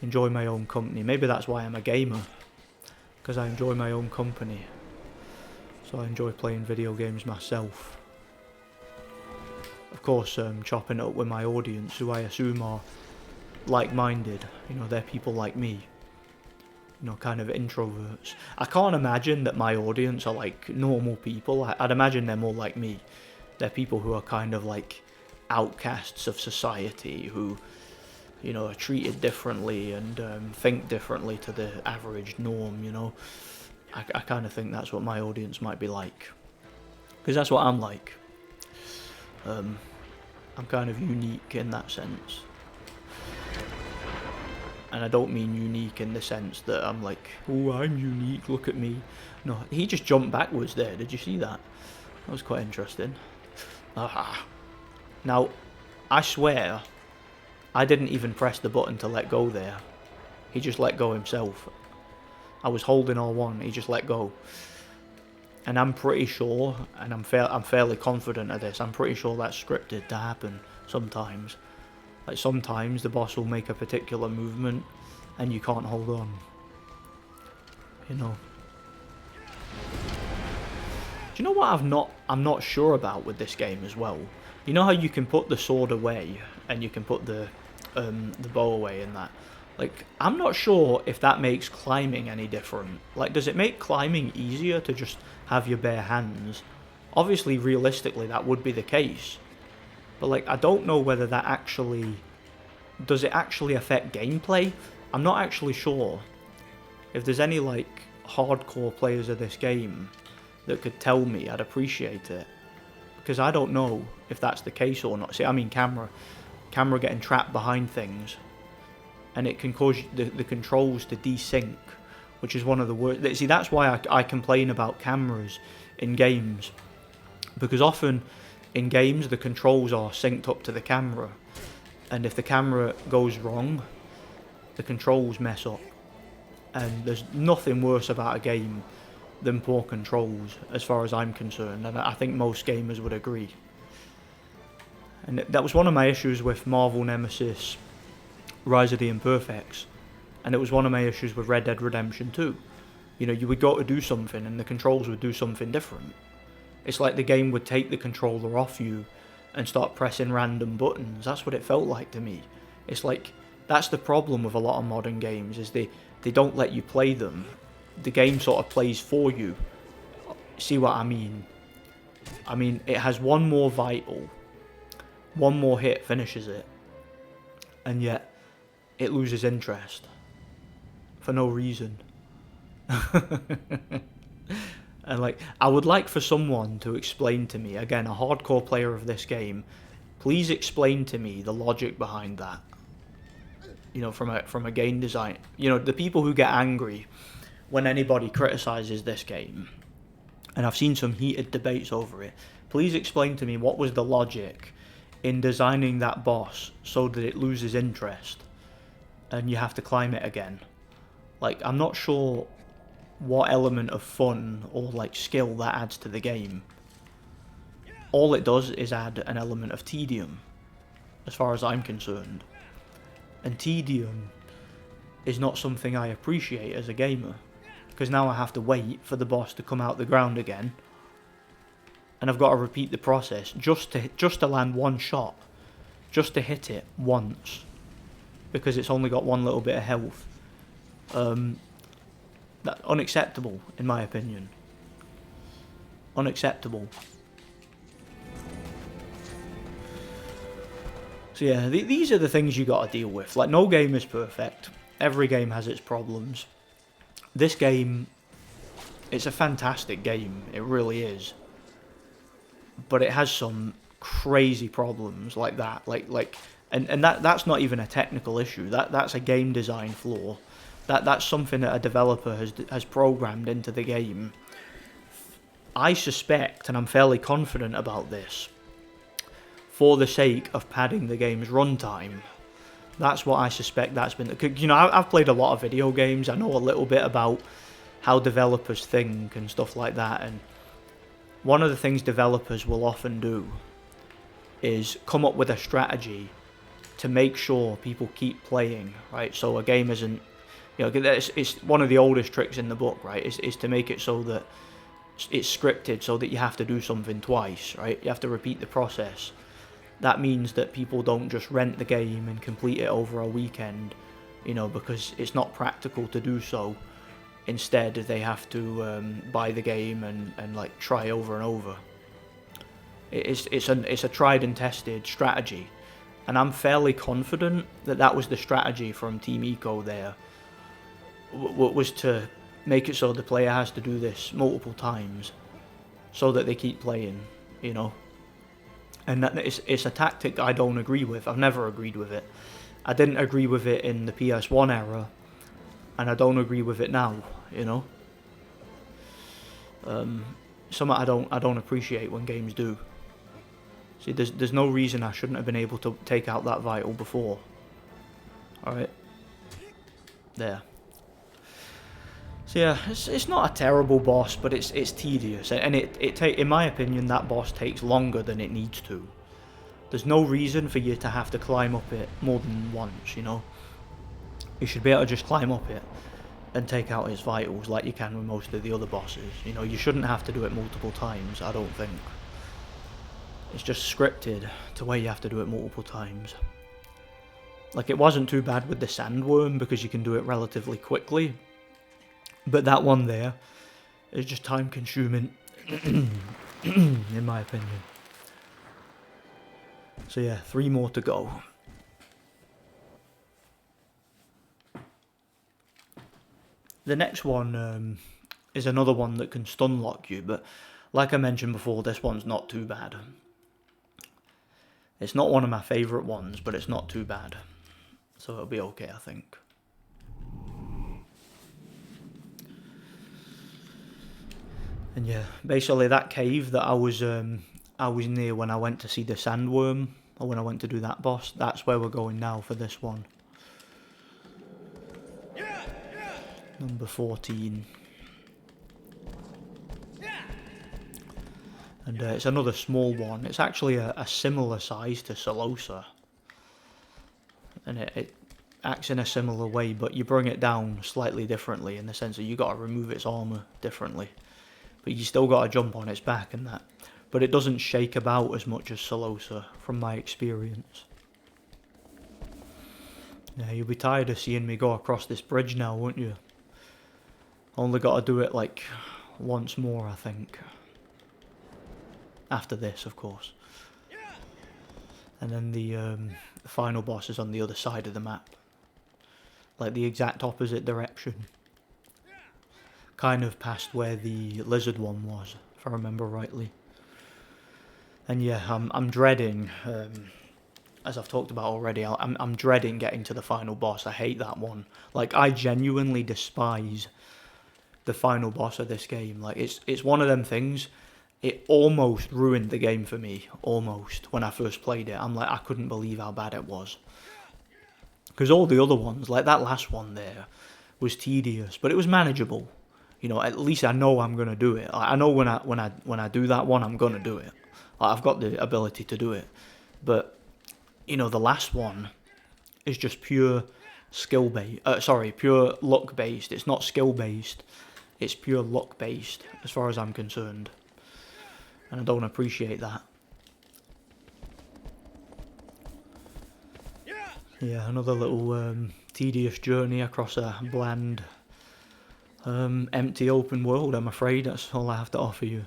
enjoy my own company. Maybe that's why I'm a gamer, because I enjoy my own company. So I enjoy playing video games myself. Of course, chopping it up with my audience, who I assume are like-minded. You know, they're people like me. You know, kind of introverts. I can't imagine that my audience are like normal people. I'd imagine they're more like me. They're people who are kind of like outcasts of society, who, you know, are treated differently and think differently to the average norm, you know. I kind of think that's what my audience might be like. Because that's what I'm like. I'm kind of unique in that sense. And I don't mean unique in the sense that I'm like, oh, I'm unique, look at me. No, he just jumped backwards there. Did you see that? That was quite interesting. Aha. Now, I swear, I didn't even press the button to let go there. He just let go himself. I was holding R1, he just let go. And I'm pretty sure, and I'm fairly confident of this, I'm pretty sure that's scripted to happen sometimes. Like sometimes the boss will make a particular movement and you can't hold on. You know. Do you know what I'm not sure about with this game as well? You know how you can put the sword away and you can put the bow away and that? Like, I'm not sure if that makes climbing any different. Like, does it make climbing easier to just have your bare hands? Obviously, realistically, that would be the case. But, like, I don't know whether that actually... Does it actually affect gameplay? I'm not actually sure. If there's any, like, hardcore players of this game that could tell me, I'd appreciate it. Because I don't know if that's the case or not. See, I mean, camera getting trapped behind things. And it can cause the controls to desync, which is one of the worst. See, that's why I complain about cameras in games, because often in games the controls are synced up to the camera, and if the camera goes wrong, the controls mess up. And there's nothing worse about a game than poor controls, as far as I'm concerned, and I think most gamers would agree. And that was one of my issues with Marvel Nemesis Rise of the Imperfects, and it was one of my issues with Red Dead Redemption 2. You know, you would go to do something and the controls would do something different. It's like the game would take the controller off you and start pressing random buttons. That's what it felt like to me. It's like, that's the problem with a lot of modern games, is they don't let you play them. The game sort of plays for you. See what I mean? I mean, it has one more vital, one more hit finishes it, and yet it loses interest for no reason. And like, I would like for someone to explain to me, again, a hardcore player of this game, please explain to me the logic behind that. You know, from a game design, you know, the people who get angry when anybody criticizes this game, and I've seen some heated debates over it, please explain to me what was the logic in designing that boss so that it loses interest and you have to climb it again. Like, I'm not sure what element of fun or like skill that adds to the game. All it does is add an element of tedium, as far as I'm concerned. And tedium is not something I appreciate as a gamer, because now I have to wait for the boss to come out the ground again, and I've got to repeat the process just to land one shot, just to hit it once, because it's only got one little bit of health. That's unacceptable, in my opinion. Unacceptable. So yeah, these are the things you got to deal with. Like, no game is perfect. Every game has its problems. This game, it's a fantastic game. It really is. But it has some crazy problems like that. And that's not even a technical issue. That's a game design flaw. That's something that a developer has programmed into the game. I suspect, and I'm fairly confident about this, for the sake of padding the game's runtime. That's what I suspect that's been. You know, I've played a lot of video games. I know a little bit about how developers think and stuff like that. And one of the things developers will often do is come up with a strategy to make sure people keep playing, right? So a game isn't, you know, it's one of the oldest tricks in the book, right? Is to make it so that it's scripted, so that you have to do something twice, right? You have to repeat the process. That means that people don't just rent the game and complete it over a weekend, you know, because it's not practical to do so. Instead, they have to buy the game and like try over and over. It's a tried and tested strategy, and I'm fairly confident that that was the strategy from Team Eco there. Was to make it so the player has to do this multiple times, so that they keep playing, you know. And that it's a tactic I don't agree with. I've never agreed with it. I didn't agree with it in the PS1 era, and I don't agree with it now, you know. Something I don't appreciate when games do. See, there's no reason I shouldn't have been able to take out that vital before. Alright. There. So yeah, it's not a terrible boss, but it's tedious. And in my opinion, that boss takes longer than it needs to. There's no reason for you to have to climb up it more than once, you know. You should be able to just climb up it and take out his vitals like you can with most of the other bosses. You know, you shouldn't have to do it multiple times, I don't think. It's just scripted to where you have to do it multiple times. Like, it wasn't too bad with the sandworm because you can do it relatively quickly. But that one there is just time consuming, in my opinion. So yeah, 3 more to go. The next one is another one that can stun lock you, but like I mentioned before, this one's not too bad. It's not one of my favourite ones, but it's not too bad. So it'll be okay, I think. And yeah, basically that cave that I was near when I went to see the sandworm, or when I went to do that boss, that's where we're going now for this one. Number 14. And it's another small one. It's actually a similar size to Colossus. And it acts in a similar way, but you bring it down slightly differently in the sense that you got to remove its armour differently. But you still got to jump on its back and that. But it doesn't shake about as much as Colossus, from my experience. Yeah, you'll be tired of seeing me go across this bridge now, won't you? Only got to do it like once more, I think. After this, of course. And then the final boss is on the other side of the map. Like the exact opposite direction. Kind of past where the lizard one was, if I remember rightly. And yeah, I'm dreading, as I've talked about already, I'm dreading getting to the final boss. I hate that one. Like, I genuinely despise the final boss of this game. Like, it's one of them things. It almost ruined the game for me, almost, when I first played it. I'm like, I couldn't believe how bad it was. Because all the other ones, like that last one there, was tedious, but it was manageable. You know, at least I know I'm gonna do it. I know when I do that one, I'm gonna do it. Like, I've got the ability to do it. But you know, the last one is just pure skill based. Pure luck based. It's not skill based. It's pure luck based, as far as I'm concerned. And I don't appreciate that. Yeah, another little tedious journey across a bland, empty open world, I'm afraid. That's all I have to offer you.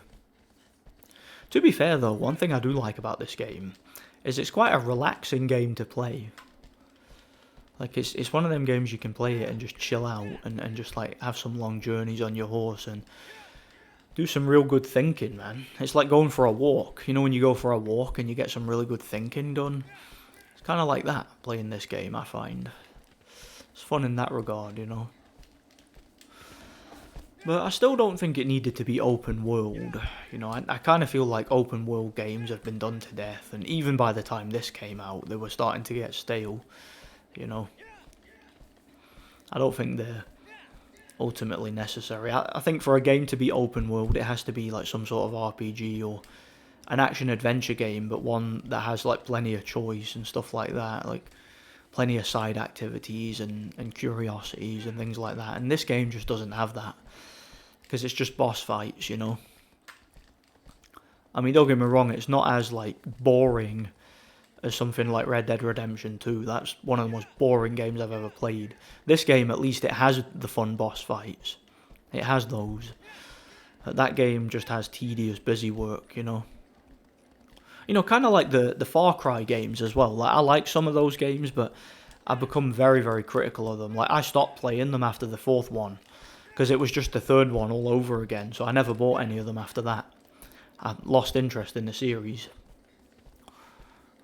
To be fair though, one thing I do like about this game is it's quite a relaxing game to play. Like, it's one of them games you can play it and just chill out and just like have some long journeys on your horse and do some real good thinking, man. It's like going for a walk. You know, when you go for a walk and you get some really good thinking done? It's kind of like that, playing this game, I find. It's fun in that regard, you know. But I still don't think it needed to be open world. You know, I kind of feel like open world games have been done to death. And even by the time this came out, they were starting to get stale, you know. I don't think they're ultimately necessary. I think for a game to be open world, it has to be like some sort of RPG or an action adventure game, but one that has like plenty of choice and stuff like that, like plenty of side activities and curiosities and things like that. And this game just doesn't have that, because it's just boss fights, you know. I mean, don't get me wrong, it's not as like boring as something like Red Dead Redemption 2. That's one of the most boring games I've ever played. This game, at least, it has the fun boss fights. It has those. That game just has tedious, busy work, you know. You know, kind of like the Far Cry games as well. Like, I like some of those games, but I've become very, very critical of them. Like, I stopped playing them after the 4th one, because it was just the 3rd one all over again, so I never bought any of them after that. I lost interest in the series.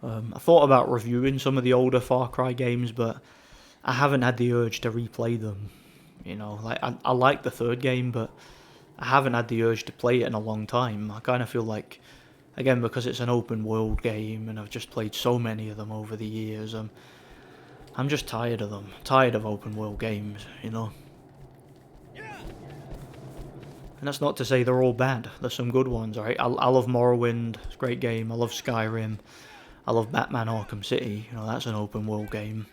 I thought about reviewing some of the older Far Cry games, but I haven't had the urge to replay them. You know, like I like the 3rd game, but I haven't had the urge to play it in a long time. I kind of feel like again, because it's an open world game and I've just played so many of them over the years, I'm just tired of them. Tired of open world games, you know. And that's not to say they're all bad. There's some good ones, alright? I love Morrowind, it's a great game. I love Skyrim. I love Batman Arkham City, you know, that's an open world game.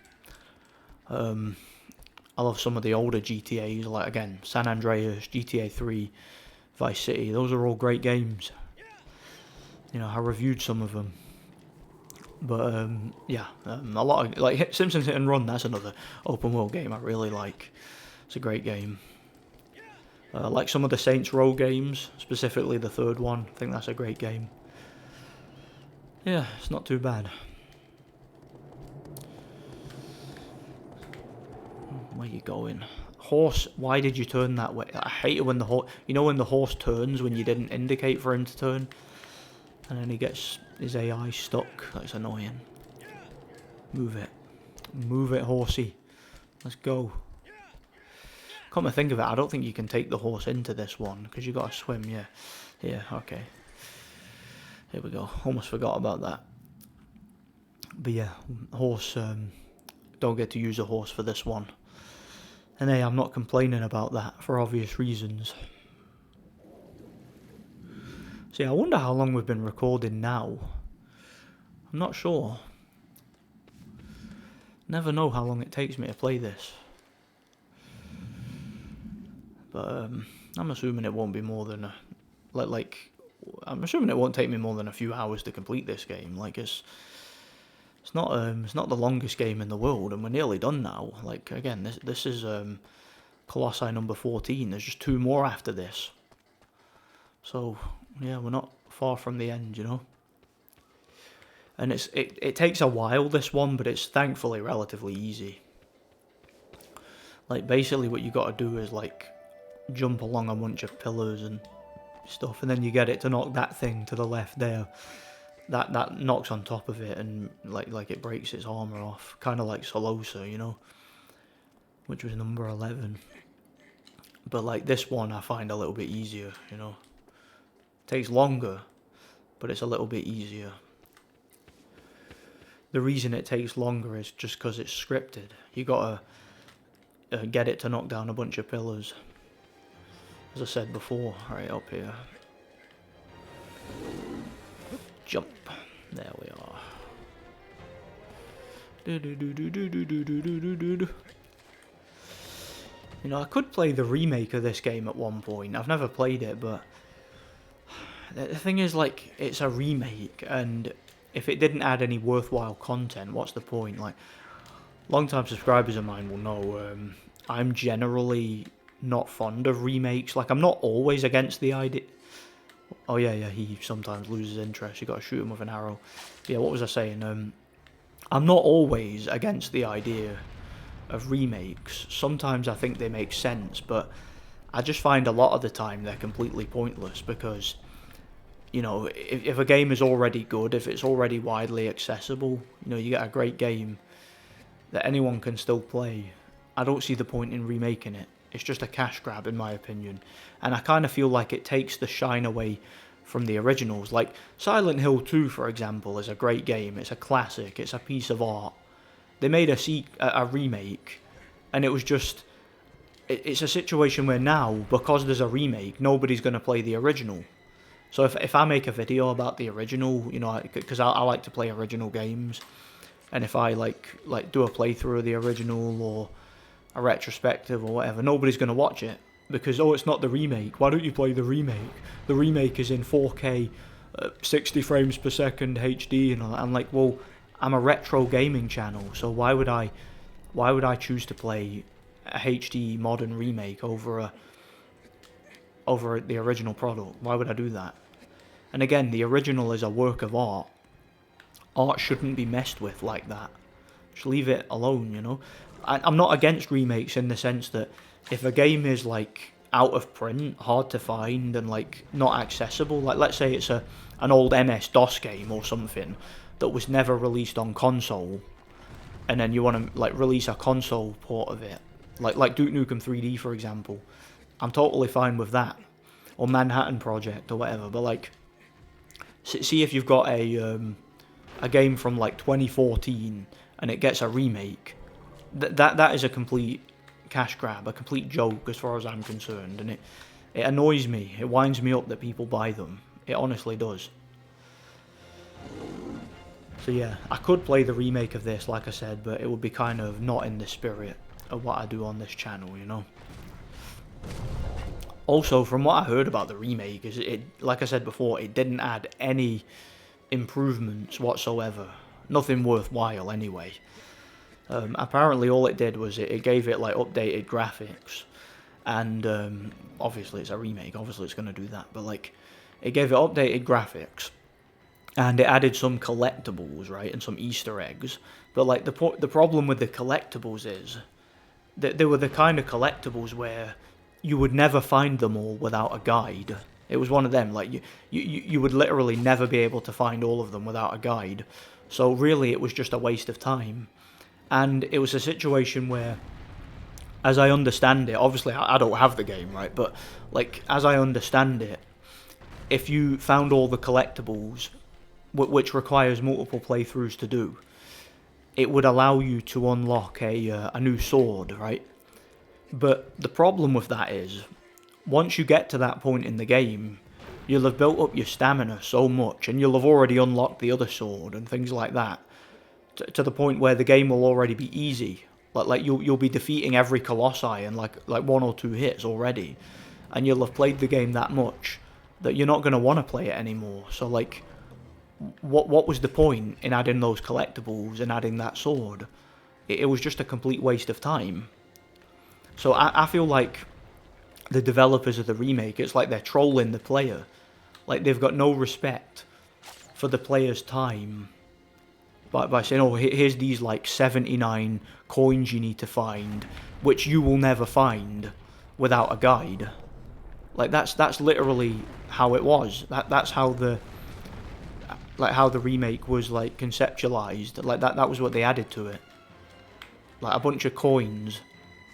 I love some of the older GTAs, like, again, San Andreas, GTA 3, Vice City. Those are all great games. You know, I reviewed some of them. But, yeah, a lot of, like, Simpsons Hit and Run, that's another open world game I really like. It's a great game. Like some of the Saints Row games, specifically the third one. I think that's a great game. Yeah, it's not too bad. Where you going? Horse, why did you turn that way? I hate it when the horse... You know when the horse turns when you didn't indicate for him to turn? And then he gets his AI stuck. That's annoying. Move it. Move it, horsey. Let's go. Come to think of it, I don't think you can take the horse into this one, because you got to swim, yeah. Yeah, okay. Here we go. Almost forgot about that. But yeah, horse, don't get to use a horse for this one. And hey, I'm not complaining about that, for obvious reasons. See, I wonder how long we've been recording now. I'm not sure. Never know how long it takes me to play this. But I'm assuming it won't be more than a, I'm assuming it won't take me more than a few hours to complete this game. Like it's not the longest game in the world, and we're nearly done now. Like again, this is Colossus number 14. There's just 2 more after this. So yeah, we're not far from the end, you know. And it takes a while, this one, but it's thankfully relatively easy. Like basically what you got to do is like jump along a bunch of pillars and stuff, and then you get it to knock that thing to the left there. That knocks on top of it, and like it breaks its armor off, kind of like Colossus, you know, which was number 11. But like this one, I find a little bit easier, you know. Takes longer, but it's a little bit easier. The reason it takes longer is just because it's scripted. You gotta get it to knock down a bunch of pillars. As I said before, right up here. Jump. There we are. You know, I could play the remake of this game at one point. I've never played it, but the thing is, like, it's a remake, and if it didn't add any worthwhile content, what's the point? Like, long-time subscribers of mine will know I'm generally not fond of remakes. Like, I'm not always against the idea. Oh yeah, he sometimes loses interest. You got to shoot him with an arrow. Yeah, what was I saying? I'm not always against the idea of remakes. Sometimes I think they make sense, but I just find a lot of the time they're completely pointless, because, you know, if a game is already good, if it's already widely accessible, you know, you get a great game that anyone can still play, I don't see the point in remaking it. It's just a cash grab, in my opinion. And I kind of feel like it takes the shine away from the originals. Like, Silent Hill 2, for example, is a great game. It's a classic. It's a piece of art. They made a remake, and it was just... It's a situation where now, because there's a remake, nobody's going to play the original. So if I make a video about the original, you know, because I like to play original games, and if I, like do a playthrough of the original, or a retrospective or whatever, nobody's going to watch it, because, oh, it's not the remake. Why don't you play the remake? The remake is in 4K, 60 frames per second, HD, and all that. I'm like, well, I'm a retro gaming channel, so why would I choose to play a HD modern remake over the original product? Why would I do that? And again, the original is a work of art. Art shouldn't be messed with like that. Just leave it alone, you know. I'm not against remakes in the sense that if a game is like out of print, hard to find, and like not accessible, like let's say it's an old MS-DOS game or something that was never released on console, and then you want to like release a console port of it, like Duke Nukem 3D, for example, I'm totally fine with that, or Manhattan Project or whatever. But like, See if you've got a game from like 2014 and it gets a remake. That is a complete cash grab, a complete joke as far as I'm concerned, and it annoys me. It winds me up that people buy them. It honestly does. So yeah, I could play the remake of this, like I said, but it would be kind of not in the spirit of what I do on this channel, you know. Also, from what I heard about the remake, is it, like I said before, it didn't add any improvements whatsoever. Nothing worthwhile, anyway. Apparently, all it did was it gave it like updated graphics, and obviously it's a remake. Obviously, it's going to do that, but like, it gave it updated graphics, and it added some collectibles, right, and some Easter eggs. But like the problem with the collectibles is that they were the kind of collectibles where you would never find them all without a guide. It was one of them, like you would literally never be able to find all of them without a guide. So really it was just a waste of time. And it was a situation where, as I understand it, obviously I don't have the game, right? But like, as I understand it, if you found all the collectibles, which requires multiple playthroughs to do, it would allow you to unlock a new sword, right? But the problem with that is, once you get to that point in the game, you'll have built up your stamina so much, and you'll have already unlocked the other sword and things like that, to the point where the game will already be easy. Like you'll be defeating every Colossi in like 1 or 2 hits already, and you'll have played the game that much that you're not going to want to play it anymore. So like, what was the point in adding those collectibles and adding that sword? It was just a complete waste of time. So I feel like the developers of the remake, it's like they're trolling the player. Like, they've got no respect for the player's time by saying, oh, here's these like 79 coins you need to find, which you will never find without a guide. Like, that's literally how it was. That's how the remake was like conceptualized. Like that was what they added to it. Like a bunch of coins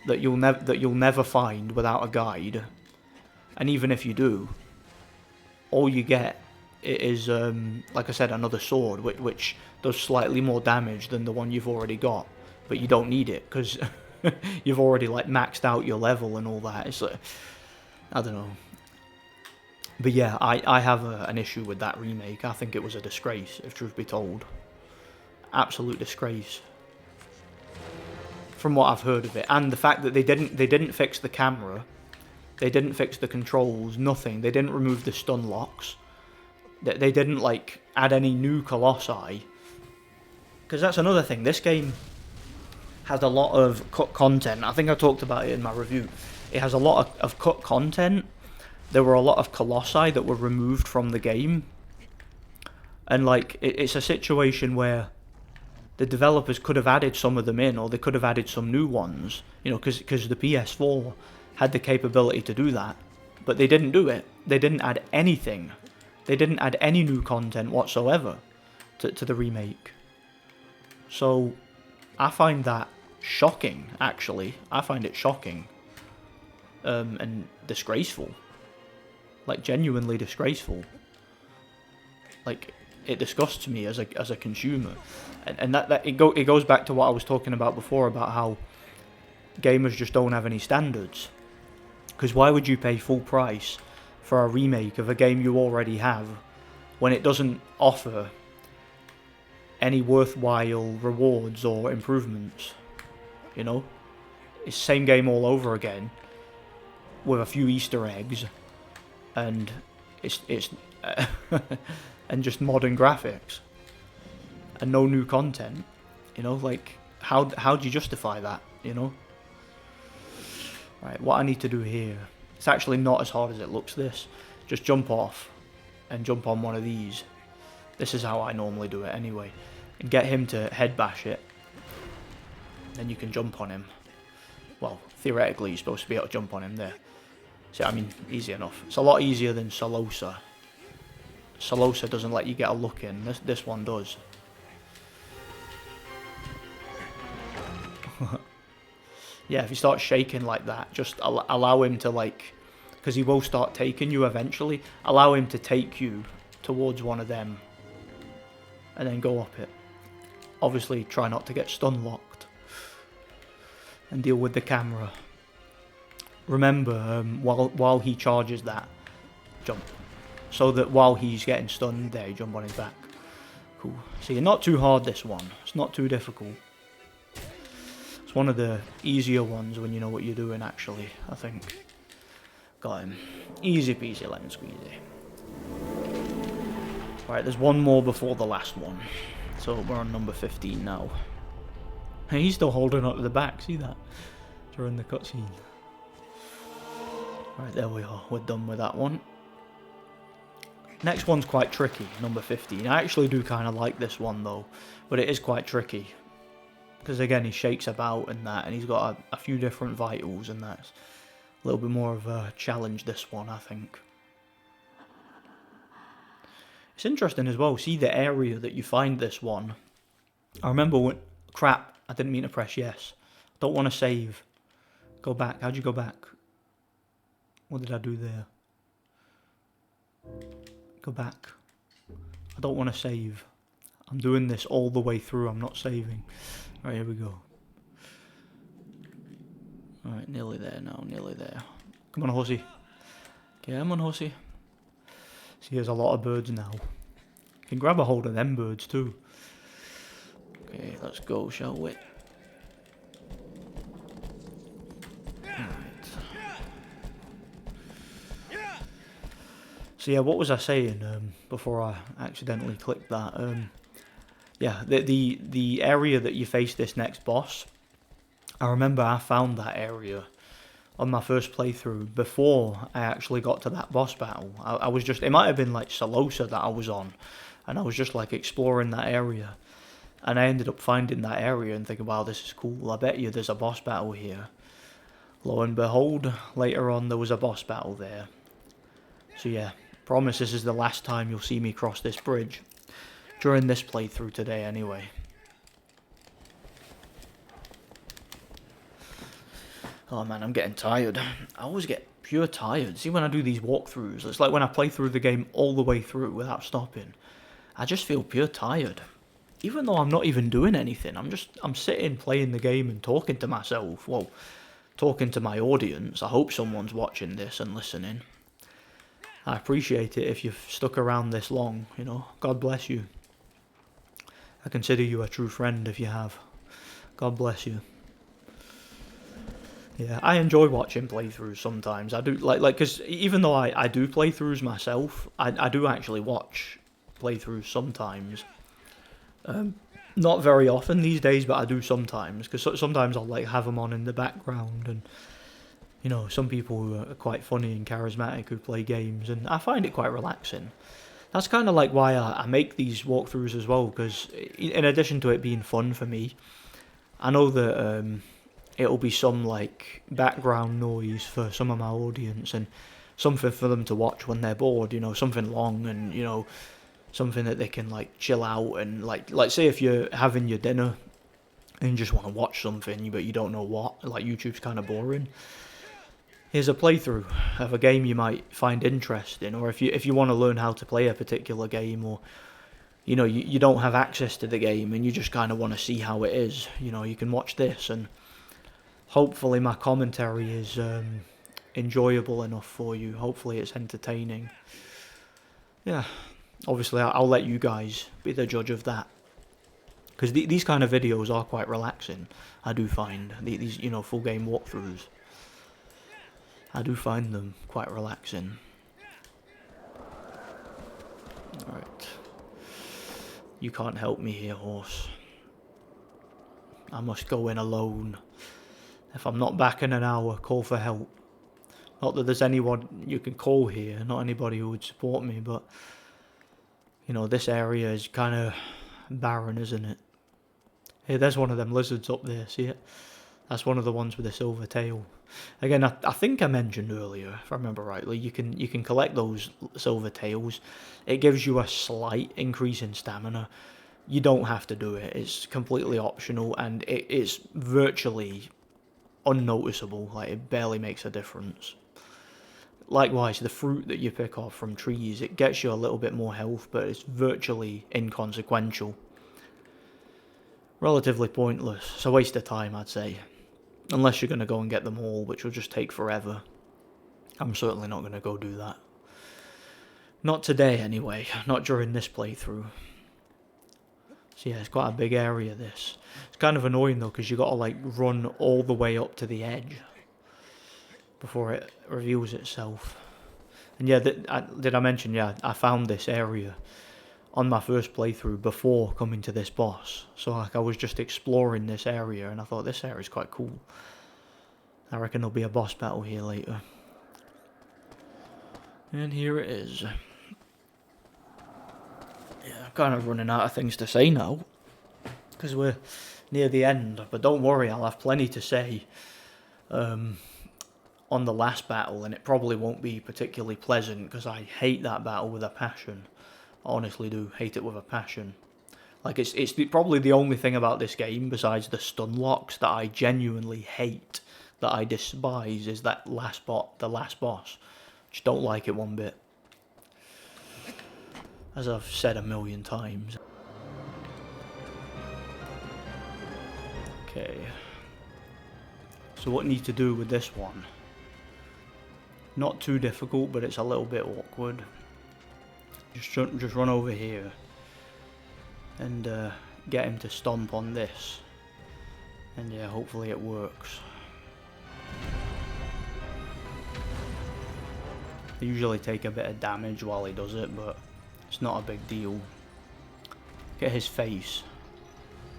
that you'll never find without a guide, and even if you do, all you get is like I said, another sword which does slightly more damage than the one you've already got, but you don't need it because you've already like maxed out your level and all that. It's like, I don't know, but yeah, I have an issue with that remake. I think it was a disgrace, if truth be told, absolute disgrace. From what I've heard of it, and the fact that they didn't fix the camera, they didn't fix the controls, nothing. They didn't remove the stun locks. They didn't like add any new Colossi, because that's another thing. This game has a lot of cut content. I think I talked about it in my review. It has a lot of cut content. There were a lot of Colossi that were removed from the game, and like it's a situation where the developers could have added some of them in, or they could have added some new ones, you know, because the PS4 had the capability to do that, but they didn't do it. They didn't add anything. They didn't add any new content whatsoever to the remake. So I find that shocking, actually. I find it shocking and disgraceful. Like, genuinely disgraceful. Like, it disgusts me as a consumer. And it goes back to what I was talking about before, about how gamers just don't have any standards. Because why would you pay full price for a remake of a game you already have when it doesn't offer any worthwhile rewards or improvements? You know? It's the same game all over again with a few Easter eggs, and it's and just modern graphics and no new content. You know, like, how do you justify that, you know? Right, what I need to do here, it's actually not as hard as it looks. This, just jump off and jump on one of these. This is how I normally do it anyway, and get him to head bash it, then you can jump on him. Well, theoretically you're supposed to be able to jump on him there. See, I mean, easy enough. It's a lot easier than Solosa. Solosa doesn't let you get a look in. This one does. Yeah, if he starts shaking like that, just allow him to, like, because he will start taking you eventually. Allow him to take you towards one of them and then go up it. Obviously try not to get stun locked and deal with the camera. Remember, while he charges that, jump. So that while he's getting stunned, there, you jump on his back. Cool. See, not too hard this one. It's not too difficult. It's one of the easier ones when you know what you're doing, actually, I think. Got him. Easy peasy lemon squeezy. Right, there's one more before the last one. So we're on number 15 now. And he's still holding up to the back, see that? During the cutscene. Right, there we are. We're done with that one. Next one's quite tricky, number 15. I actually do kind of like this one though, but it is quite tricky. Because again, he shakes about and that, and he's got a few different vitals, and that's a little bit more of a challenge, this one, I think. It's interesting as well, see the area that you find this one. I remember when... Crap, I didn't mean to press yes. Don't want to save. Go back. How'd you go back? What did I do there? Go back. I don't want to save. I'm doing this all the way through. I'm not saving. Right, here we go. Alright, nearly there now. Nearly there. Come on, hussy. Come on, hussy. See, there's a lot of birds now. You can grab a hold of them birds too. Okay, let's go, shall we? So yeah, what was I saying before I accidentally clicked that? Yeah, the area that you face this next boss, I remember I found that area on my first playthrough before I actually got to that boss battle. I was just, it might have been like Salosa that I was on, and I was just like exploring that area, and I ended up finding that area and thinking, wow, this is cool, I bet you there's a boss battle here. Lo and behold, later on there was a boss battle there. So yeah, promise this is the last time you'll see me cross this bridge. During this playthrough today, anyway. Oh man, I'm getting tired. I always get pure tired. See, when I do these walkthroughs, it's like when I play through the game all the way through without stopping. I just feel pure tired. Even though I'm not even doing anything. I'm sitting playing the game and talking to myself. Well, talking to my audience. I hope someone's watching this and listening. I appreciate it if you've stuck around this long, you know. God bless you. I consider you a true friend if you have. God bless you. Yeah, I enjoy watching playthroughs sometimes. I do, like, because even though I do playthroughs myself, I do actually watch playthroughs sometimes. Not very often these days, but I do sometimes, because sometimes I'll, like, have them on in the background, and, you know, some people who are quite funny and charismatic who play games, and I find it quite relaxing. That's kind of like why I make these walkthroughs as well, because in addition to it being fun for me, I know that it'll be some like background noise for some of my audience and something for them to watch when they're bored, you know, something long and, you know, something that they can like chill out and like say if you're having your dinner and you just want to watch something but you don't know what, like YouTube's kind of boring. Here's a playthrough of a game you might find interesting, or if you want to learn how to play a particular game, or you know you don't have access to the game and you just kind of want to see how it is, you know, you can watch this, and hopefully my commentary is enjoyable enough for you. Hopefully it's entertaining. Yeah, obviously I'll let you guys be the judge of that, because these kind of videos are quite relaxing. I do find these, you know, full game walkthroughs, I do find them quite relaxing. Alright. You can't help me here, horse. I must go in alone. If I'm not back in an hour, call for help. Not that there's anyone you can call here, not anybody who would support me, but, you know, this area is kind of barren, isn't it? Hey, there's one of them lizards up there, see it? That's one of the ones with the silver tail. Again, I think I mentioned earlier, if I remember rightly, you can collect those silver tails. It gives you a slight increase in stamina. You don't have to do it. It's completely optional, and it is virtually unnoticeable. Like, it barely makes a difference. likewise, the fruit that you pick off from trees, it gets you a little bit more health, but it's virtually inconsequential. Relatively pointless. It's a waste of time, I'd say. Unless you're going to go and get them all, which will just take forever. I'm certainly not going to go do that. Not today, anyway. Not during this playthrough. So yeah, it's quite a big area, this. It's kind of annoying, though, because you got to, like, run all the way up to the edge before it reveals itself. And yeah, did I mention, yeah, I found this area on my first playthrough before coming to this boss. So like I was just exploring this area and I thought this area is quite cool. I reckon there'll be a boss battle here later. And here it is. Yeah, I'm kind of running out of things to say now, because we're near the end, but don't worry, I'll have plenty to say on the last battle, and it probably won't be particularly pleasant, because I hate that battle with a passion. I honestly do hate it with a passion. Like, it's probably the only thing about this game, besides the stun locks, that I genuinely hate, that I despise, is that the last boss. Just don't like it one bit. As I've said a million times. Okay. So what you need to do with this one? Not too difficult, but it's a little bit awkward. Just run over here and get him to stomp on this. And yeah, hopefully it works. I usually take a bit of damage while he does it, but it's not a big deal. Get his face.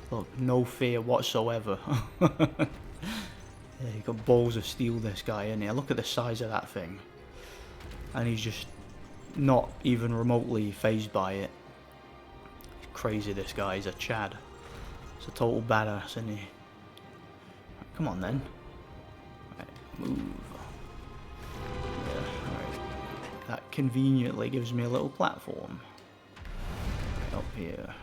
Look, no fear whatsoever. Yeah, he got balls of steel, this guy, in here. Look at the size of that thing. And he's just not even remotely phased by it. He's crazy, this guy. He's a Chad. He's a total badass, isn't he? Right, come on, then. Right, move. That conveniently gives me a little platform up here.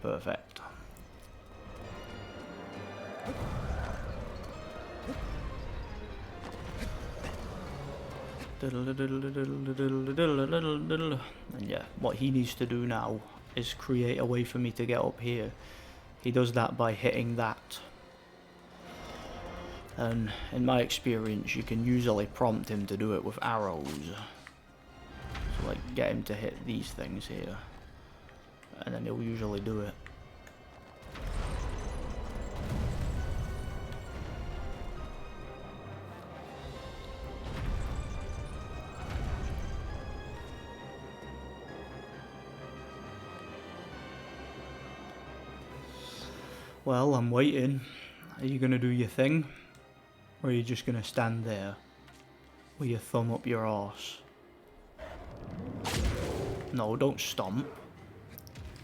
Perfect. And yeah, what he needs to do now is create a way for me to get up here. He does that by hitting that. And in my experience, you can usually prompt him to do it with arrows. So like, get him to hit these things here, and then he'll usually do it. Well, I'm waiting. Are you gonna do your thing? Or are you just going to stand there with your thumb up your arse? No, don't stomp.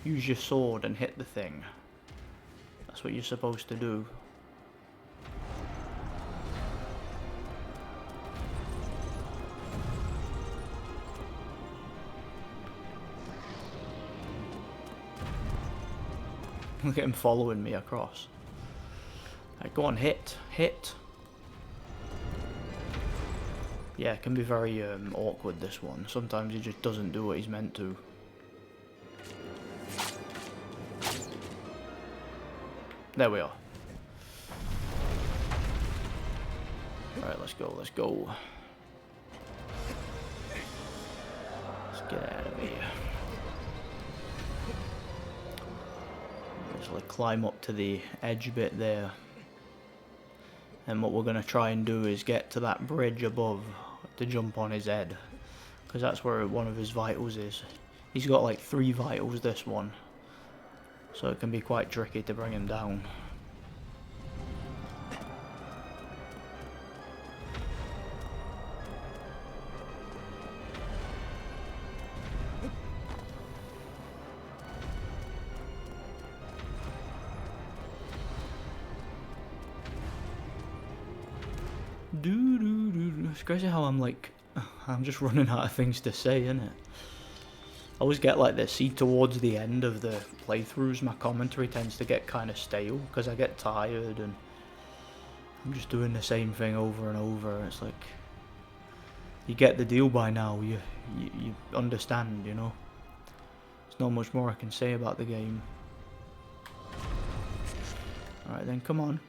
Use your sword and hit the thing. That's what you're supposed to do. Look at him following me across. Right, go on, hit. Hit. Yeah, it can be very awkward, this one. Sometimes he just doesn't do what he's meant to. There we are. Alright, let's go, let's go. Let's get out of here. Just like climb up to the edge bit there. And what we're going to try and do is get to that bridge above to jump on his head. Because that's where one of his vitals is. He's got like 3 vitals, this one. So it can be quite tricky to bring him down. It's crazy how I'm just running out of things to say, innit? I always get like this. See, towards the end of the playthroughs, my commentary tends to get kind of stale because I get tired and I'm just doing the same thing over and over. It's like, you get the deal by now. You understand, you know. There's not much more I can say about the game. Alright then, come on.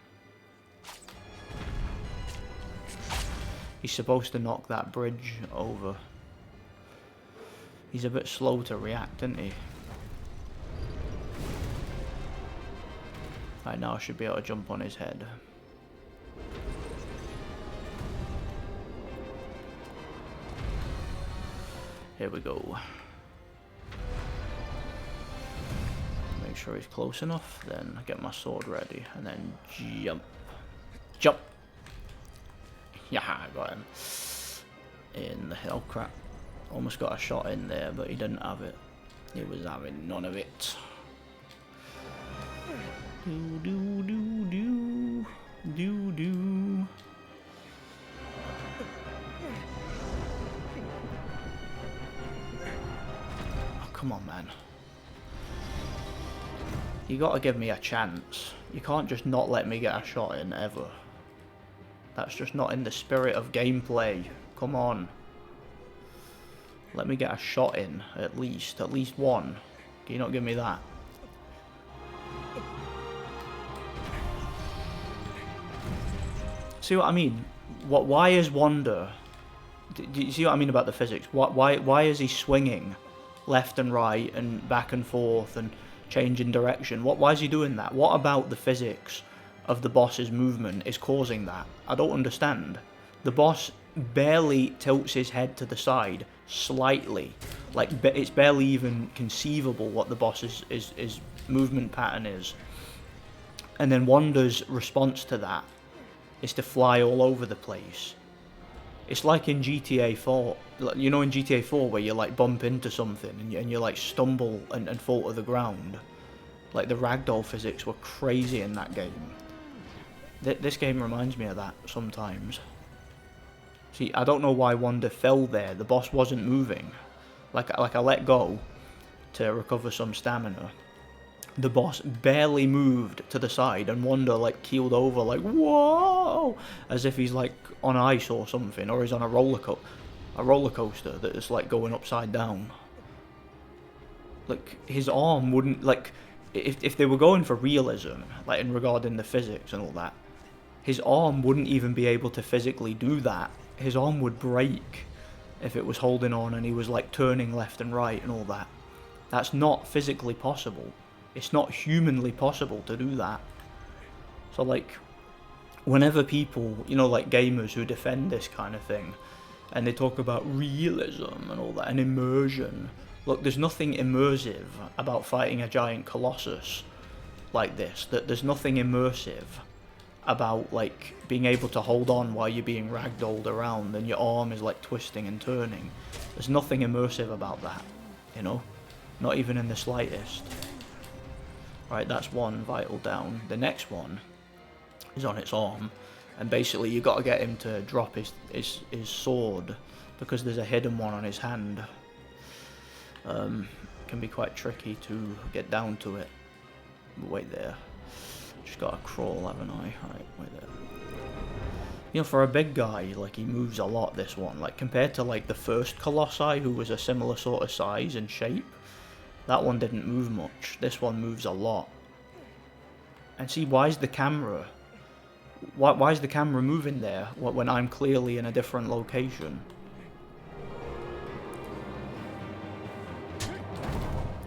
He's supposed to knock that bridge over. He's a bit slow to react, isn't he? Right, now I should be able to jump on his head. Here we go. Make sure he's close enough, then get my sword ready, and then jump. Jump! Yeah, I got him. In the hell, crap. Almost got a shot in there, but he didn't have it. He was having none of it. Do do do do do do. Oh, come on, man. You gotta give me a chance. You can't just not let me get a shot in ever. That's just not in the spirit of gameplay. Come on. Let me get a shot in, at least one. Can you not give me that? See what I mean? Why is Wanda... Do you see what I mean about the physics? Why is he swinging left and right and back and forth and changing direction? Why is he doing that? What about the physics of the boss's movement is causing that? I don't understand. The boss barely tilts his head to the side slightly. Like, it's barely even conceivable what the boss's movement pattern is. And then Wanda's response to that is to fly all over the place. It's like in GTA 4. You know in GTA 4 where you like bump into something and you like stumble and fall to the ground. Like the ragdoll physics were crazy in that game. This game reminds me of that sometimes. See, I don't know why Wanda fell there. The boss wasn't moving. Like I let go to recover some stamina. The boss barely moved to the side and Wanda like keeled over like, whoa! As if he's like on ice or something, or he's on a roller coaster that is like going upside down. Like, his arm wouldn't, like, if they were going for realism, like in regarding the physics and all that, his arm wouldn't even be able to physically do that. His arm would break if it was holding on and he was like turning left and right and all that. That's not physically possible. It's not humanly possible to do that. So like, whenever people, you know, like gamers who defend this kind of thing, and they talk about realism and all that, and immersion, look, there's nothing immersive about fighting a giant Colossus like this. There's nothing immersive about like being able to hold on while you're being ragdolled around and your arm is like twisting and turning. There's nothing immersive about that, you know, not even in the slightest. Right, that's one vital down. The next one is on its arm, and basically you got to get him to drop his sword because there's a hidden one on his hand. Can be quite tricky to get down to it. Wait there. Just got to crawl, haven't I? Right, wait there. You know, for a big guy, like, he moves a lot, this one. Like, compared to, like, the first Colossi, who was a similar sort of size and shape, that one didn't move much. This one moves a lot. And see, why is the camera... Why is the camera moving there when I'm clearly in a different location?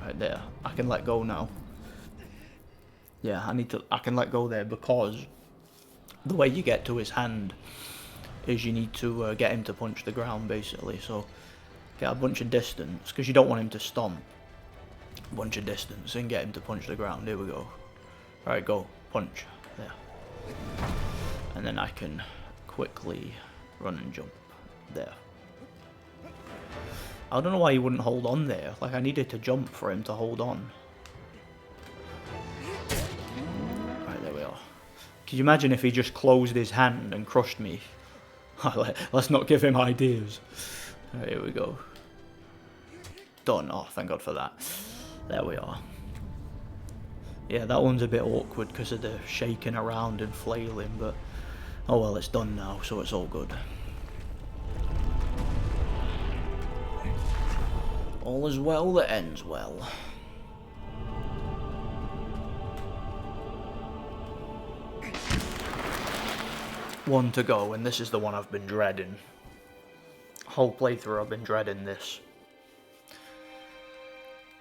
Right there. I can let go now. Yeah, I can let go there because the way you get to his hand is you need to get him to punch the ground, basically. So get a bunch of distance, because you don't want him to stomp. A bunch of distance and get him to punch the ground. Here we go. Alright, go. Punch. There. And then I can quickly run and jump. There. I don't know why he wouldn't hold on there. Like, I needed to jump for him to hold on. Right, there we are. Can you imagine if he just closed his hand and crushed me? Let's not give him ideas. Right, here we go. Done. Oh, thank God for that. There we are. Yeah, that one's a bit awkward because of the shaking around and flailing, but Oh well, it's done now, so it's all good. All is well that ends well. One to go, and this is the one I've been dreading. Whole playthrough I've been dreading this.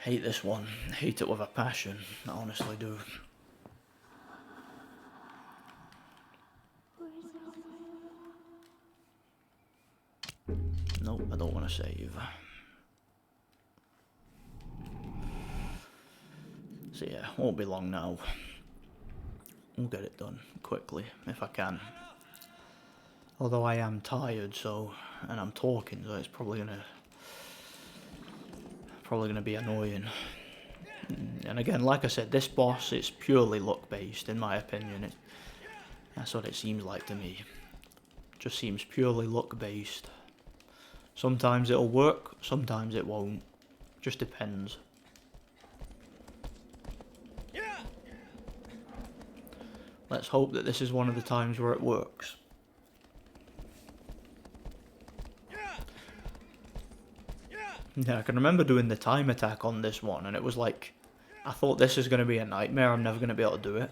Hate this one. Hate it with a passion. I honestly do. Nope, I don't want to save. So yeah, won't be long now. We'll get it done quickly, if I can. Although I am tired, so, and I'm talking, so it's probably gonna be annoying. And again, like I said, this boss, it's purely luck based, in my opinion. That's what it seems like to me. Just seems purely luck based. Sometimes it'll work, sometimes it won't. Just depends. Let's hope that this is one of the times where it works. Yeah, I can remember doing the time attack on this one, and it was like, I thought this is going to be a nightmare, I'm never going to be able to do it.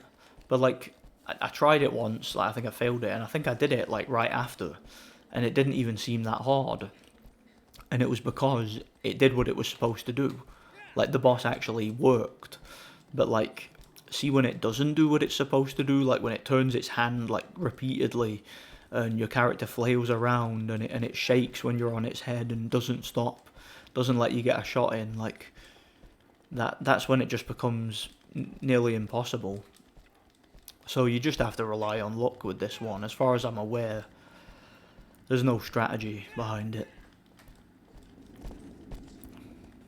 But like, I tried it once, like I think I failed it, and I think I did it like right after, and it didn't even seem that hard. And it was because it did what it was supposed to do. Like, the boss actually worked. But like, see when it doesn't do what it's supposed to do, like when it turns its hand like repeatedly, and your character flails around, and it shakes when you're on its head and doesn't stop, doesn't let you get a shot in, like that's when it just becomes nearly impossible. So you just have to rely on luck with this one. As far as I'm aware, there's no strategy behind it.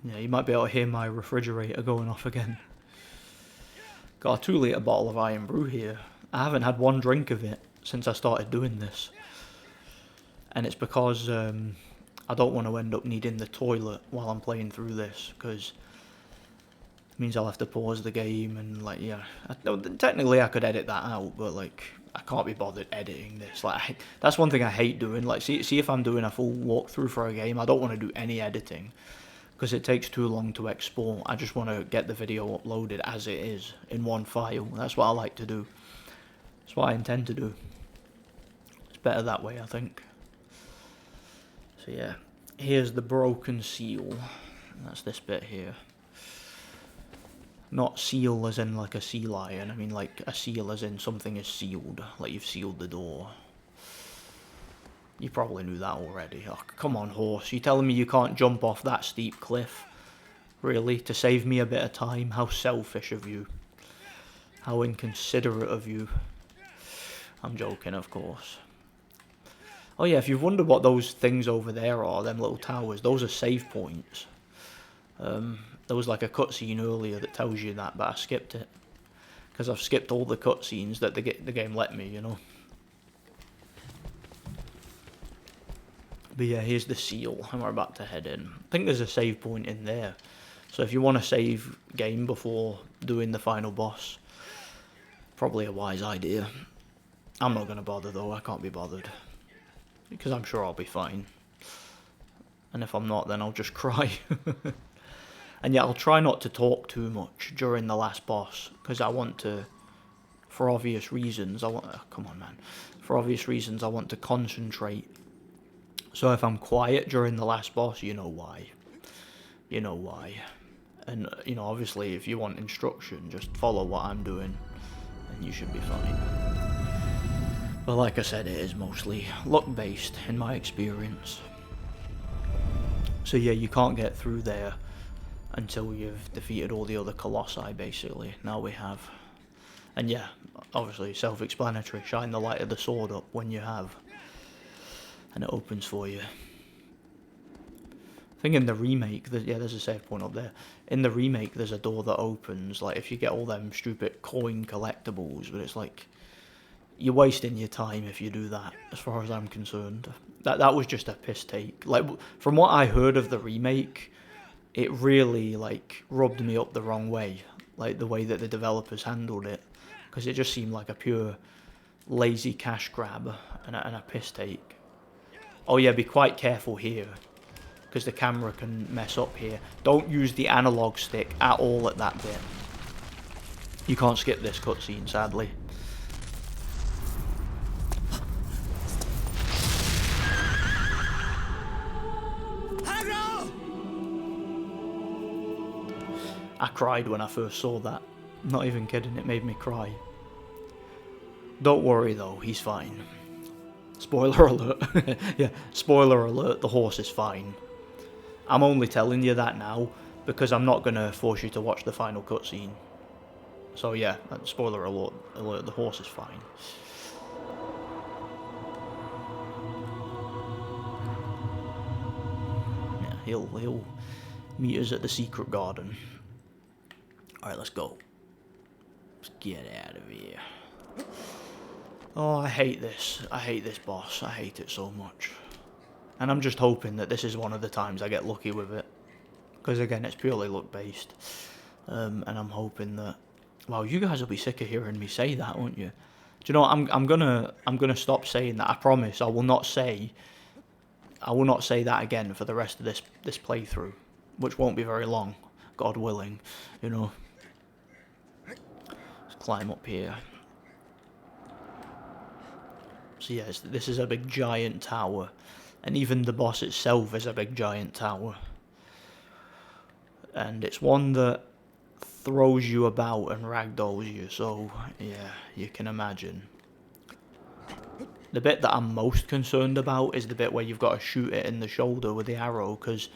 Yeah, you might be able to hear my refrigerator going off again. Got a 2-litre bottle of Iron Brew here. I haven't had one drink of it since I started doing this. And it's because I don't want to end up needing the toilet while I'm playing through this, because it means I'll have to pause the game, and like, yeah, technically I could edit that out, but like, I can't be bothered editing this. Like, that's one thing I hate doing. Like, see if I'm doing a full walkthrough for a game, I don't want to do any editing, because it takes too long to export. I just want to get the video uploaded as it is, in one file. That's what I like to do. That's what I intend to do. It's better that way, I think. So yeah, here's the broken seal. That's this bit here. Not seal as in like a sea lion, I mean like a seal as in something is sealed, like you've sealed the door. You probably knew that already. Oh, come on, horse, you telling me you can't jump off that steep cliff? Really? To save me a bit of time? How selfish of you. How inconsiderate of you. I'm joking, of course. Oh yeah, if you've wondered what those things over there are, them little towers, those are save points. There was like a cutscene earlier that tells you that, but I skipped it. Because I've skipped all the cutscenes that the game let me, you know. But yeah, here's the seal, and we're about to head in. I think there's a save point in there. So if you want to save game before doing the final boss, probably a wise idea. I'm not going to bother though, I can't be bothered. Because I'm sure I'll be fine. And if I'm not, then I'll just cry. And yeah, I'll try not to talk too much during the last boss, because I want to, for obvious reasons, come on man, for obvious reasons I want to concentrate. So if I'm quiet during the last boss, you know why. You know why. And, you know, obviously if you want instruction, just follow what I'm doing, and you should be fine. But like I said, it is mostly luck-based, in my experience. So yeah, you can't get through there until you've defeated all the other Colossi, basically. Now we have. And yeah, obviously self-explanatory. Shine the light of the sword up when you have, and it opens for you. I think in the remake, yeah, there's a save point up there. In the remake, there's a door that opens, like, if you get all them stupid coin collectibles, but it's like, you're wasting your time if you do that, as far as I'm concerned. That was just a piss take. Like, from what I heard of the remake, it really, like, rubbed me up the wrong way. Like, the way that the developers handled it. Because it just seemed like a pure lazy cash grab and a piss take. Oh yeah, be quite careful here, because the camera can mess up here. Don't use the analog stick at all at that bit. You can't skip this cutscene, sadly. I cried when I first saw that. Not even kidding, it made me cry. Don't worry though, he's fine. Spoiler alert. Yeah, spoiler alert, the horse is fine. I'm only telling you that now because I'm not going to force you to watch the final cutscene. So yeah, spoiler alert, the horse is fine. Yeah, he'll meet us at the secret garden. Alright, let's go. Let's get out of here. Oh, I hate this. I hate this boss. I hate it so much. And I'm just hoping that this is one of the times I get lucky with it. Because again, it's purely luck based. And I'm hoping that... Wow, you guys will be sick of hearing me say that, won't you? Do you know what? I'm gonna stop saying that. I promise. I will not say that again for the rest of this playthrough. Which won't be very long. God willing. You know. Let's climb up here. So yes, this is a big giant tower, and even the boss itself is a big giant tower. And it's one that throws you about and ragdolls you, so yeah, you can imagine. The bit that I'm most concerned about is the bit where you've got to shoot it in the shoulder with the arrow, because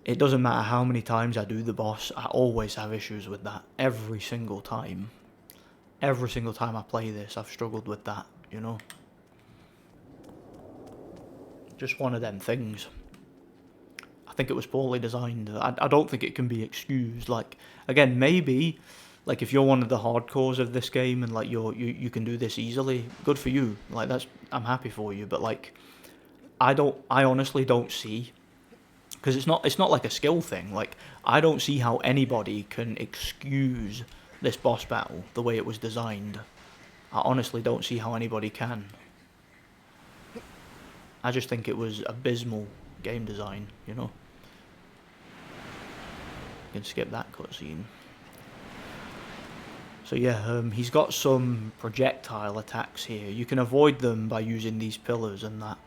it doesn't matter how many times I do the boss, I always have issues with that. Every single time. Every single time I play this, I've struggled with that, you know. Just one of them things. I think it was poorly designed. I don't think it can be excused. Like, again, maybe, like, if you're one of the hardcores of this game and like you can do this easily, good for you. Like, I'm happy for you. But like, I honestly don't see, because it's not like a skill thing. Like, I don't see how anybody can excuse this boss battle the way it was designed. I honestly don't see how anybody can. I just think it was abysmal game design, you know. You can skip that cutscene. So yeah, he's got some projectile attacks here. You can avoid them by using these pillars and that.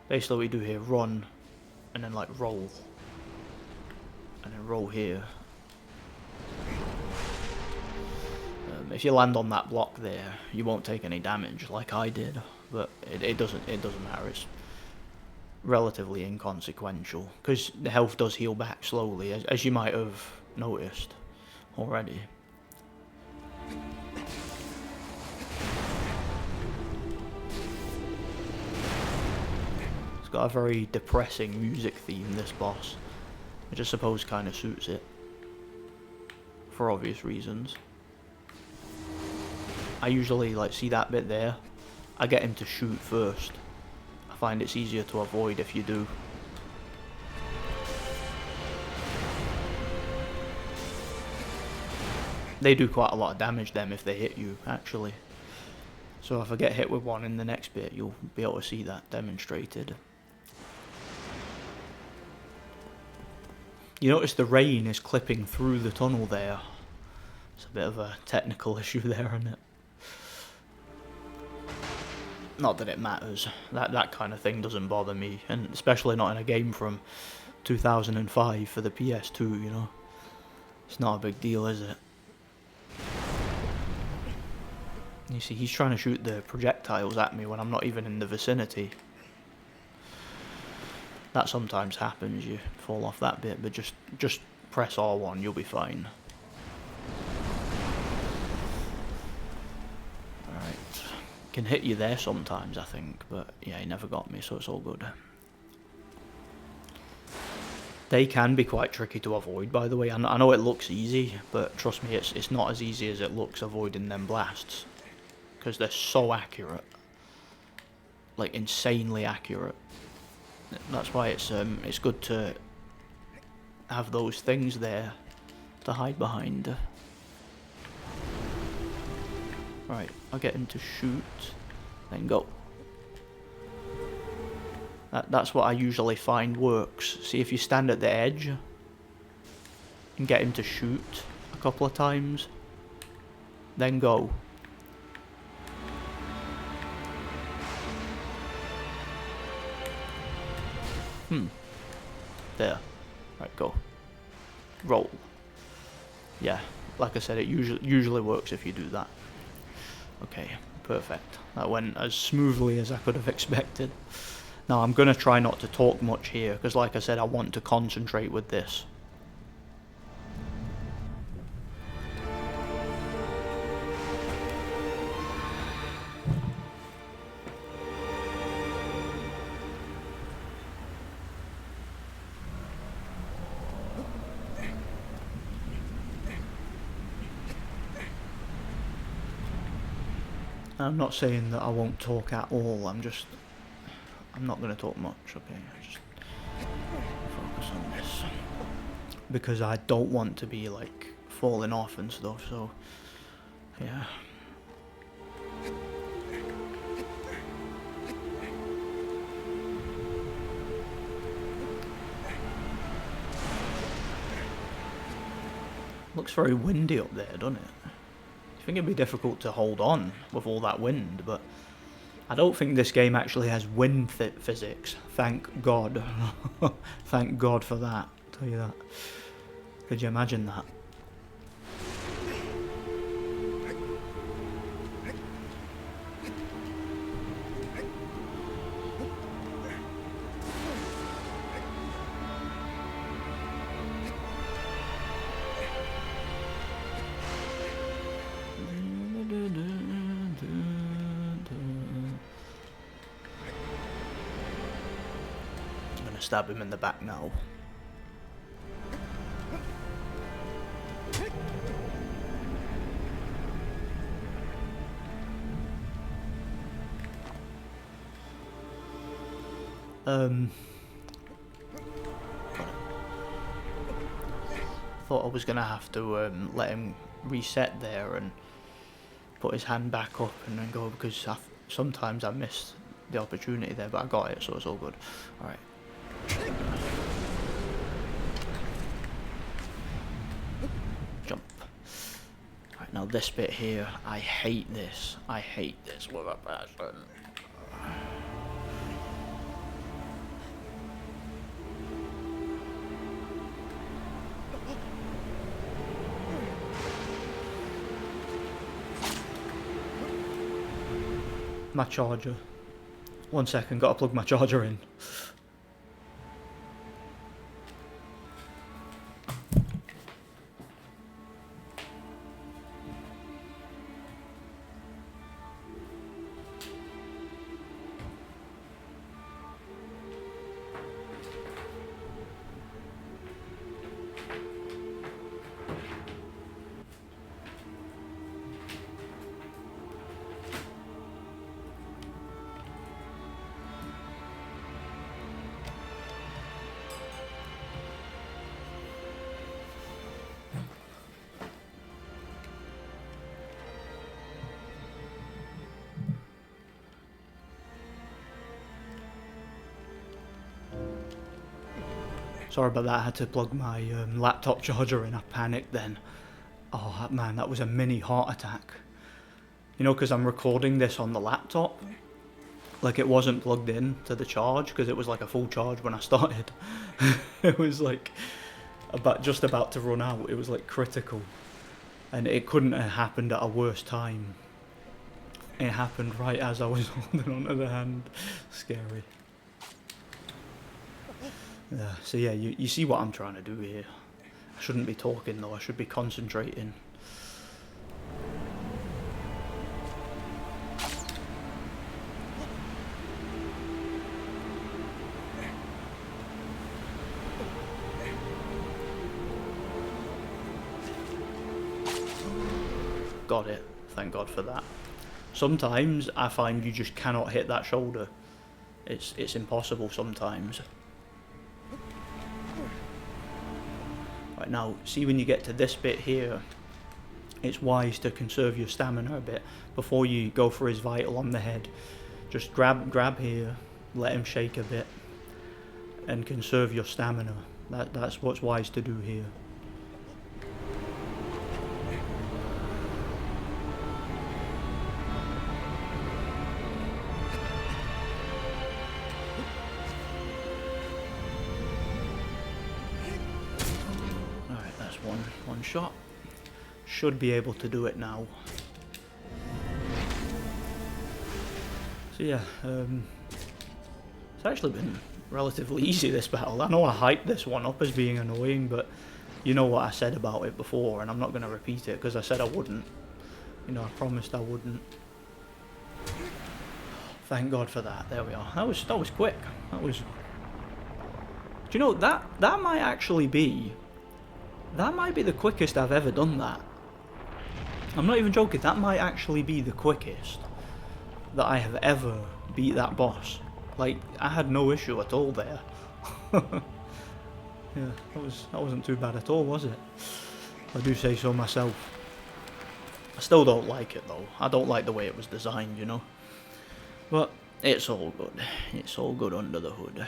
Basically what we do here, run, and then like roll. And then roll here. If you land on that block there, you won't take any damage like I did. But it doesn't matter. It's relatively inconsequential because the health does heal back slowly, as you might have noticed already. It's got a very depressing music theme, this boss, which I suppose kind of suits it for obvious reasons. I usually like see that bit there. I get him to shoot first. I find it's easier to avoid if you do. They do quite a lot of damage them if they hit you, actually. So if I get hit with one in the next bit, you'll be able to see that demonstrated. You notice the rain is clipping through the tunnel there. It's a bit of a technical issue there, isn't it? Not that it matters. That kind of thing doesn't bother me, and especially not in a game from 2005 for the PS2, you know. It's not a big deal, is it? You see, he's trying to shoot the projectiles at me when I'm not even in the vicinity. That sometimes happens, you fall off that bit, but just press R1, you'll be fine. Alright. Can hit you there sometimes, I think, but yeah, he never got me, so it's all good. They can be quite tricky to avoid, by the way. I know it looks easy, but trust me, it's not as easy as it looks avoiding them blasts. Because they're so accurate. Like, insanely accurate. That's why it's good to have those things there to hide behind. Right, I'll get him to shoot, then go. That's what I usually find works. See, if you stand at the edge and get him to shoot a couple of times, then go. There. Right, go. Roll. Yeah, like I said, it usually works if you do that. Okay, perfect. That went as smoothly as I could have expected. Now I'm going to try not to talk much here, because like I said, I want to concentrate with this. I'm not saying that I won't talk at all, I'm not going to talk much, okay? Just focus on this. Because I don't want to be, like, falling off and stuff, so, yeah. Looks very windy up there, doesn't it? I think it'd be difficult to hold on with all that wind, but I don't think this game actually has wind physics. Thank God. Thank God for that. I'll tell you that. Could you imagine that? Stab him in the back now. Thought I was gonna have to let him reset there and put his hand back up and then go, because sometimes I miss the opportunity there, but I got it, so it's all good. All right. Jump. Right, now this bit here, I hate this. I hate this with a passion. My charger. 1 second, gotta plug my charger in. Sorry about that, I had to plug my laptop charger in, I panicked then. Oh man, that was a mini heart attack. You know, because I'm recording this on the laptop, like it wasn't plugged in to the charge, because it was like a full charge when I started. It was like just about to run out, it was like critical. And it couldn't have happened at a worse time. It happened right as I was holding onto the hand. Scary. Yeah, so yeah, you see what I'm trying to do here. I shouldn't be talking though, I should be concentrating. Got it, thank God for that. Sometimes I find you just cannot hit that shoulder. It's impossible sometimes. Right, now, see when you get to this bit here, it's wise to conserve your stamina a bit before you go for his vital on the head. Just grab here, let him shake a bit, and conserve your stamina. That's what's wise to do here. Alright, that's one shot. Should be able to do it now. So yeah, it's actually been relatively easy, this battle. I know I hyped this one up as being annoying, but you know what I said about it before, and I'm not going to repeat it because I said I wouldn't. You know, I promised I wouldn't. Thank God for that. There we are. That was quick. That was. Do you know that might actually be? That might be the quickest I've ever done that. I'm not even joking. That might actually be the quickest that I have ever beat that boss. Like, I had no issue at all there. Yeah, that wasn't too bad at all, was it? I do say so myself. I still don't like it though. I don't like the way it was designed, you know. But it's all good. It's all good under the hood.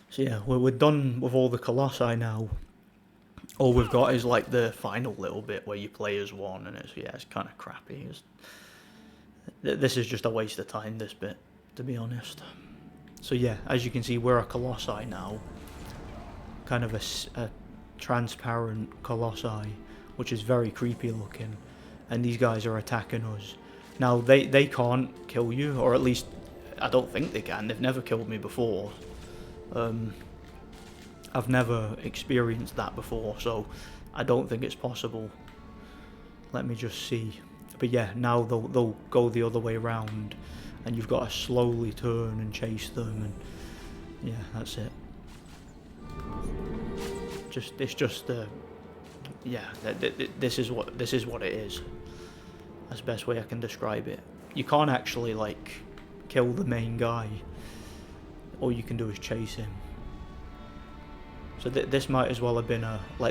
So yeah, we're done with all the Colossi now. All we've got is like the final little bit where you play as one, and it's kind of crappy. This is just a waste of time, this bit, to be honest. So yeah, as you can see, we're a Colossi now. Kind of a transparent Colossi, which is very creepy looking. And these guys are attacking us. Now, they can't kill you, or at least, I don't think they can. They've never killed me before. I've never experienced that before, so I don't think it's possible. Let me just see. But yeah, now they'll go the other way around, and you've got to slowly turn and chase them, and yeah, that's it. Yeah, this is what it is. That's the best way I can describe it. You can't actually like kill the main guy. All you can do is chase him. So this might as well have been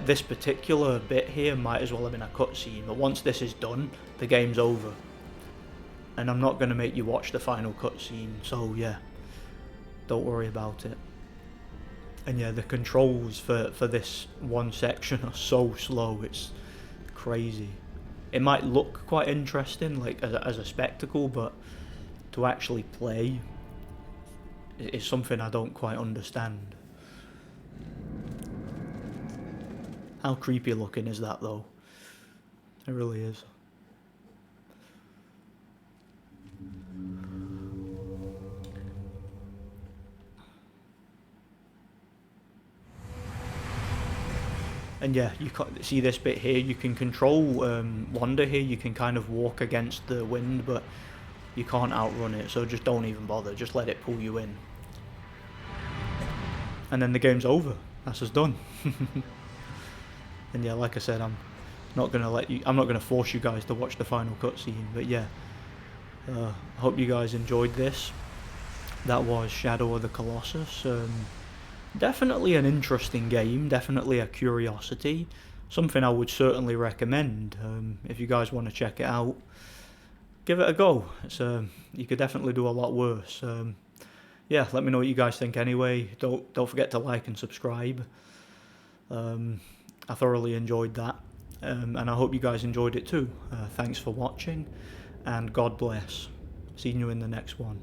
this particular bit here might as well have been a cutscene, but once this is done, the game's over. And I'm not going to make you watch the final cutscene, so yeah, don't worry about it. And yeah, the controls for this one section are so slow, it's crazy. It might look quite interesting, like as a spectacle, but to actually play is something I don't quite understand. How creepy looking is that though? It really is. And yeah, you can see this bit here, you can control Wanda here, you can kind of walk against the wind, but you can't outrun it, so just don't even bother, just let it pull you in. And then the game's over, that's us done. And yeah, like I said, I'm not gonna force you guys to watch the final cutscene, but yeah, I hope you guys enjoyed this. That was Shadow of the Colossus. Definitely an interesting game, definitely a curiosity, something I would certainly recommend. If you guys want to check it out, give it a go. You could definitely do a lot worse. Yeah, let me know what you guys think anyway. Don't forget to like and subscribe. I thoroughly enjoyed that, and I hope you guys enjoyed it too. Thanks for watching, and God bless. See you in the next one.